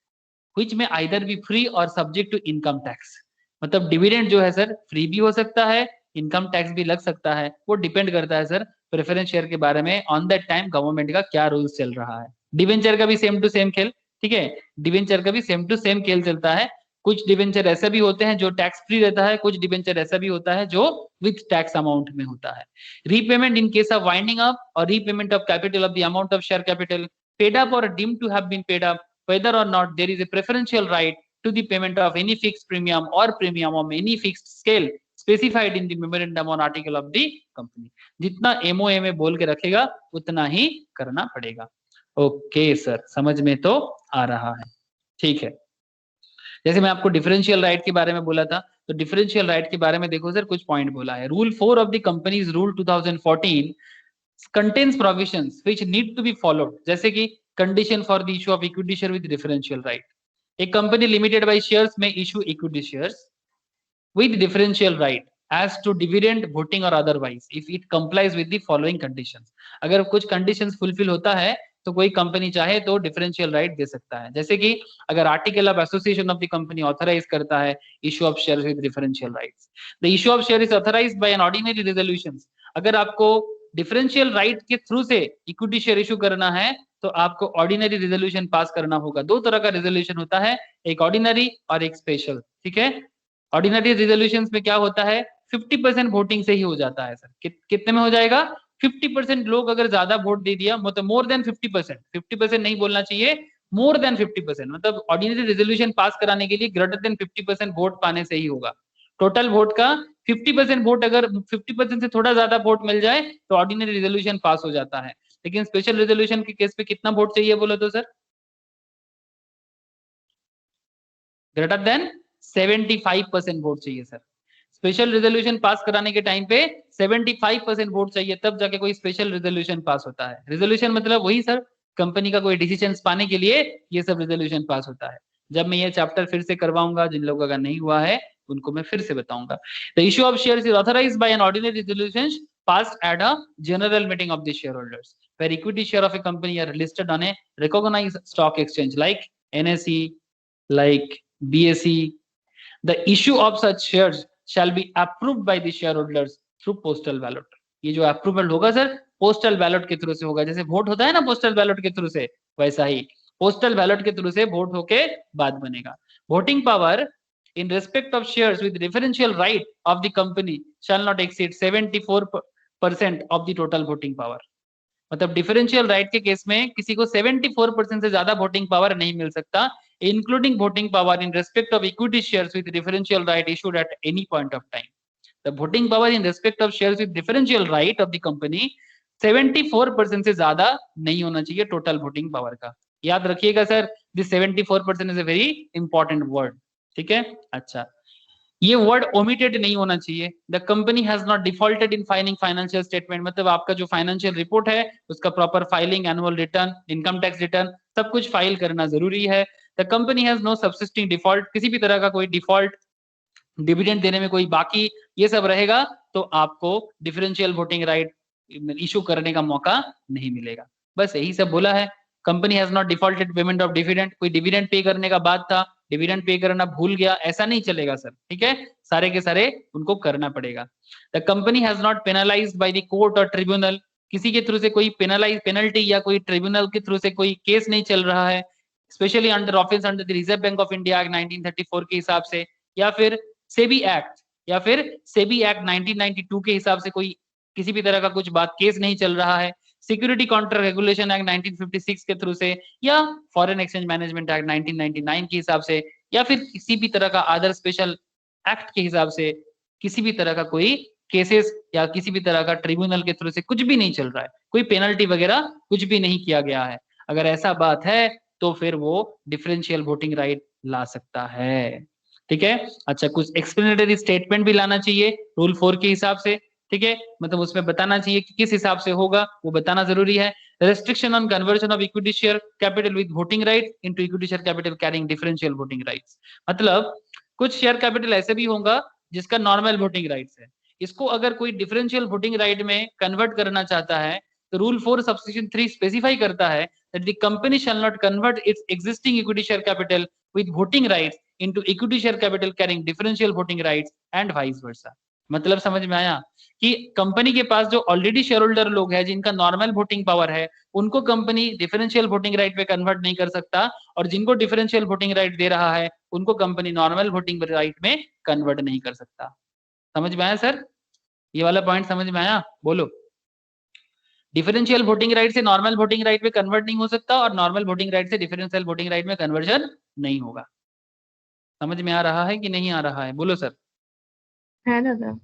which may either be free और सब्जेक्ट टू इनकम टैक्स। मतलब डिविडेंड जो है सर फ्री भी हो सकता है, इनकम टैक्स भी लग सकता है, वो डिपेंड करता है सर प्रेफरेंस शेयर के बारे में ऑन दैट टाइम गवर्नमेंट का क्या रूल्स चल रहा है। डिवेंचर का भी सेम टू सेम खेल, ठीक है, डिवेंचर का भी सेम टू सेम खेल चलता है। कुछ डिवेंचर ऐसे भी होते हैं जो टैक्स फ्री रहता है, कुछ डिवेंचर ऐसा भी होता है जो विथ टैक्स अमाउंट में होता है। Repayment in case of winding up और repayment of capital of the amount of share capital paid up और deemed to have been paid up whether or not there is a preferential right to the payment of any fixed premium or premium of any fixed scale specified in the memorandum on article of the company। जितना MOA में बोल के रखेगा उतना ही करना पड़ेगा। ओके सर, समझ में तो आ रहा है, ठीक है। जैसे मैं आपको डिफरेंशियल राइट के बारे में बोला था, तो डिफरेंशियल राइट के बारे में देखो सर कुछ पॉइंट बोला है। Rule 4 of the companies rule 2014 contains provisions which need to be followed, जैसे कि condition for the issue of equity share with differential right। एक company limited by shares may issue equity shares with differential right as to dividend, voting or otherwise if it complies with the following conditions। अगर कुछ conditions fulfill होता है तो कोई कंपनी चाहे तो डिफरेंशियल राइट दे सकता है, जैसे कि अगर article of association of the company authorise करता है issue of shares with differential rights. The issue of share is authorised by an ordinary resolutions. अगर आपको डिफरेंशियल राइट के थ्रू से इक्विटी शेयर इशू करना है तो आपको ऑर्डिनरी रेजोल्यूशन पास करना होगा। दो तरह का रेजोल्यूशन होता है, एक ऑर्डिनरी और एक स्पेशल, ठीक है। ऑर्डिनरी रेजोल्यूशन में क्या होता है 50% वोटिंग से ही हो जाता है सर। कितने में हो जाएगा 50% लोग अगर ज्यादा वोट दे दिया, मतलब मोर देन 50%, 50% नहीं बोलना चाहिए, मोर देन 50%, मतलब ऑर्डिनरी रेजोल्यूशन पास कराने के लिए ग्रेटर देन 50% वोट पाने से ही होगा। टोटल वोट का 50% वोट, अगर 50% से थोड़ा ज्यादा वोट मिल जाए तो ऑर्डिनरी रेजोल्यूशन पास हो जाता है। लेकिन स्पेशल रेजोल्यूशन के केस पे कितना वोट चाहिए बोलो तो सर, ग्रेटर देन 75% वोट चाहिए सर। स्पेशल रेजोल्यूशन पास कराने के टाइम पे 75% वोट चाहिए, तब जाके कोई स्पेशल रेजोल्यूशन पास होता है। रेजोल्यूशन मतलब वही सर, कंपनी का कोई डिसीजन पाने के लिए ये सब रेजोल्यूशन पास होता है। जब मैं ये चैप्टर फिर से करवाऊंगा, जिन लोगों का नहीं हुआ है उनको मैं फिर से बताऊंगा। The issue of shares is authorised by an ordinary resolution passed at a general meeting of the shareholders where equity share of a company are listed on a recognized stock exchange like NSE, like BSE। the issue of such shares shall be approved by the shareholders through postal ballot। ये जो अप्रूवल होगा सर पोस्टल बैलेट के थ्रू से होगा। जैसे वोट होता है ना पोस्टल बैलेट के थ्रू से, वैसा ही पोस्टल बैलेट के थ्रू से वोट होके बाद बनेगा। Voting power in respect of shares with differential right of the company shall not exceed 74% of the total voting power। मतलब डिफरेंशियल राइट के केस में किसी को 74% से ज्यादा वोटिंग पावर नहीं मिल सकता, including voting power in respect of equity shares with differential right issued at any point of time. The voting power in respect of shares with differential right of the company 74% से ज्यादा नहीं होना चाहिए टोटल वोटिंग पावर का। याद रखिएगा sir, this 74% is a very important word, ठीक है। अच्छा, ये वर्ड ओमिटेड नहीं होना चाहिए। The company has not defaulted in filing financial statement, मतलब आपका जो फाइनेंशियल रिपोर्ट है उसका proper filing, annual return, income tax return सब कुछ फाइल करना जरूरी है। The company has no subsisting default, किसी भी तरह का कोई डिफॉल्ट, डिविडेंड देने में कोई बाकी, ये सब रहेगा तो आपको डिफरेंशियल वोटिंग राइट इशू करने का मौका नहीं मिलेगा। बस यही सब बोला है। Company has not defaulted payment of dividend, कोई डिविडेंड पे करने का बात था, डिविडेंड पे करना भूल गया, ऐसा नहीं चलेगा सर, ठीक है, सारे के सारे उनको करना पड़ेगा। The company has not penalised by the court और ट्रिब्यूनल, किसी के थ्रू से कोई पेनल्टी या कोई ट्रिब्यूनल के थ्रू से कोई केस नहीं चल रहा है, specially under offence under the reserve bank of India act 1934 के हिसाब से, या फिर सेबी एक्ट या फिर सेबी एक्ट 1992 के हिसाब से कोई किसी भी तरह का कुछ बात केस नहीं चल रहा है, सिक्योरिटी काउंटर रेगुलेशन एक्ट 1956 के थ्रू से, या फॉरेन एक्सचेंज मैनेजमेंट एक्ट 1999 के हिसाब से, या फिर किसी भी तरह का अदर स्पेशल एक्ट के हिसाब से किसी भी तरह का कोई केसेस या किसी भी तरह का ट्रिब्यूनल के थ्रू से कुछ भी नहीं चल रहा है, कोई पेनल्टी वगैरह कुछ भी नहीं किया गया है, अगर ऐसा बात है तो फिर वो डिफरेंशियल वोटिंग राइट ला सकता है। ठीक है, अच्छा कुछ एक्सप्लेनेटरी स्टेटमेंट भी लाना चाहिए रूल 4 के हिसाब से। ठीक है, मतलब उसमें बताना चाहिए कि किस हिसाब से होगा, वो बताना जरूरी है। Restriction on conversion of equity share capital with voting right into equity share capital carrying differential voting rights, मतलब कुछ शेयर कैपिटल ऐसे भी होगा जिसका नॉर्मल वोटिंग राइट्स है, इसको अगर कोई डिफरेंशियल वोटिंग राइट में कन्वर्ट करना चाहता है तो रूल 4 सबसेक्शन 3 स्पेसिफाई करता है that the company shall not convert its existing equity share capital with voting rights into equity share capital carrying differential voting rights and vice versa। मतलब समझ में आया कि कंपनी के पास जो ऑलरेडी शेयर होल्डर लोग हैं जिनका नॉर्मल वोटिंग पावर है उनको कंपनी डिफरेंशियल वोटिंग राइट पे कन्वर्ट नहीं कर सकता, और जिनको डिफरेंशियल वोटिंग राइट दे रहा है उनको कंपनी नॉर्मल वोटिंग राइट में कन्वर्ट नहीं कर सकता। समझ में आया सर? ये वाला पॉइंट समझ में आया? बोलो। डिफरेंशियल वोटिंग राइट से नॉर्मल वोटिंग राइट में कन्वर्ट नहीं हो सकता और नॉर्मल वोटिंग राइट से डिफरेंशियल वोटिंग राइट में कन्वर्जन नहीं होगा। समझ में आ रहा है कि नहीं आ रहा है? बोलो सर। है दादा।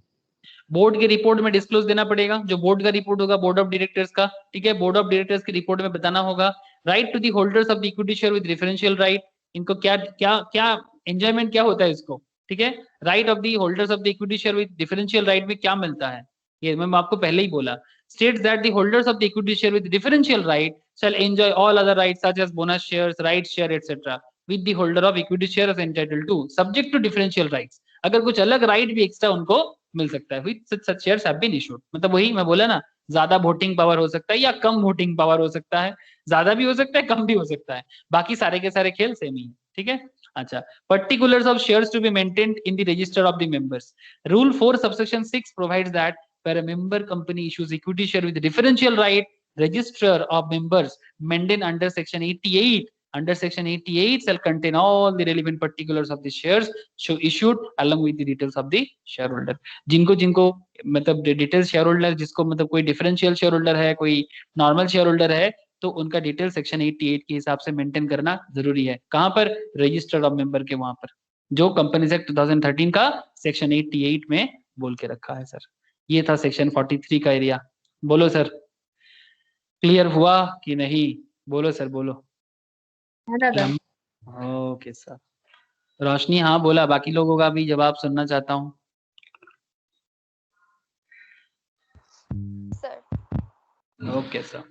बोर्ड के रिपोर्ट में डिस्क्लोज देना पड़ेगा, जो बोर्ड का रिपोर्ट होगा बोर्ड ऑफ डायरेक्टर्स का। ठीक है, बोर्ड ऑफ डायरेक्टर्स की रिपोर्ट में बताना होगा right to the holders of the equity share with differential right, इनको क्या क्या क्या एंजॉयमेंट क्या होता है इसको। ठीक है, right of the holders of the equity share with differential right में क्या मिलता है, ये मैं आपको पहले ही बोला। states that the holders of the equity share with differential right shall enjoy all other rights such as bonus shares, rights share etc. with the holder of equity share is entitled to subject to differential rights। अगर कुछ अलग राइट भी एक्स्ट्रा उनको मिल सकता है with such shares have been issued। मतलब वही मैं बोला ना, ज्यादा वोटिंग पावर हो सकता है या कम वोटिंग पावर हो सकता है, ज्यादा भी हो सकता है कम भी हो सकता है, बाकी सारे के सारे खेल सेम ही है। ठीक है, अच्छा particulars of shares to be maintained in the register of the members। rule 4 subsection 6 provides that where a member company issues equity share with differential right, register of members maintained under section 88 shall contain all the relevant particulars of the shares so issued along with the details of the shareholder। जिनको जिनको मतलब डिटेल्स शेयर होल्डर, जिसको मतलब कोई डिफरेंशियल शेयर होल्डर है, कोई नॉर्मल शेयर होल्डर है, तो उनका डिटेल सेक्शन 88 के हिसाब से मेंटेन करना जरूरी है। कहां पर? रजिस्टर ऑफ मेंबर के वहां पर, जो कंपनीज एक्ट 2013 का सेक्शन 88 में बोल के रखा है सर। ये था सेक्शन 43 का एरिया। बोलो सर, क्लियर हुआ कि नहीं? बोलो सर, बोलो। है दादा। Okay sir. रोशनी हाँ बोला, बाकी लोगों का भी जवाब सुनना चाहता हूँ। Sir okay sir.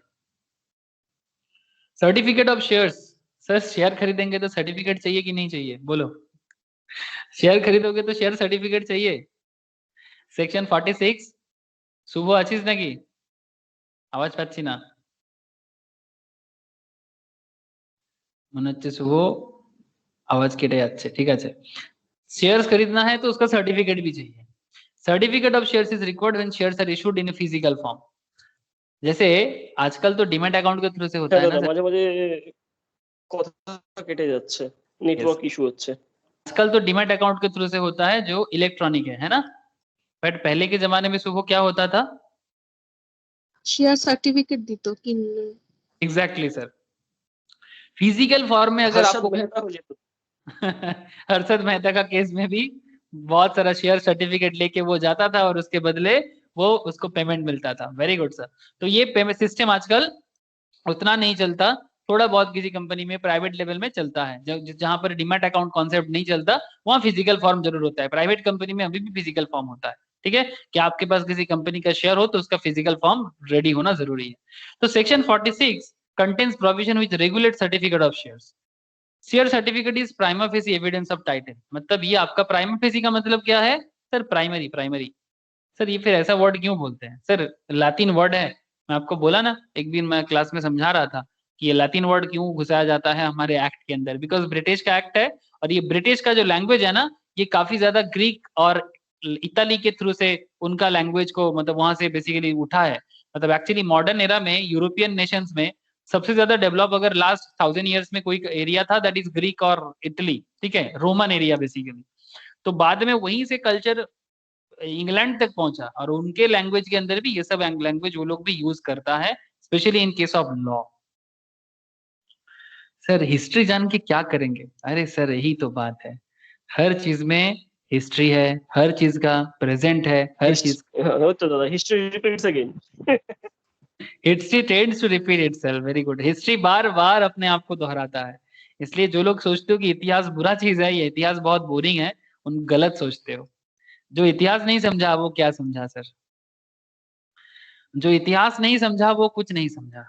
Certificate of shares, sir share खरीदेंगे तो सर्टिफिकेट चाहिए कि नहीं चाहिए? बोलो। शेयर खरीदोगे तो शेयर सर्टिफिकेट चाहिए। सेक्शन 46 শুভ আছিস নাকি? আওয়াজ পাচ্ছি না, মনে হচ্ছে শুভ আওয়াজ কেটে যাচ্ছে। ঠিক আছে, शेयर्स खरीदना है तो उसका सर्टिफिकेट भी चाहिए। Certificate of shares is required when shares are issued in physical form. जैसे आजकल तो डीमैट अकाउंट के थ्रू से होता है ना सर। মাঝে মাঝে কথা কেটে যাচ্ছে, নেটওয়ার্ক ইস্যু হচ্ছে। आजकल तो डीमैट अकाउंट के थ्रू से होता है जो इलेक्ट्रॉनिक है ना, बट पहले के जमाने में सुबह क्या होता था? शेयर सर्टिफिकेट দিত কিনলে। एग्जैक्टली सर, फिजिकल फॉर्म में अगर आपको हर्षद मेहता का केस में भी बहुत सारा शेयर सर्टिफिकेट लेके वो जाता था और उसके बदले वो उसको पेमेंट मिलता था। Very good sir. तो ये पेमेंट सिस्टम आजकल उतना नहीं चलता, थोड़ा बहुत किसी कंपनी में प्राइवेट लेवल में चलता है। जहां पर डीमैट अकाउंट कॉन्सेप्ट नहीं चलता वहां फिजिकल फॉर्म जरूर होता है। प्राइवेट कंपनी में अभी भी फिजिकल फॉर्म होता है। ठीक है, कि आपके पास किसी कंपनी का शेयर हो तो उसका फिजिकल फॉर्म रेडी होना जरूरी है। तो section 46 contains provision which regulate certificate of shares. Share certificate is prima facie evidence of title. मतलब ये आपका प्राइमा फेसी का मतलब क्या है सर? प्राइमरी। प्राइमरी सर ये फिर ऐसा वर्ड क्यों बोलते हैं सर? लातिन वर्ड है। मैं आपको बोला ना, एक दिन मैं क्लास में समझा रहा था कि ये लातिन वर्ड क्यों घुसाया जाता है हमारे एक्ट के अंदर, बिकॉज ब्रिटिश का एक्ट है और ये ब्रिटिश का जो लैंग्वेज है ना, ये काफी ज्यादा ग्रीक और इताली के थ्रू से उनका लैंग्वेज को मतलब वहां से बेसिकली उठा है। मतलब एक्चुअली मॉडर्न एरा में यूरोपियन नेशंस में सबसे ज्यादा डेवलप अगर लास्ट 1000 ईयर्स में कोई एरिया था दैट इज ग्रीक और इटली। ठीक है, रोमन एरिया बेसिकली। तो बाद में वहीं से कल्चर इंग्लैंड तक पहुंचा और उनके लैंग्वेज के अंदर भी ये सब लैंग्वेज वो लोग भी यूज करता है, specially in case of law. Sir history जान के क्या करेंगे? अरे सर यही तो बात है, हर चीज में हिस्ट्री है, हर चीज का प्रेजेंट है, हर चीज history repeats again. History tends to repeat itself. Very good. History बार बार अपने आप को दोहराता है, इसलिए जो लोग सोचते हो कि इतिहास बुरा चीज है, ये इतिहास बहुत बोरिंग है, उन गलत सोचते हो। जो इतिहास नहीं समझा वो क्या समझा सर? जो इतिहास नहीं समझा वो कुछ नहीं समझा,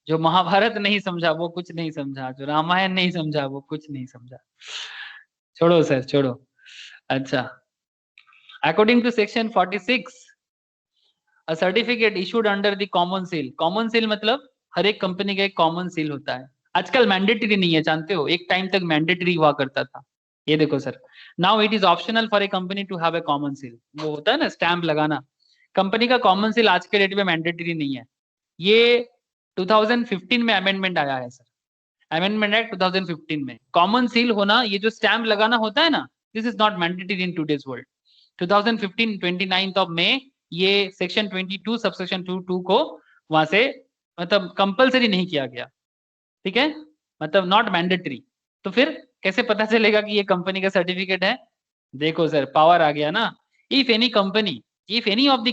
जो महाभारत नहीं समझा वो कुछ नहीं समझा, जो रामायण नहीं समझा वो कुछ नहीं समझा। छोड़ो सर छोड़ो। अच्छा, according to section 46 a certificate issued under the common seal. Common seal मतलब हर एक कंपनी का एक कॉमन सील होता है। आजकल मैंडेटरी नहीं है, जानते हो, एक टाइम तक मैंडेटरी हुआ करता था। ये देखो sir, now it is optional for a company to have a common seal. वो होता है ना स्टैंप लगाना, कंपनी का कॉमन सील आज के डेट में मैंडेटरी नहीं है। ये 2015 में अमेंडमेंट आया है सर, अमेंडमेंट एक्ट 2015 में। कॉमन सील होना, ये जो स्टैंप लगाना होता है ना, this is not mandatory in today's world. 2015 29 of May ये सेक्शन 22 सबसेक्शन 2 को वहां से मतलब कंपलसरी नहीं किया गया, ठीक है, मतलब नॉट मैंडेटरी। तो फिर कैसे पता चलेगा कि ये कंपनी का सर्टिफिकेट है? देखो सर, पावर आ गया ना। If any company, if any of the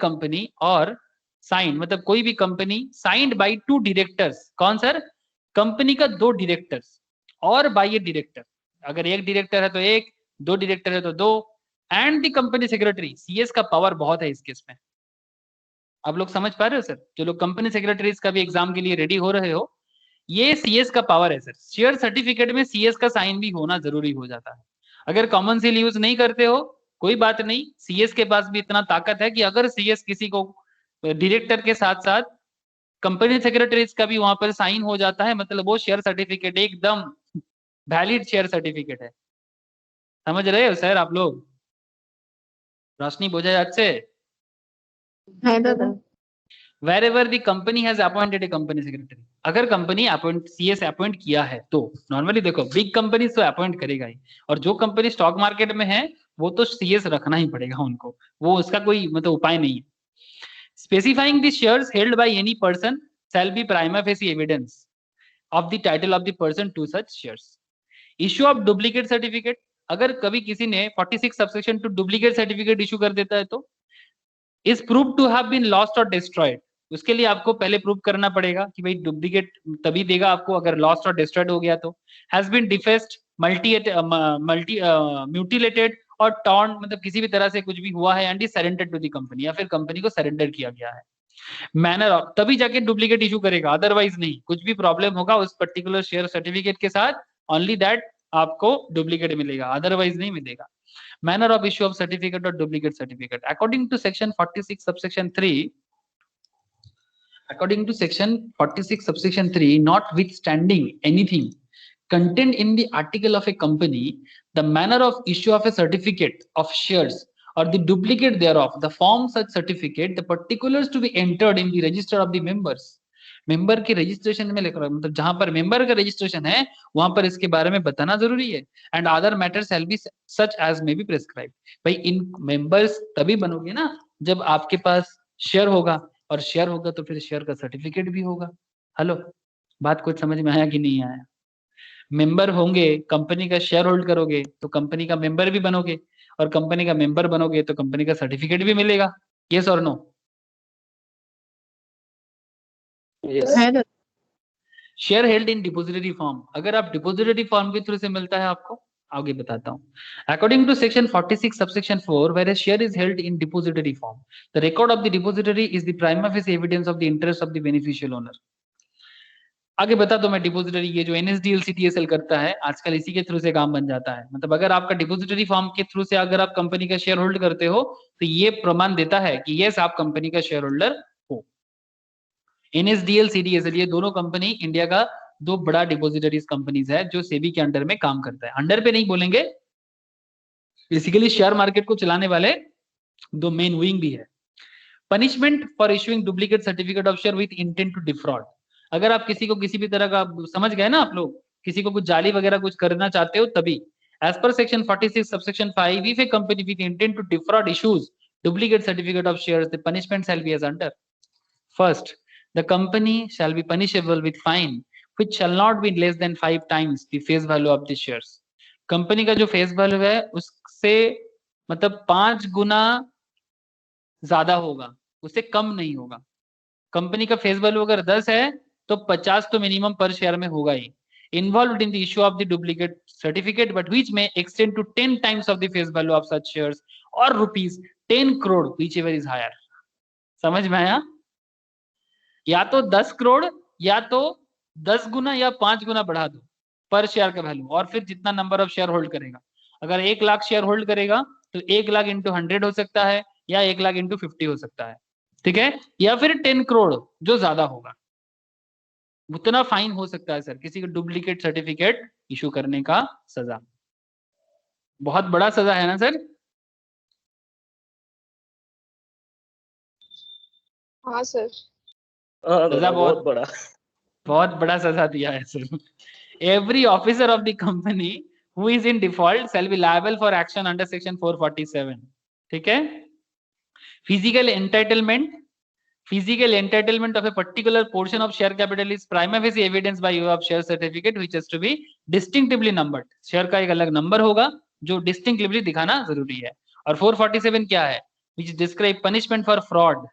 company और साइन, मतलब कोई भी कंपनी साइंड बाय 2 डायरेक्टर्स। कौन सर? कंपनी का 2 डायरेक्टर्स और बाय ए डायरेक्टर। अगर एक डायरेक्टर है तो एक, 2 डायरेक्टर है तो 2, and the company secretary. CS का पावर बहुत है इस केस में। आप लोग समझ पा रहे हो सर? जो लोग कंपनी सेक्रेटरीज का भी एग्जाम के लिए रेडी हो रहे हो, ये सीएस का पावर है सर। शेयर सर्टिफिकेट में सीएस का साइन भी होना जरूरी हो जाता है। अगर कॉमन सील यूज नहीं करते हो कोई बात नहीं, सीएस के पास भी इतना ताकत है कि अगर सीएस किसी को डायरेक्टर के साथ साथ कंपनी सेक्रेटरीज का भी वहां पर साइन हो जाता है, मतलब वो शेयर सर्टिफिकेट एकदम वैलिड शेयर सर्टिफिकेट है। समझ रहे हो सर आप लोग? रोशनी बोझा अच्छे? है दादा। Wherever the company has appointed a company secretary, अगर कंपनी सीएस अपॉइंट किया है तो नॉर्मली देखो बिग कंपनी तो अपॉइंट करेगा ही, और जो कंपनी स्टॉक मार्केट में है वो तो सीएस रखना ही पड़ेगा उनको, वो उसका कोई मतलब उपाय नहीं है। Specifying the shares held by any person shall be prima facie evidence of the title of the person to such shares. Issue of duplicate certificate, अगर कभी किसी ने 46 subsection two duplicate certificate issue कर देता है तो is prove to have been lost और डिस्ट्रॉयड। उसके लिए आपको पहले प्रूव करना पड़ेगा कि भाई डुप्लीकेट तभी देगा आपको अगर लॉस्ट और डिस्ट्रॉयड हो गया तो। हैज बीन डिफेस्ड, म्यूटिलेटेड और टॉर्न, मतलब किसी भी तरह से कुछ भी हुआ है, and is surrender to the company, या फिर कंपनी को सरेंडर किया गया है। मैनर ऑफ, तभी जाके डुप्लीकेट इशू करेगा, अदरवाइज नहीं। कुछ भी प्रॉब्लम होगा उस पर्टिकुलर शेयर सर्टिफिकेट के साथ, ओनली दैट आपको डुप्लीकेट मिलेगा, अदरवाइज नहीं मिलेगा। Manner of issue of certificate or duplicate certificate, according to section 46 subsection 3, according to section 46 subsection 3, notwithstanding anything contained in the article of a company, the manner of issue of a certificate of shares or the duplicate thereof, the form such certificate, the particulars to be entered in the register of the members, member के रजिस्ट्रेशन में लिखा, मतलब जहां पर मेंबर का रजिस्ट्रेशन है वहां पर इसके बारे में बताना जरूरी है। And other matters shall be such as may be prescribe. भाई इन मेंबर्स तभी बनोगे ना जब आपके पास शेयर होगा, और शेयर होगा तो फिर शेयर का सर्टिफिकेट भी होगा। हेलो, बात कुछ समझ में आया कि नहीं आया? मेंबर होंगे, कंपनी का शेयर होल्ड करोगे तो कंपनी का मेंबर भी बनोगे, और कंपनी का मेंबर बनोगे तो कंपनी का सर्टिफिकेट भी मिलेगा। यस और नो? है दादा। Share held in depository form, अगर आप डिपोजिटरी फॉर्म के थ्रू से मिलता है आपको, आगे बताता हूँ। According to section 46 subsection 4, where a share is held in depository form, the record of the depository is the prima facie evidence of the interest of the beneficial owner। आगे बता दो मैं, डिपोजिटरी ये जो एनएसडीएल सीटीएसएल करता है आजकल इसी के थ्रू से काम बन जाता है। मतलब अगर आपका डिपोजिटरी फॉर्म के थ्रू से अगर आप कंपनी का शेयर होल्ड करते हो तो ये प्रमाण देता है कि यस आप कंपनी का शेयर होल्डर हो। एनएसडीएल सीटीएसएल ये दोनों कंपनी इंडिया का 2 बड़ा डिपोजिटरीज कंपनीज है जो सेबी के अंडर में काम करता है। अंडर पे नहीं बोलेंगे, बेसिकली शेयर मार्केट को चलाने वाले 2 मेन विंग भी है। Punishment for issuing duplicate certificate of share with intent to defraud, अगर आप किसी को किसी भी तरह का, समझ गए ना आप लोग, किसी को कुछ जाली वगैरह कुछ करना चाहते हो तभी, As per section 46 subsection 5, if a company with intent to defraud issues duplicate certificate of shares, the punishment shall be as under. First, the company shall be punishable with fine which shall not be less than 5 times the face value of the shares. Company का जो फेस वैल्यू है उससे मतलब 5 गुना ज्यादा होगा, उससे कम नहीं होगा। कंपनी का फेस वैल्यू अगर 10 है तो 50 तो मिनिमम पर शेयर में होगा ही। Involved in the issue of the duplicate certificate but which may extend to 10 times of the face value of such shares or rupees 10 crore whichever is higher. समझ में आया? या तो 10 करोड़ या तो 10 गुना या 5 गुना बढ़ा दो पर शेयर का वैल्यू, और फिर जितना नंबर ऑफ शेयर होल्ड करेगा। अगर 1 लाख शेयर होल्ड करेगा तो 1 लाख इंटू 100 हो सकता है या 1 लाख इंटू 50 हो सकता है, ठीक है, या फिर 10 करोड़ जो ज्यादा होगा, उतना फाइन हो सकता है सर किसी को डुप्लीकेट सर्टिफिकेट इशू करने का सजा। बहुत बड़ा सजा है ना सर? हाँ सर। सजा बहुत बड़ा, बहुत बड़ा सजा दिया है sir. Every officer of the company who is in default shall be liable for action under section 447, ठीक है। Physical entitlement of a particular portion of share capital is prima facie evidence by way of share certificate which has to be distinctively numbered. Share का एक अलग नंबर होगा जो distinctively दिखाना जरूरी है। और 447 क्या है? Which describe punishment for fraud.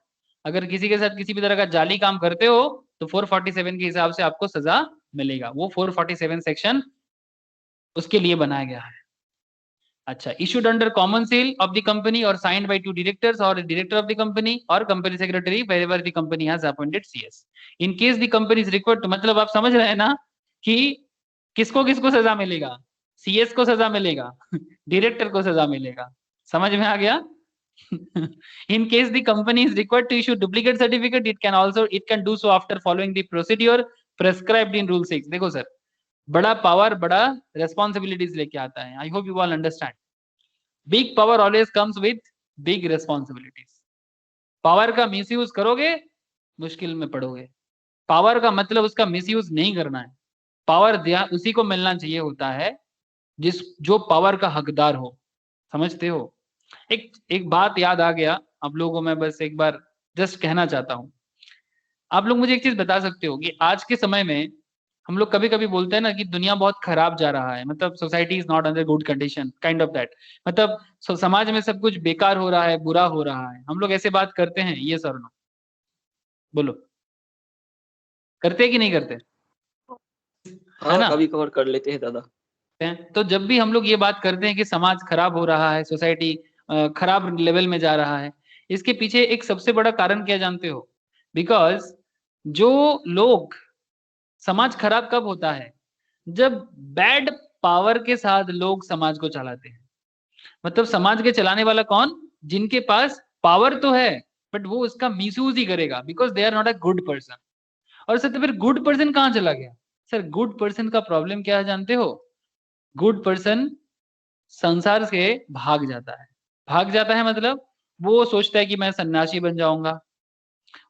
अगर किसी के साथ किसी भी तरह का जाली काम करते हो तो 447 के हिसाब से आपको सजा मिलेगा। वो 447 सेक्शन उसके लिए बनाया गया है। अच्छा, issued under common seal of the company or signed by 2 directors or a director of the company or company secretary wherever the company has appointed CS. In case the company is required, तो मतलब आप समझ रहे हैं ना कि किसको किसको सजा मिलेगा? CS को सजा मिलेगा, डायरेक्टर को सजा मिलेगा। समझ में आ गया? In case the company is required to issue duplicate certificate, it can do so after following the procedure prescribed in Rule 6. देखो सर, बड़ा पावर बड़ा रेस्पॉन्सिबिलिटीज लेके आता है। I hope you all understand. Big power always comes with big responsibilities. Power का मिसयूज करोगे मुश्किल में पड़ोगे। पावर का मतलब उसका मिसयूज नहीं करना है। पावर उसी को मिलना चाहिए होता है जो पावर का हकदार हो। समझते हो? एक बात याद आ गया आप लोगों को, मैं बस एक बार जस्ट कहना चाहता हूं। आप लोग मुझे एक चीज बता सकते हो कि आज के समय में हम लोग कभी कभी बोलते हैं ना कि दुनिया बहुत खराब जा रहा है, मतलब society is not under good condition, kind of that, मतलब समाज में सब कुछ बेकार हो रहा है, बुरा हो रहा है। हम लोग ऐसे बात करते हैं, ये सर नो बोलो, करते कि नहीं करते? हाँ, है ना? कभी कवर कर लेते हैं दादा। तो जब भी हम लोग ये बात करते हैं कि समाज खराब हो रहा है, सोसाइटी खराब लेवल में जा रहा है, इसके पीछे एक सबसे बड़ा कारण क्या जानते हो? बिकॉज जो लोग, समाज खराब कब होता है? जब बैड पावर के साथ लोग समाज को चलाते हैं। मतलब समाज के चलाने वाला कौन? जिनके पास पावर तो है बट वो उसका मिसयूज ही करेगा, because they are not a good person. और सर तो फिर गुड पर्सन कहाँ चला गया? सर गुड पर्सन का प्रॉब्लम क्या है जानते हो? गुड पर्सन संसार से भाग जाता है। भाग जाता है मतलब वो सोचता है कि मैं सन्यासी बन जाऊंगा,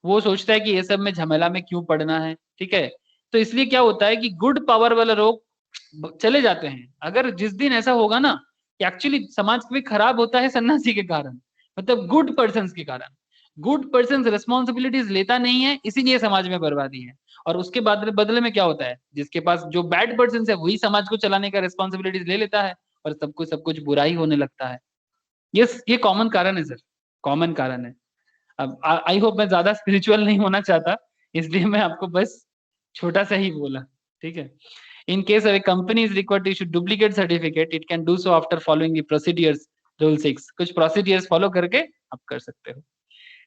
वो सोचता है कि ये सब में झमेला में क्यों पड़ना है, ठीक है। तो इसलिए क्या होता है कि गुड पावर वाले लोग चले जाते हैं। अगर जिस दिन ऐसा होगा ना कि एक्चुअली समाज भी खराब होता है सन्यासी के कारण, मतलब गुड पर्सन्स के कारण, गुड पर्सन्स रिस्पॉन्सिबिलिटीज लेता नहीं है, इसीलिए समाज में बर्बादी है। और उसके बाद बदले में क्या होता है? जिसके पास जो बैड पर्सन है वही समाज को चलाने का रिस्पॉन्सिबिलिटीज ले लेता है और सब कुछ बुरा ही होने लगता है। ये कॉमन कारण है सर, कॉमन कारण है। अब आई होप मैं ज्यादा स्पिरिचुअल नहीं होना चाहता, इसलिए मैं आपको बस छोटा सा ही बोला, ठीक है। In case of a company is required to issue duplicate certificate, it can do so after following the procedures rule 6। कुछ प्रोसीडियर्स फॉलो करके आप कर सकते हो।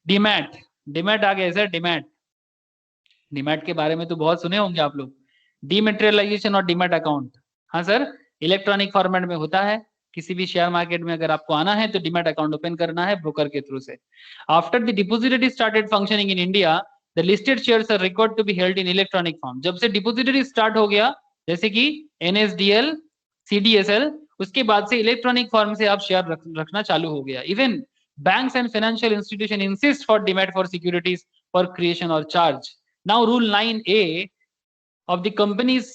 डीमैट, डीमैट आ गया सर। डीमैट, डीमैट के बारे में तो बहुत सुने होंगे आप लोग। डीमेटेरियलाइजेशन और डीमैट अकाउंट, हाँ सर, इलेक्ट्रॉनिक फॉर्मेट में होता है। किसी भी शेयर मार्केट में अगर आपको आना है तो डीमैट अकाउंट ओपन करना है ब्रोकर के थ्रू से। After the depository started functioning in India, the listed shares are record to be held in electronic form. जब से डिपॉजिटरी स्टार्ट हो गया, जैसे कि NSDL, CDSL, उसके बाद से इलेक्ट्रॉनिक फॉर्म से आप शेयर रखना चालू हो गया। Even banks and financial institution insist for demat for securities for creation और charge. Now rule 9A of the Companies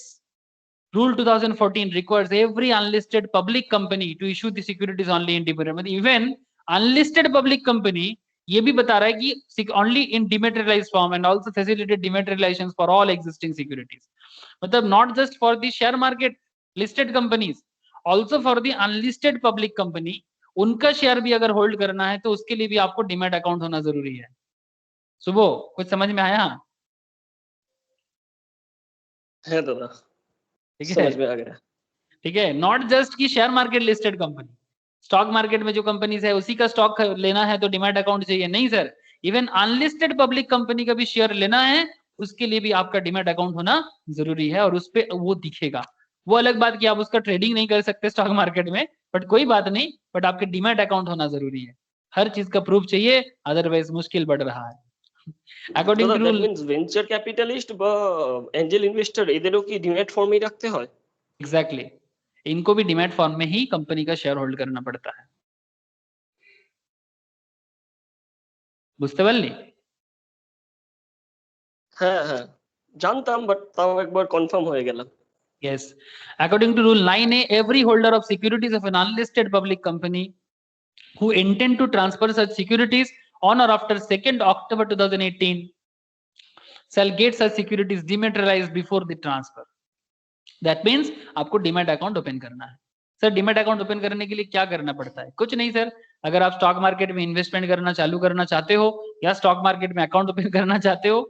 Rule 2014 requires every unlisted public company to issue the securities only in demat. Even unlisted public company ये भी बता रहा है कि only in dematerialized form and also facilitated dematerializations for all existing securities. मतलब not just for the share market listed companies, also for the unlisted public company, उनका शेयर भी अगर होल्ड करना है तो उसके लिए भी आपको डीमैट अकाउंट होना जरूरी है। सुबह कुछ समझ में आया? है दादा, ठीक है, समझ में आ गया। ठीक है। नॉट जस्ट कि share market listed company, stock market में जो कंपनीज है उसी का स्टॉक लेना है तो डीमैट अकाउंट चाहिए, नहीं sir. Even unlisted public company का भी शेयर लेना है उसके लिए भी आपका डीमैट अकाउंट होना जरूरी है और उस पर वो दिखेगा। वो अलग बात कि आप उसका ट्रेडिंग नहीं कर सकते स्टॉक मार्केट में, बट कोई बात नहीं, बट आपके डीमैट अकाउंट होना जरूरी है। हर चीज का प्रूफ चाहिए, अदरवाइज मुश्किल बढ़ रहा है। According to rule venture capitalist বা एंजल इन्वेस्टर এদেরও কি ডিম্যাট ফর্মেই রাখতে হয়? एग्जैक्टली, इनको भी डीमैट फॉर्म में ही कंपनी का शेयर होल्ड करना पड़ता है। বুঝতে পারলি? হ্যাঁ হ্যাঁ জানতাম, বাট তাও একবার কনফার্ম হয়ে গেলাম। Yes. According to Rule 9A, every holder of securities of an unlisted public company who intend to transfer such securities on or after 2nd October 2018 shall get such securities dematerialized before the transfer. That means आपको डीमैट अकाउंट ओपन करना है। सर डीमैट अकाउंट ओपन करने के लिए क्या करना पड़ता है? कुछ नहीं सर, अगर आप स्टॉक मार्केट में इन्वेस्टमेंट करना चालू करना चाहते हो या स्टॉक मार्केट में अकाउंट ओपन करना चाहते हो,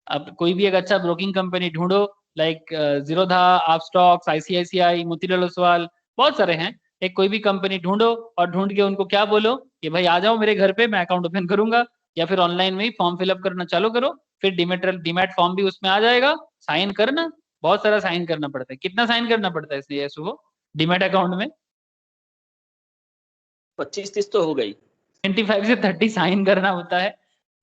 आप कोई भी एक अच्छा ब्रोकिंग कंपनी ढूंढो, लाइक जीरोधा, आप स्टॉक्स, आईसीआईसीआई, मोतीलाल ओसवाल, बहुत सारे हैं। एक कोई भी कंपनी ढूंढो और ढूंढ के उनको क्या बोलो कि भाई आ जाओ मेरे घर पे, मैं अकाउंट ओपन करूंगा, या फिर ऑनलाइन में ही फॉर्म फिलअप करना चालू करो, फिर डीमैट फॉर्म भी उसमें आ जाएगा, साइन करना। बहुत सारा साइन करना पड़ता है। कितना साइन करना पड़ता है इसलिए सुबह डीमैट अकाउंट में? 25-30 तो हो गई। 25 से 30 साइन करना होता है।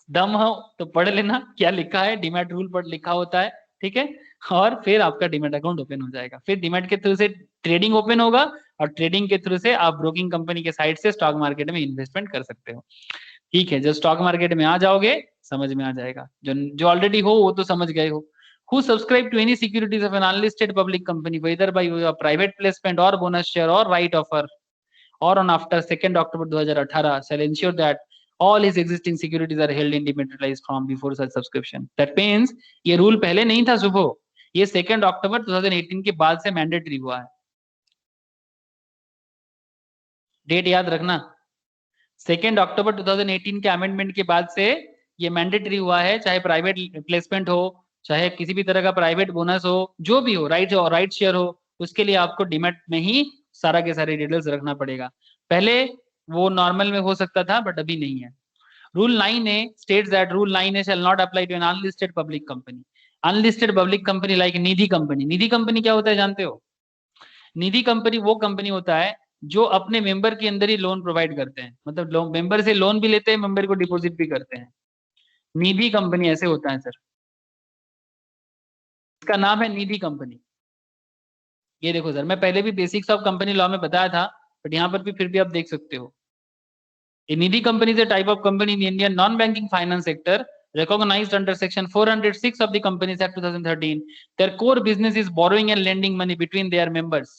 दम हो तो पढ़ लेना क्या लिखा है, डीमैट रूल पर लिखा होता है, ठीक है। और फिर आपका डीमैट अकाउंट ओपन हो जाएगा। फिर डीमैट के थ्रू से ट्रेडिंग ओपन होगा और ट्रेडिंग के थ्रू से आप ब्रोकिंग कंपनी के साइड से स्टॉक मार्केट में इन्वेस्टमेंट कर सकते हो, ठीक है। जब स्टॉक मार्केट में आ जाओगे समझ में आ जाएगा। जो ऑलरेडी हो वो तो समझ गए हो। Who subscribe to any securities of an unlisted public company, whether by way of private placement or bonus share or right offer, or on after 2nd October 2018, shall ensure that all his existing securities are held in dematerialized form before such subscription. That means ये रूल पहले नहीं था सुबह, ये 2nd October 2018 के बाद से मैंडेटरी हुआ है। डेट याद रखना, 2nd October 2018 के अमेंडमेंट के बाद से ये मैंडेटरी हुआ है। चाहे प्राइवेट प्लेसमेंट हो, चाहे किसी भी तरह का प्राइवेट बोनस हो, जो भी हो, राइट शेयर हो, उसके लिए आपको डीमैट में ही सारा के सारे डिटेल्स रखना पड़ेगा। पहले वो नॉर्मल में हो सकता था बट अभी नहीं है। Rule 9A states that Rule 9A shall not apply to an unlisted public company. Unlisted public company like Nidhi company. Nidhi company क्या होता है जानते हो? निधि कंपनी वो कंपनी होता है जो अपने मेंबर के अंदर ही लोन प्रोवाइड करते हैं, मतलब मेंबर से लोन भी लेते हैं, मेंबर को डिपॉजिट भी करते हैं। निधि कंपनी ऐसे होता है सर, इसका नाम है निधि कंपनी। ये देखो सर, मैं पहले भी बेसिक्स ऑफ कंपनी लॉ में बताया था, बट यहाँ पर भी फिर भी आप देख सकते हो। A Nidhi company is a type of company in the Indian non-banking finance sector recognized under Section 406 of the Companies Act 2013. Their core business is borrowing and lending money between their members.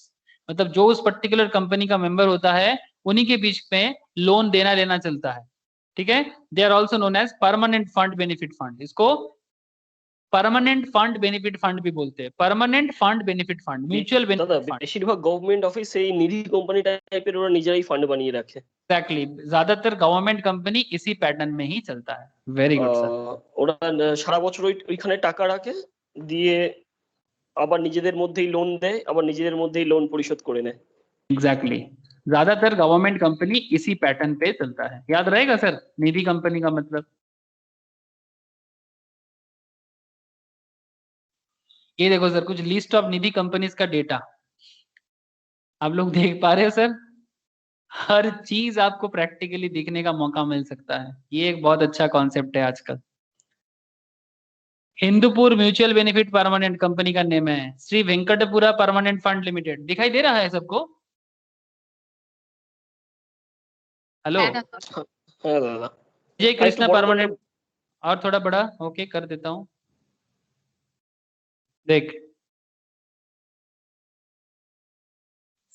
मतलब जो उस पर्टिकुलर कंपनी का मेंबर होता है उन्हीं के बीच में लोन देना लेना चलता है, ठीक है। They are also known as permanent fund benefit fund. इसको परमानेंट फंड बेनिफिट फंड भी बोलते हैं। Permanent fund benefit fund, mutual benefit fund. বেশিরভাগ গভর্নমেন্ট অফিস এই নিধি কোম্পানি টাইপের ওরা নিজেরাই ফান্ড বানিয়ে রাখে। एग्जैक्टली, ज्यादातर गवर्नमेंट कंपनी इसी पैटर्न में ही चलता है। Very good sir. ওরা সারা বছর ওইখানে টাকা রাখে, দিয়ে আবার নিজেদের মধ্যেই লোন দেয়, আবার নিজেদের মধ্যেই লোন পরিশোধ করে নেয়। एग्जैक्टली, ज्यादातर गवर्नमेंट कंपनी इसी पैटर्न पे चलता है। याद रहेगा सर निधि कंपनी का मतलब? ये देखो सर कुछ लिस्ट ऑफ निधि कंपनीज का डेटा आप लोग देख पा रहे हो सर? हर चीज आपको प्रैक्टिकली दिखने का मौका मिल सकता है। ये एक बहुत अच्छा कॉन्सेप्ट है आजकल। Hindupur mutual benefit permanent company का नेम है श्री वेंकटपुरा परमानेंट फंड लिमिटेड। दिखाई दे रहा है सबको? हेलो, হ্যাঁ দাদা। जय कृष्णा परमानेंट, और थोड़ा बड़ा ओके कर देता हूं। देख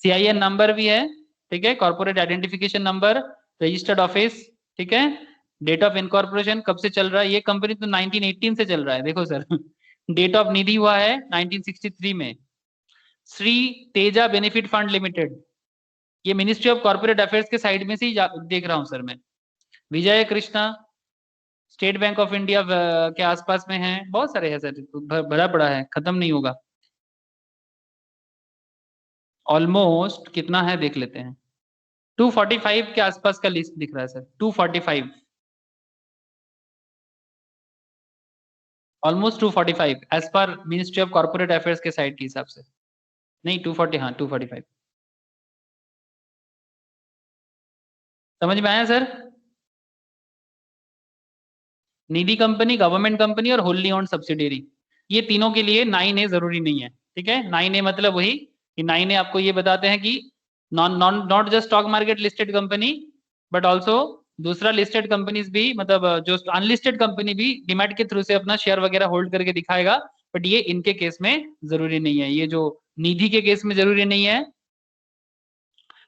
CIN नंबर भी है, ठीक है, corporate identification number, registered office, ठीक है, डेट ऑफ इनकॉर्पोरेशन कब से चल रहा है, ये कंपनी तो 1918 से चल रहा है, देखो सर डेट ऑफ निधि हुआ है 1963 में। Shri Teja benefit fund limited, ये मिनिस्ट्री ऑफ कॉर्पोरेट अफेयर्स के साइड में से ही देख रहा हूं सर मैं। Vijay Krishna state bank of India के आसपास में है, बहुत सारे हैं सर, भरा पड़ा है, खत्म नहीं होगा। ऑलमोस्ट कितना है देख लेते हैं, 245 के आसपास का लिस्ट दिख रहा है sir, 245, almost 245 as per ministry of corporate affairs के साइट के हिसाब से, नहीं 240, हाँ 245, समझ में आया सर। निधि कंपनी, गवर्नमेंट कंपनी और होल्ली ओन्ड सब्सिडियरी, ये तीनों के लिए 9A जरूरी नहीं है, ठीक है। 9A मतलब वही कि 9A आपको ये बताते हैं कि not just stock market listed company but also दूसरा लिस्टेड कंपनीज भी, मतलब जो अनलिस्टेड कंपनी भी डीमैट के थ्रू से अपना शेयर वगैरह होल्ड करके दिखाएगा, बट ये इनके केस में जरूरी नहीं है, ये जो निधि के केस में जरूरी नहीं है,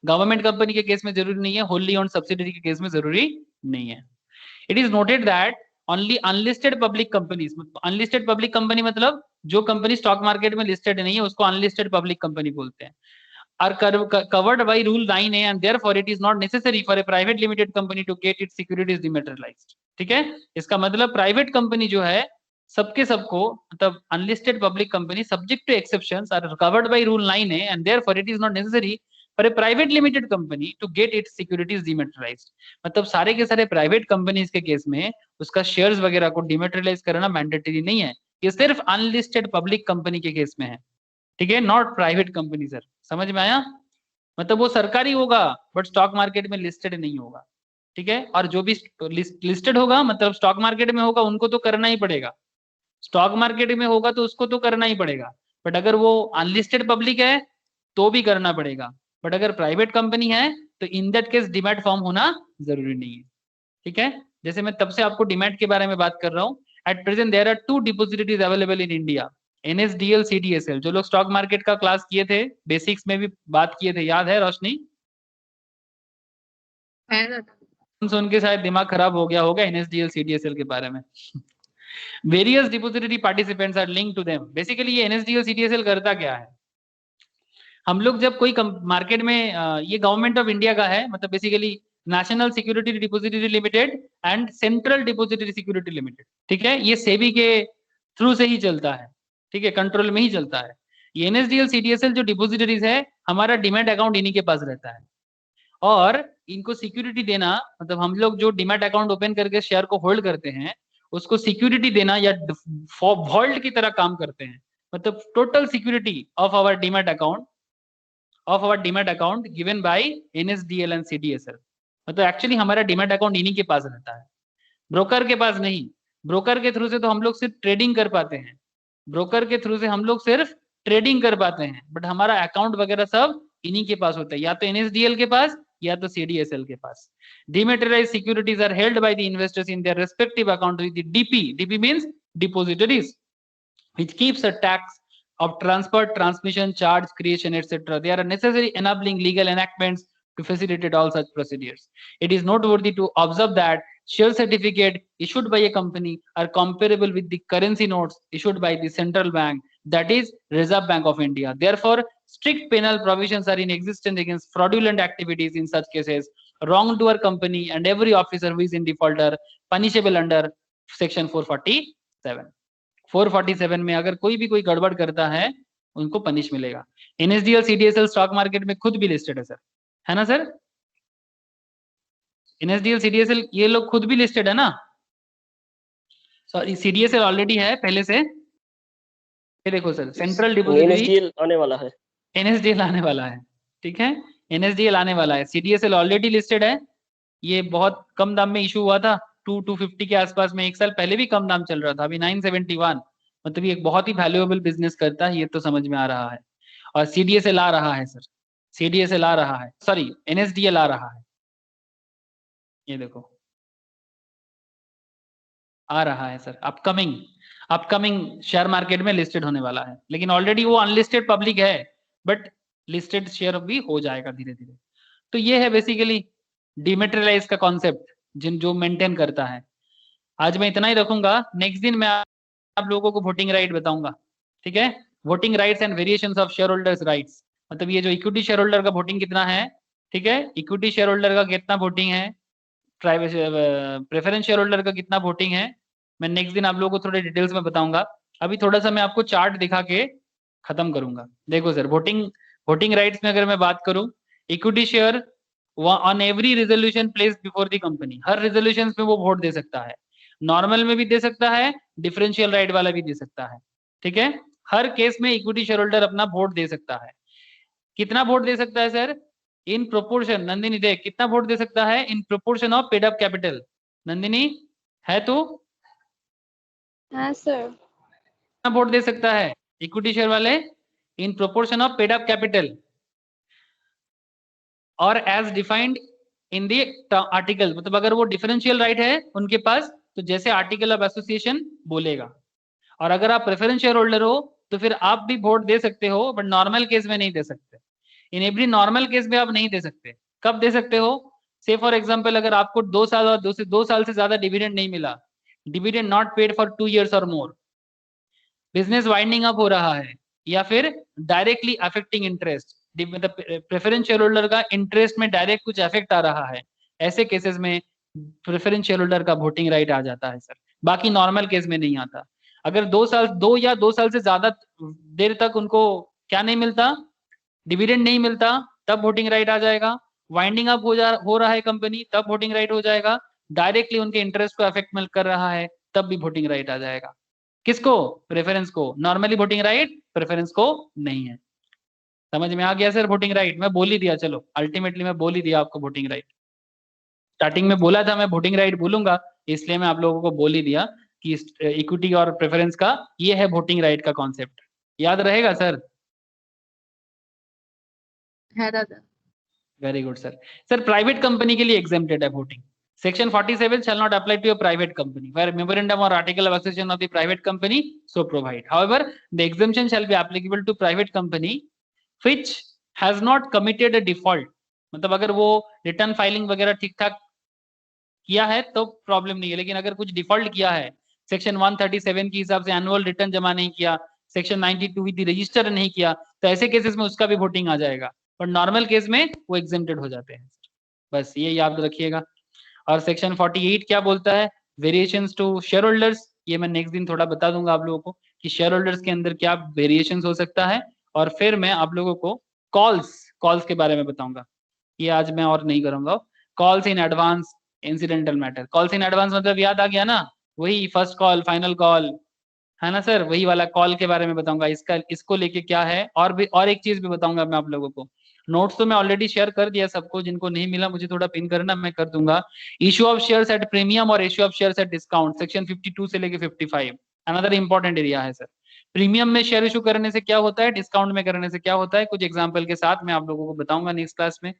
गवर्नमेंट कंपनी के केस में जरूरी नहीं है, होल्ली ओन्ड सब्सिडियरी के केस में जरूरी नहीं है। It is noted that only unlisted public companies, unlisted public company मतलब जो कंपनी स्टॉक मार्केट में लिस्टेड नहीं है उसको अनलिस्टेड पब्लिक कंपनी बोलते हैं, are covered by rule 9A and therefore it is not necessary for a private limited company to get its securities dematerialized, ठीक है। इसका मतलब प्राइवेट कंपनी जो है सबके सबको, मतलब unlisted public company subject to exceptions are covered by rule 9A and therefore it is not necessary for a private limited company to get its securities dematerialized, मतलब सारे के सारे प्राइवेट कंपनीज के केस में उसका शेयर्स वगैरह को डिमेटेरियलाइज करना मैंडेटरी नहीं है, ये सिर्फ अनलिस्टेड पब्लिक कंपनी के केस में है, ठीक है, नॉट प्राइवेट कंपनी सर, समझ में आया। मतलब वो सरकारी होगा बट स्टॉक मार्केट में लिस्टेड नहीं होगा, ठीक है, और जो भी लिस्टेड होगा मतलब स्टॉक मार्केट में होगा उनको तो करना ही पड़ेगा, स्टॉक मार्केट में होगा तो उसको तो करना ही पड़ेगा, बट अगर वो अनलिस्टेड पब्लिक है तो भी करना पड़ेगा, बट अगर प्राइवेट कंपनी है तो in that case demat form होना जरूरी नहीं है, ठीक है। जैसे मैं तब से आपको डीमैट के बारे में बात कर रहा हूँ। At present there are 2 depositories available in India, NSDL CDSL, जो लोग स्टॉक मार्केट का क्लास किए थे, बेसिक्स में भी बात किए थे, याद है रोशनी? सुन के शायद दिमाग खराब हो गया होगा NSDL CDSL के बारे में। Various depository participants are linked to them, basically ये NSDL CDSL करता क्या है, हम लोग जब कोई मार्केट में ये गवर्नमेंट ऑफ इंडिया का है, मतलब basically national security depository limited and central depository security limited, ठीक है, ये सेबी के थ्रू से ही चलता है, ठीक है, कंट्रोल में ही चलता है। ये NSDL CDSL जो डिपॉजिटरीज है, हमारा डीमैट अकाउंट इन्हीं के पास रहता है, और इनको सिक्योरिटी देना, मतलब हम लोग जो डीमैट अकाउंट ओपन करके शेयर को होल्ड करते हैं उसको सिक्योरिटी देना या वॉल्ट की तरह काम करते हैं, मतलब total security of our demat account given by NSDL and CDSL, मतलब एक्चुअली हमारा डीमैट अकाउंट इन्हीं के पास रहता है, ब्रोकर के पास नहीं। ब्रोकर के थ्रू से तो हम लोग सिर्फ ट्रेडिंग कर पाते हैं, ब्रोकर के थ्रू से हम लोग सिर्फ ट्रेडिंग कर पाते हैं, बट हमारा अकाउंट वगैरह सब इन्हीं के पास होता है, या तो NSDL के पास या तो CDSL के पास। Dematerialized securities are held by the investors in their respective account with the DP means depositories, which keeps a tax of transfer, transmission, charge, creation, etc. They are necessary enabling legal enactments to facilitate all such procedures. It is noteworthy to observe that share certificate issued by a company are comparable with the currency notes issued by the central bank, that is Reserve Bank of India. Therefore, strict penal provisions are in existence against fraudulent activities in such cases. Wrongdoer company and every officer who is in default are punishable under section 447. 447 में अगर कोई भी कोई गड़बड़ करता है उनको पनिश मिलेगा। NSDL CDSL स्टॉक मार्केट में खुद भी लिस्टेड है ना सर? NSDL CDSL ये लोग खुद भी लिस्टेड है ना? सॉरी CDSL ऑलरेडी है पहले से, ये देखो सर सेंट्रल डिपॉजिटरी NSDL आने वाला है, NSDL आने वाला है, ठीक है, NSDL आने वाला है, CDSL ऑलरेडी लिस्टेड है, ये बहुत कम दाम में इशू हुआ था 250 के आसपास में, एक साल पहले भी कम दाम चल रहा था, अभी 971, मतलब ये एक बहुत ही वैल्यूएबल बिजनेस करता है, ये तो समझ में आ रहा है। और CDSL आ रहा है सर, CDSL आ रहा है, सॉरी NSDL आ रहा है, ये देखो आ रहा है सर, अपकमिंग शेयर मार्केट में लिस्टेड होने वाला है, लेकिन ऑलरेडी वो अनलिस्टेड पब्लिक है, बट लिस्टेड शेयर भी हो जाएगा धीरे धीरे। तो ये है बेसिकली डिमेटेरियलाइज का कॉन्सेप्ट जिन जो मेंटेन करता है। आज मैं इतना ही रखूंगा, नेक्स्ट दिन मैं आप लोगों को वोटिंग राइट बताऊंगा, ठीक है। Voting rights and variations of share holders rights, मतलब ये जो इक्विटी शेयर होल्डर का वोटिंग कितना है, ठीक है, इक्विटी शेयर होल्डर का कितना वोटिंग है, प्राइवेट प्रेफरेंस शेयर होल्डर का कितना वोटिंग है, मैं नेक्स्ट दिन आप लोगों को थोड़े डिटेल्स में बताऊंगा। अभी थोड़ा सा मैं आपको चार्ट दिखा के खत्म करूंगा। देखो सर, वोटिंग राइट्स में अगर मैं बात करूं, equity share on every resolution placed before the company, her resolution में वो वोट दे सकता है, नॉर्मल में भी दे सकता है, डिफरेंशियल राइट वाला भी दे सकता है, ठीक है। हर केस में इक्विटी शेयर होल्डर अपना वोट दे सकता है। कितना वोट दे सकता है सर? इन प्रोपोर्शन, नंदिनी देख कितना वोट दे सकता है, इन proportion of paid up capital. Nandini है तो हाँ सर। कितना वोट दे सकता है इक्विटी शेयर वाले? In proportion of paid up capital और as defined in the article, मतलब अगर वो डिफरेंशियल राइट है उनके पास तो जैसे आर्टिकल ऑफ एसोसिएशन बोलेगा। और अगर आप प्रेफरेंस शेयर होल्डर हो तो फिर आप भी वोट दे सकते हो, बट नॉर्मल केस में नहीं दे सकते। इन एवरी नॉर्मल केस में आप नहीं दे सकते। कब दे सकते हो? से फॉर एग्जांपल अगर आपको 2 साल और 2 साल से ज्यादा डिविडेंड नहीं मिला, dividend not paid for 2 years और मोर, बिजनेस वाइंडिंग अप हो रहा है, या फिर डायरेक्टली अफेक्टिंग इंटरेस्ट, मतलब प्रेफरेंस शेयर होल्डर का इंटरेस्ट में डायरेक्ट कुछ इफेक्ट आ रहा है, ऐसे केसेस में प्रेफरेंस शेयर होल्डर का वोटिंग राइट आ जाता है सर। बाकी नॉर्मल केस में नहीं आता। अगर 2 साल से ज्यादा देर तक उनको क्या नहीं मिलता, डिविडेंड नहीं मिलता, तब वोटिंग राइट आ जाएगा। वाइंडिंग अप हो रहा है कंपनी, तब वोटिंग राइट हो जाएगा। डायरेक्टली उनके इंटरेस्ट को अफेक्ट कर रहा है, तब भी वोटिंग राइट आ जाएगा। किसको? प्रेफरेंस को। नॉर्मली वोटिंग राइट प्रेफरेंस को नहीं है। समझ में आ गया सर? वोटिंग राइट मैं बोल ही दिया, चलो अल्टीमेटली मैं बोल ही दिया आपको वोटिंग राइट। स्टार्टिंग में बोला था मैं वोटिंग राइट बोलूंगा, इसलिए मैं आप लोगों को बोल ही दिया कि इक्विटी और प्रेफरेंस का ये है वोटिंग राइट का कॉन्सेप्ट। याद रहेगा सर? है दादा। Very good sir. Sir private company के लिए एग्जेम्प्टेड है voting. Section 47 shall not apply to a private company where memorandum or article of association of the private company so provide. However, the exemption shall be applicable to private company which has not committed a default. मतलब अगर वो रिटर्न फाइलिंग वगैरह ठीक ठाक किया है तो प्रॉब्लम नहीं है, लेकिन अगर कुछ डिफॉल्ट किया है, सेक्शन 137 के हिसाब से एनुअल रिटर्न जमा नहीं किया, सेक्शन 92 विद रजिस्टर नहीं किया, तो ऐसे केसेस में उसका भी वोटिंग आ जाएगा। पर नॉर्मल केस में वो एग्जेम्प्टेड हो जाते हैं। बस ये याद रखिएगा। और सेक्शन 48 क्या बोलता है? वेरिएशंस टू शेयर होल्डर्स, ये मैं नेक्स्ट दिन थोड़ा बता दूंगा आप लोगों को कि शेयर होल्डर्स के अंदर क्या वेरिएशंस हो सकता है। और फिर मैं आप लोगों को कॉल्स के बारे में बताऊंगा, ये आज मैं और नहीं करूंगा। Calls in advance incidental matter, calls in advance मतलब याद आ गया ना, वही फर्स्ट कॉल फाइनल कॉल है ना सर, वही वाला कॉल के बारे में बताऊंगा। इसको लेके क्या है, और एक चीज भी बताऊंगा मैं आप लोगों को। नोट्स तो मैं ऑलरेडी शेयर कर दिया सबको, जिनको नहीं मिला मुझे थोड़ा पिन करना, मैं कर दूंगा। Issue of shares at premium और issue of shares at discount, section 52 से लेके 55 अनदर इंपॉर्टेंट एरिया है सर। प्रीमियम में शेयर इशू करने से क्या होता है, डिस्काउंट में करने से क्या होता है, कुछ एग्जाम्पल के साथ मैं आप लोगों को बताऊंगा नेक्स्ट क्लास में,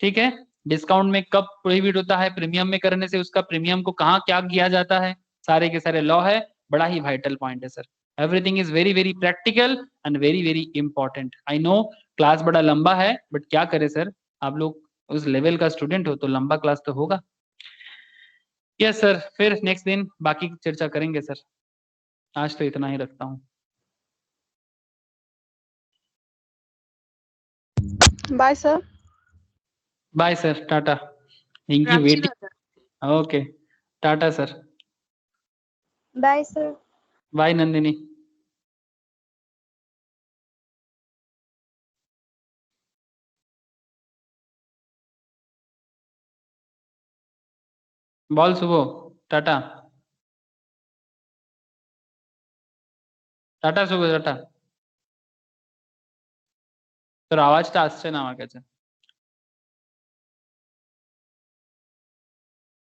ठीक है। डिस्काउंट में कब प्रोहिबिट होता है, प्रीमियम में करने से उसका प्रीमियम को कहाँ क्या किया जाता है, सारे के सारे लॉ है। बड़ा ही वाइटल पॉइंट है sir. Everything is very very practical and very very important. I know class बड़ा लंबा है, बट क्या करे सर, आप लोग उस लेवल का स्टूडेंट हो तो लंबा क्लास तो होगा। यस सर, फिर नेक्स्ट दिन बाकी चर्चा करेंगे सर। आज तो इतना ही रखता हूँ। Bye sir. Bye sir, tata. इनकी waiting. Okay, tata sir. Bye sir. Bye Nandini. বল Shubho, tata. Tata Shubho, tata. তোর আওয়াজটা আসছে না আমার কাছে।